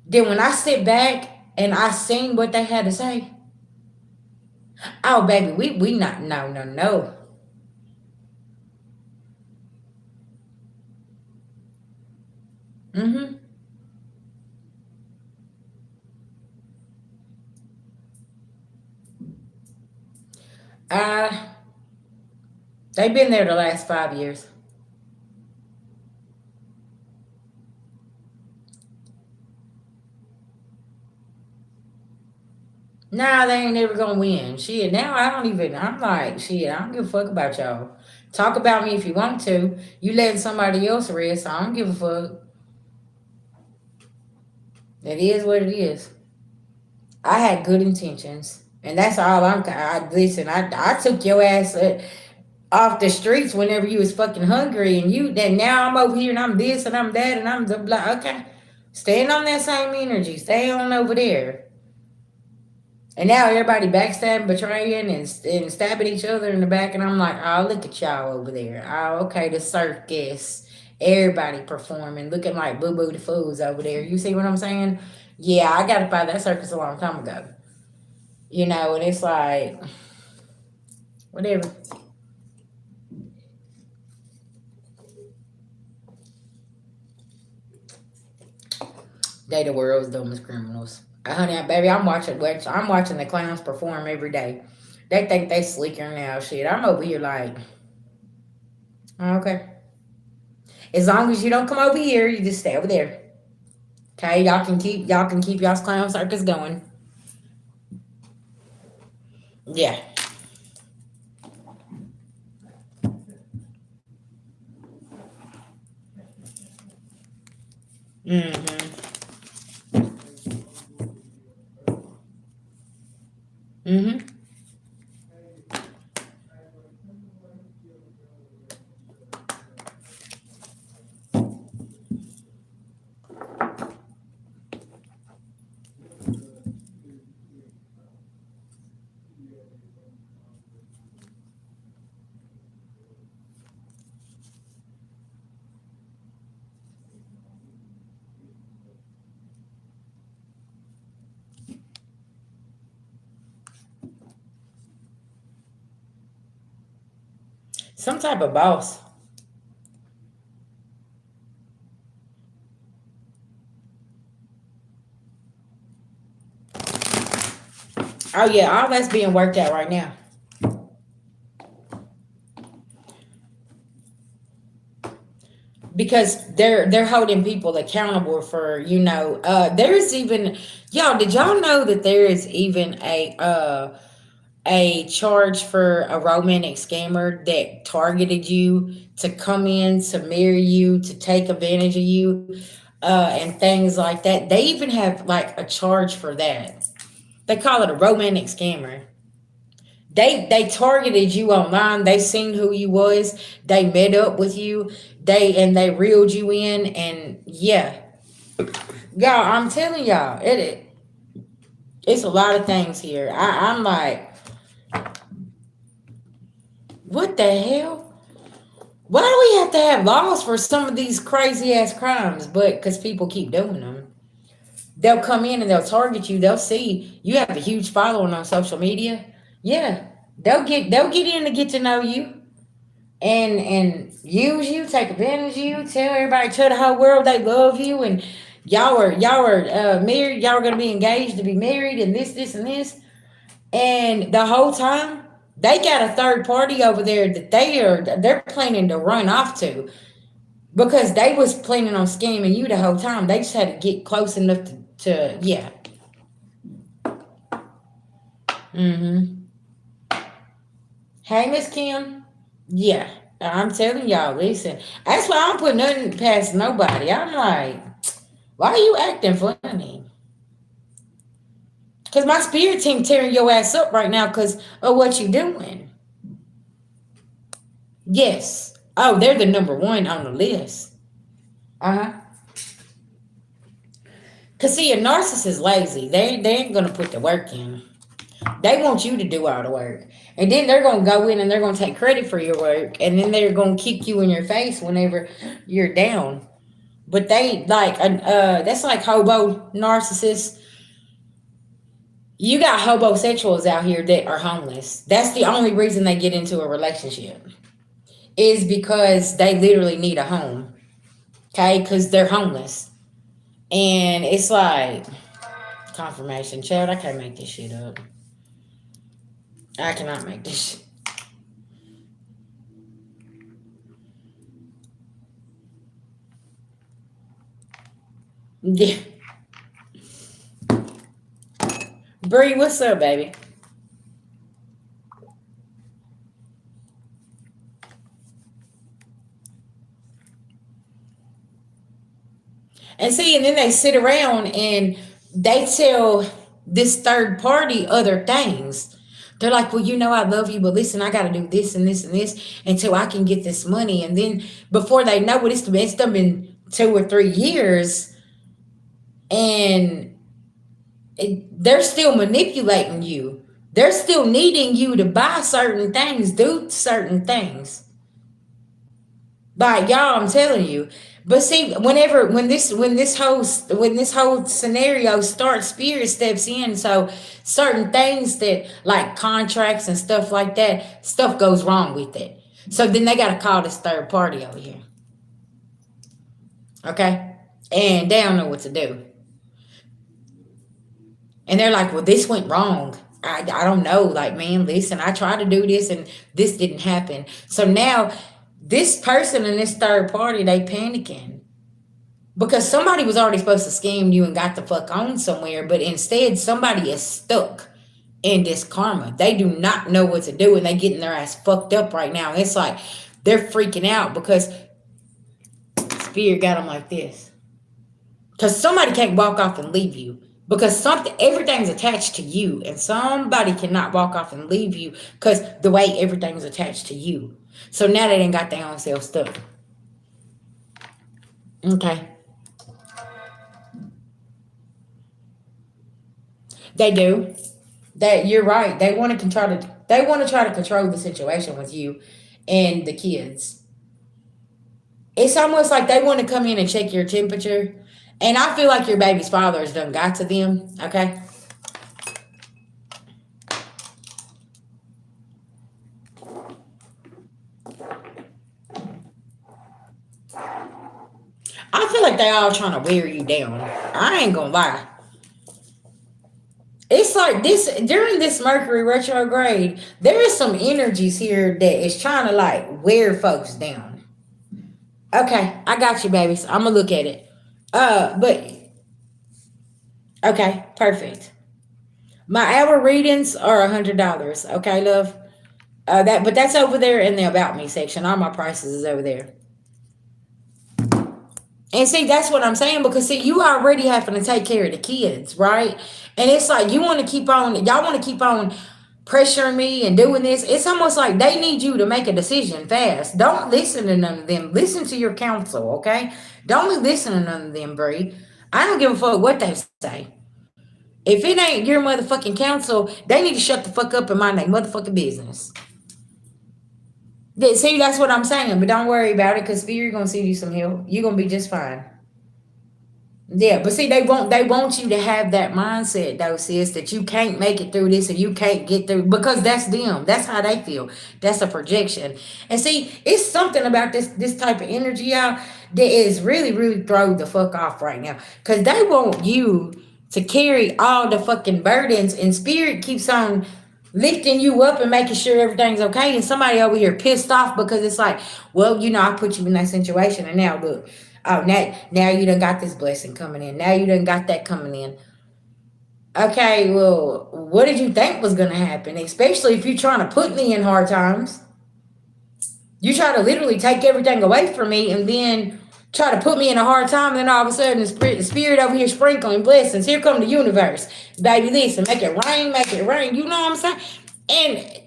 Then when I sit back and I seen what they had to say, oh baby, we not no. Mm-hmm. Uh they've been there the last 5 years. Nah, they ain't never gonna win. Shit, now I'm like, shit, I don't give a fuck about y'all. Talk about me if you want to. You letting somebody else rest, I don't give a fuck. It is what it is. I had good intentions. And that's all listen, I took your ass off the streets whenever you was fucking hungry and you then now I'm over here and I'm this and I'm that and I'm the blah. Okay. Stand on that same energy. Stay on over there. And now everybody backstabbing, betraying, and stabbing each other in the back. And I'm like, oh, look at y'all over there. Oh, okay, the circus. Everybody performing, looking like Boo Boo the Fools over there. You see what I'm saying? Yeah, I got to buy that circus a long time ago. And it's like, whatever. They the world's dumbest criminals. Honey, baby, I'm watching the clowns perform every day. They think they slicker now, shit. I'm over here like, oh, okay. As long as you don't come over here, you just stay over there. Okay, y'all can keep y'all's clown circus going. Yeah. Mm-hmm. Mm-hmm. Some type of boss. Oh yeah, all that's being worked out right now. Because they're holding people accountable for there's even y'all did y'all know that there is even a charge for a romantic scammer that targeted you to come in to marry you to take advantage of you and things like that. They even have like a charge for that. They call it a romantic scammer. They targeted you online. They seen who you was. They met up with you. They reeled you in, and yeah, y'all. I'm telling y'all, it's a lot of things here. I'm like, What the hell? Why do we have to have laws for some of these crazy ass crimes? But because people keep doing them, they'll come in and they'll target you. They'll see you have a huge following on social media. Yeah, they'll get in to get to know you and use you, take advantage of you, tell everybody, tell the whole world they love you, and y'all are married, y'all are gonna be engaged to be married, and this and this, and the whole time they got a third party over there that they're planning to run off to because they was planning on scamming you the whole time. They just had to get close enough to yeah. Mm-hmm. Hey, Miss Kim. Yeah, I'm telling y'all, listen. That's why I don't put nothing past nobody. I'm like, why are you acting funny? Because my spirit team tearing your ass up right now because of what you doing. Yes. Oh, they're the number one on the list. Uh-huh. Because see, a narcissist is lazy. They ain't going to put the work in. They want you to do all the work. And then they're going to go in and they're going to take credit for your work. And then they're going to kick you in your face whenever you're down. But they like that's like hobo narcissists. You got hobosexuals out here that are homeless. That's the only reason they get into a relationship is because they literally need a home. Okay, because they're homeless, and it's like confirmation, child. I can't make this shit up. I cannot make this shit. Yeah. Bree, what's up, baby? And see, and then they sit around and they tell this third party other things. They're like, well, I love you, but listen, I got to do this and this and this until I can get this money. And then before they know it, it's been 2 or 3 years, and they're still manipulating you. They're still needing you to buy certain things, do certain things. By y'all, I'm telling you. But see, when this whole scenario starts, spirit steps in. So certain things that like contracts and stuff like that, stuff goes wrong with it. So then they gotta call this third party over here. Okay? And they don't know what to do. And they're like, well, this went wrong. I don't know. Like, man, listen, I tried to do this and this didn't happen. So now this person and this third party, they panicking because somebody was already supposed to scam you and got the fuck on somewhere, but instead somebody is stuck in this karma. They do not know what to do and they getting their ass fucked up right now. And it's like they're freaking out because spirit got them like this. Because somebody can't walk off and leave you. Because everything's attached to you, and somebody cannot walk off and leave you because the way everything's attached to you. So now they ain't got their own self stuck. Okay. They do. That you're right. They want to try to control the situation with you and the kids. It's almost like they want to come in and check your temperature. And I feel like your baby's father has done got to them. Okay. I feel like they all trying to wear you down. I ain't gonna lie. It's like this during this Mercury retrograde, there is some energies here that is trying to like wear folks down. Okay, I got you, babies. I'm gonna look at it. But okay, perfect. My hour readings are $100. Okay, love. But that's over there in the about me section. All my prices is over there. And see, that's what I'm saying because see, you already having to take care of the kids, right? And it's like y'all want to keep on pressuring me and doing this. It's almost like they need you to make a decision fast. Don't listen to none of them. Listen to your counsel, okay? Don't listen to none of them, Bree. I don't give a fuck what they say. If it ain't your motherfucking counsel, they need to shut the fuck up and mind their motherfucking business. See, that's what I'm saying. But don't worry about it, because Spirit gonna send you some help. You're gonna be just fine. Yeah, but see, they want you to have that mindset, though, sis, that you can't make it through this, or you can't get through, because that's them. That's how they feel. That's a projection. And see, it's something about this type of energy, y'all, that is really, really throw the fuck off right now. Cause they want you to carry all the fucking burdens, and Spirit keeps on lifting you up and making sure everything's okay. And somebody over here pissed off because it's like, well, I put you in that situation, and now look, oh, now you done got this blessing coming in. Now you done got that coming in. Okay, well, what did you think was gonna happen? Especially if you're trying to put me in hard times. You try to literally take everything away from me, and then try to put me in a hard time, and then all of a sudden the spirit over here sprinkling blessings. Here come the universe. Baby, listen, make it rain. You know what I'm saying? And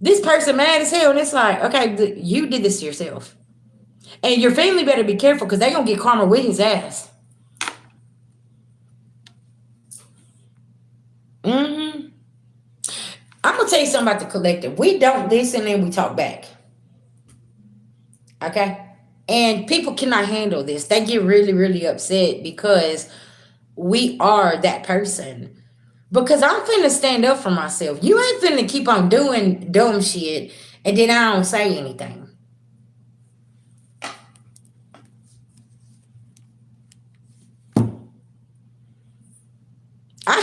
this person mad as hell, and it's like, okay, you did this to yourself. And your family better be careful, because they gonna get karma with his ass. Mm-hmm. I'm gonna tell you something about the collective. We don't listen, and we talk back. Okay? And people cannot handle this. They get really, really upset because we are that person. Because I'm finna stand up for myself. You ain't finna keep on doing dumb shit, and then I don't say anything.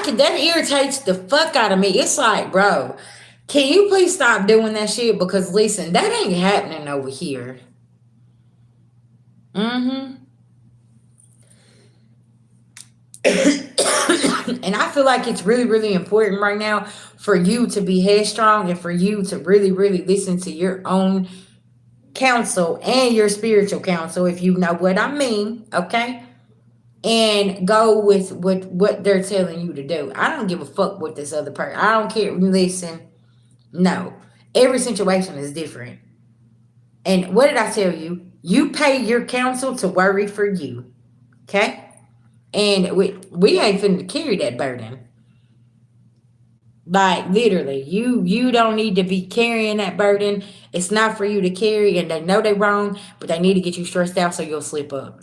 That irritates the fuck out of me. It's like, bro, can you please stop doing that shit? Because listen, that ain't happening over here. Mm-hmm. And I feel like it's really, really important right now for you to be headstrong, and for you to really, really listen to your own counsel and your spiritual counsel, if you know what I mean, okay? And go with what they're telling you to do. I don't give a fuck what this other person. I don't care. Listen, no. Every situation is different. And what did I tell you? You pay your counsel to worry for you. Okay? And we ain't finna carry that burden. Like literally, you don't need to be carrying that burden. It's not for you to carry, and they know they're wrong, but they need to get you stressed out so you'll slip up.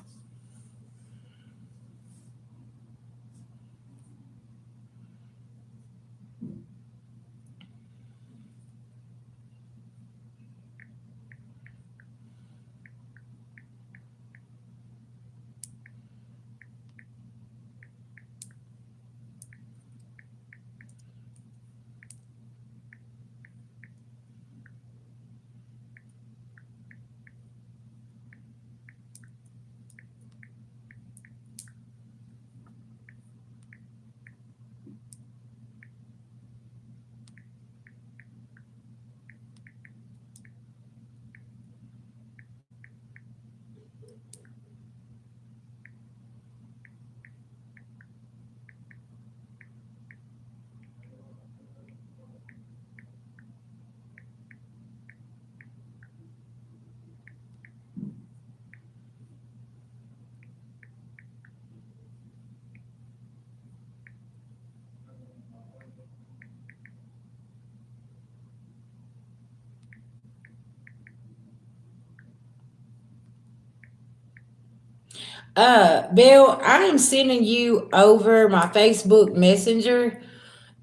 Bill, I am sending you over my Facebook Messenger,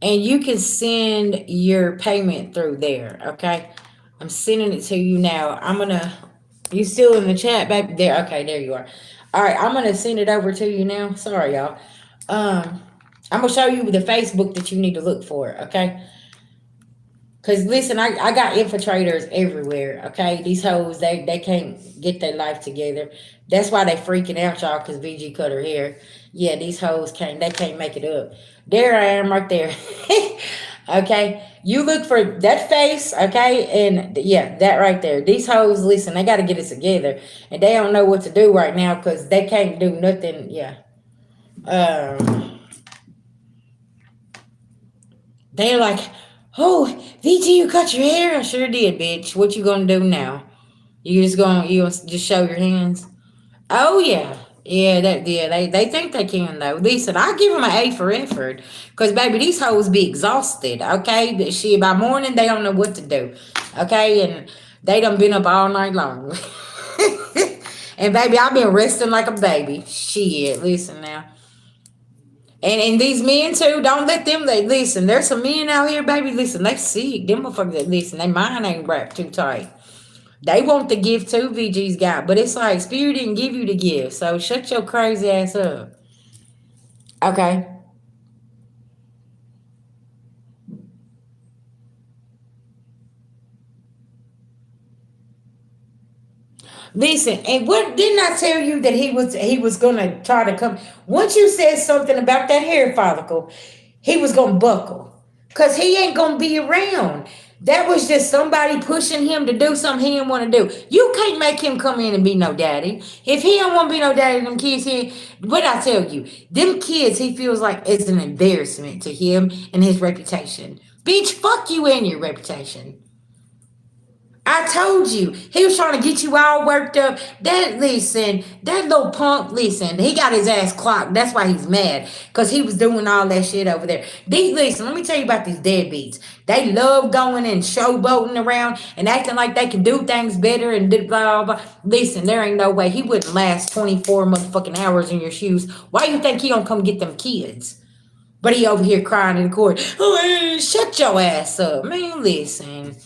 and you can send your payment through there. Okay, I'm sending it to you now. You still in the chat, baby? There. Okay, there you are. All right, I'm gonna send it over to you now. Sorry, y'all. Um, I'm gonna show you the Facebook that you need to look for. Okay. Cause listen, I got infiltrators everywhere. Okay, these hoes they can't get their life together. That's why they freaking out, y'all. Cause VG cut her hair. Yeah, these hoes can't make it up. There I am, right there. Okay, you look for that face. Okay, and yeah, that right there. These hoes, listen, they got to get it together, and they don't know what to do right now because they can't do nothing. Yeah. Um. They're like, "Oh, VG, you cut your hair." I sure did, bitch. What you gonna do now? You gonna just show your hands? Oh yeah, yeah. They think they can though. Listen, I give them an A for effort, cause baby, these hoes be exhausted. Okay, but shit, by morning they don't know what to do. Okay, and They done been up all night long. And baby, I've been resting like a baby. Shit, listen now. And these men too, don't let them listen. There's some men out here, baby. Listen, they sick. Them motherfuckers that listen, they mind ain't wrapped too tight. They want the gift too, VG's got, but it's like Spirit didn't give you the gift, so shut your crazy ass up. Okay. Listen, and what didn't I tell you that he was gonna try to come? Once you said something about that hair follicle, he was gonna buckle, cause he ain't gonna be around. That was just somebody pushing him to do something he didn't want to do. You can't make him come in and be no daddy. If he don't want to be no daddy, them kids here. What I tell you, them kids he feels like is an embarrassment to him and his reputation. Bitch, fuck you and your reputation. I told you he was trying to get you all worked up. That little punk, listen, he got his ass clocked. That's why he's mad because he was doing all that shit over there. Listen, let me tell you about these deadbeats. They love going and showboating around and acting like they can do things better and blah, blah, blah. Listen, there ain't no way he wouldn't last 24 motherfucking hours in your shoes. Why you think he don't come get them kids? But he over here crying in the court. Oh, shut your ass up, man. Listen.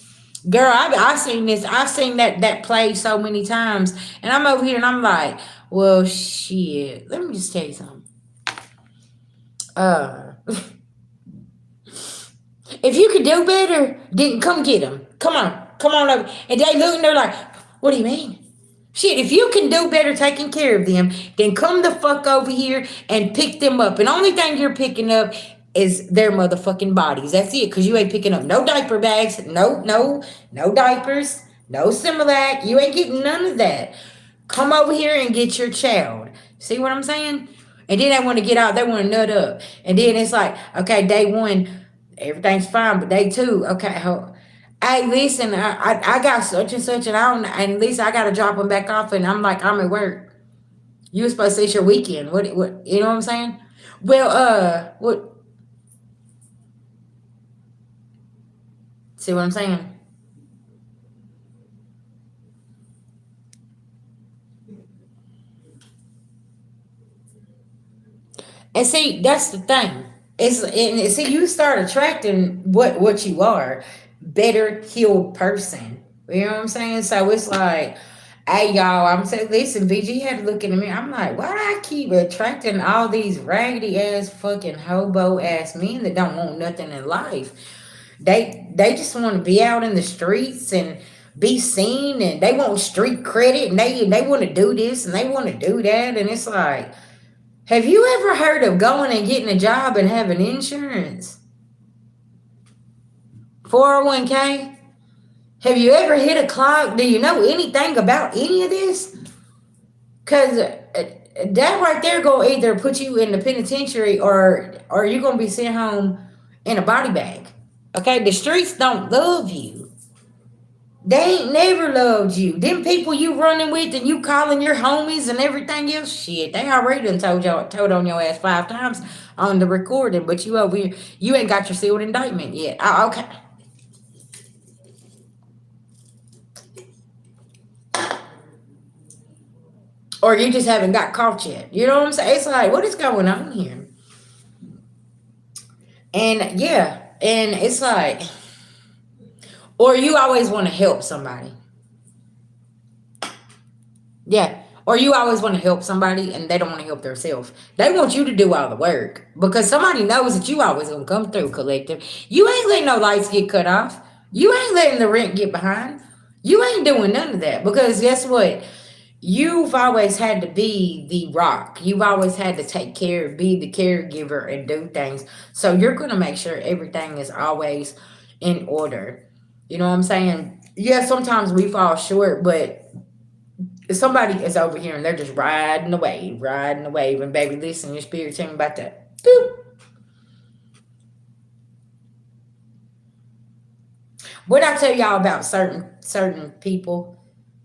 Girl, I seen this. I've seen that play so many times, and I'm over here and I'm like, well, shit. Let me just tell you something. Uh, if you could do better, then come get them. Come on over. And they look and they're like, what do you mean? Shit, if you can do better taking care of them, then come the fuck over here and pick them up. And only thing you're picking up is their motherfucking bodies. That's it, because you ain't picking up no diaper bags, no diapers, no Similac. You ain't getting none of that. Come over here and get your child. See what I'm saying? And then they want to get out, they want to nut up. And then it's like, okay, day one, everything's fine, but day two, okay, hey, listen, I got such and such, and I don't, and at least I got to drop them back off, and I'm like, I'm at work. You were supposed to say it's your weekend. What, you know what I'm saying? Well, what, see what I'm saying? And see, that's the thing. See, you start attracting what you are, better healed person. You know what I'm saying? So it's like, hey y'all, I'm saying, listen, VG had to look in the mirror. I'm like, why do I keep attracting all these raggedy ass fucking hobo ass men that don't want nothing in life? They just want to be out in the streets and be seen, and they want street credit, and they want to do this and they want to do that, and it's like, have you ever heard of going and getting a job and having insurance? 401k? Have you ever hit a clock? Do you know anything about any of this? Because that right there going to either put you in the penitentiary or you're going to be sent home in a body bag. Okay? The streets don't love you. They ain't never loved you. Them people you running with and you calling your homies and everything else, shit, they already done told on your ass 5 times on the recording, but you over here, you ain't got your sealed indictment yet. Oh, okay. Or you just haven't got caught yet. You know what I'm saying? It's like, what is going on here? And yeah, and it's like, or you always want to help somebody. Yeah. Or you always want to help somebody and they don't want to help themselves. They want you to do all the work because somebody knows that you always gonna come through, collective. You ain't letting no lights get cut off. You ain't letting the rent get behind. You ain't doing none of that because guess what? You've always had to be the rock. You've always had to take care, be the caregiver and do things. So you're gonna make sure everything is always in order. You know what I'm saying? Yeah, sometimes we fall short, but if somebody is over here and they're just riding the wave, and baby, listen, your spirit tell me about that. Boop. What I tell y'all about certain people,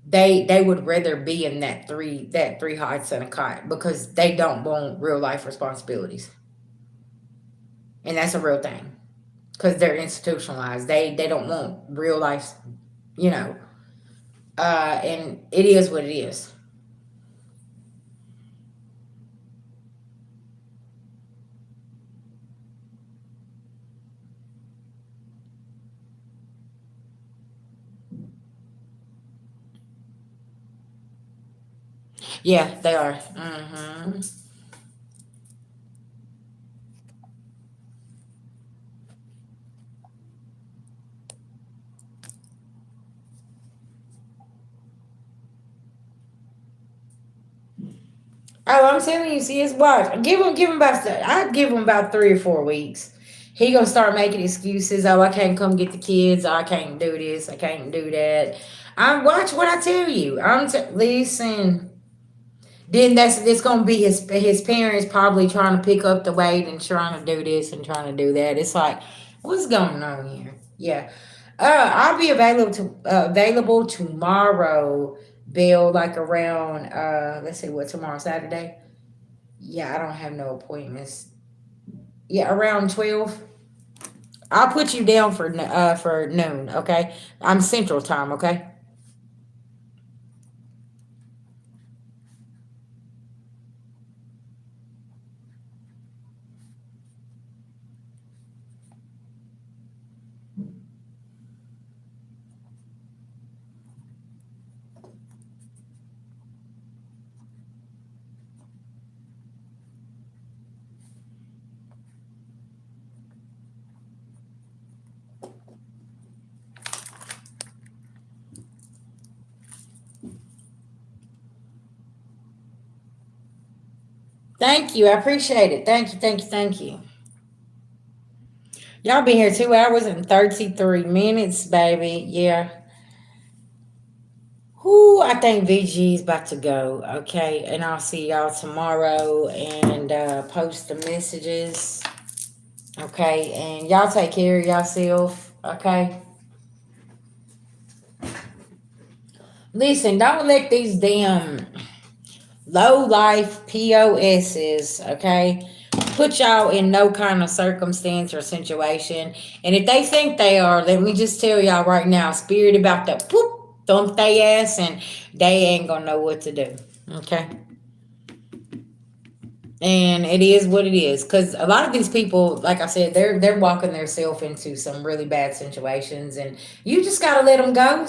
they would rather be in that three hearts and a cot because they don't want real life responsibilities, and that's a real thing because they're institutionalized. They don't want real life, you know. And it is what it is. Yeah, they are. Oh, I'm telling you, see his watch. Give him about. I'd give him about 3 or 4 weeks. He gonna start making excuses. Oh, I can't come get the kids. Oh, I can't do this. I can't do that. I watch what I tell you. Listen. Then that's gonna be his parents probably trying to pick up the weight and trying to do this and trying to do that. It's like, what's going on here? Yeah. I'll be available tomorrow, Bill, like around let's see what tomorrow, Saturday. Yeah, I don't have no appointments. Yeah, around 12. I'll put you down for noon, okay? I'm Central Time, okay? Thank you. I appreciate it. Thank you, thank you, thank you. Y'all been here 2 hours and 33 minutes, baby. Yeah. Whoo, I think VG is about to go. Okay. And I'll see y'all tomorrow and post the messages. Okay. And y'all take care of yourself. Okay. Listen, don't let these damn low life POSs, okay, put y'all in no kind of circumstance or situation. And if they think they are, let me just tell y'all right now, spirit about to poop, thump they ass, and they ain't gonna know what to do. Okay. And it is what it is, because a lot of these people, like I said, they're walking themselves into some really bad situations, and you just gotta let them go.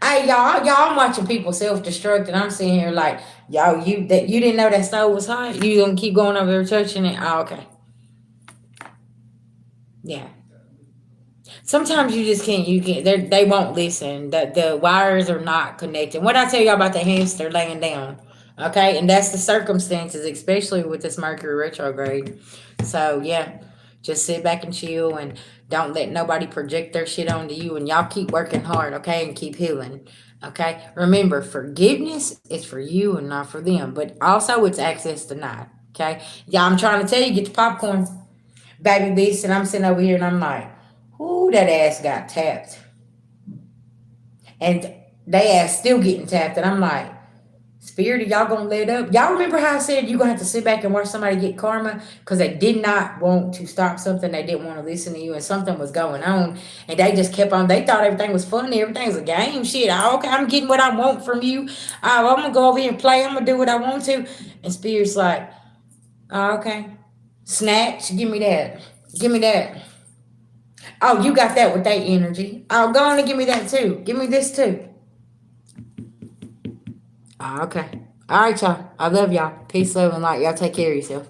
Hey, y'all, I'm watching people self destruct, and I'm sitting here like, y'all, you didn't know that stove was hot. You gonna keep going over there touching it? Oh, okay, yeah. Sometimes you just can't. You can't. They won't listen. The wires are not connected. What I tell you about the hamster laying down, okay, and that's the circumstances, especially with this Mercury retrograde. So yeah, just sit back and chill, and don't let nobody project their shit onto you. And y'all keep working hard, okay, and keep healing. Okay, remember, forgiveness is for you and not for them, but also it's access denied. Okay, yeah, I'm trying to tell you, get the popcorn, baby beast, and I'm sitting over here and I'm like, ooh, that ass got tapped. And they ass still getting tapped. And I'm like, Spirit, y'all gonna let up? Y'all remember how I said you're gonna have to sit back and watch somebody get karma? Because they did not want to stop something, they didn't want to listen to you, and something was going on. And they just kept on, they thought everything was funny, everything was a game. Shit, okay, I'm getting what I want from you. I'm gonna go over here and play, I'm gonna do what I want to. And Spirit's like, oh, okay. Snatch, give me that. Give me that. Oh, you got that with that energy. Oh, go on and give me that too. Give me this too. Oh, okay. All right, y'all. I love y'all. Peace, love, and light. Y'all take care of yourself.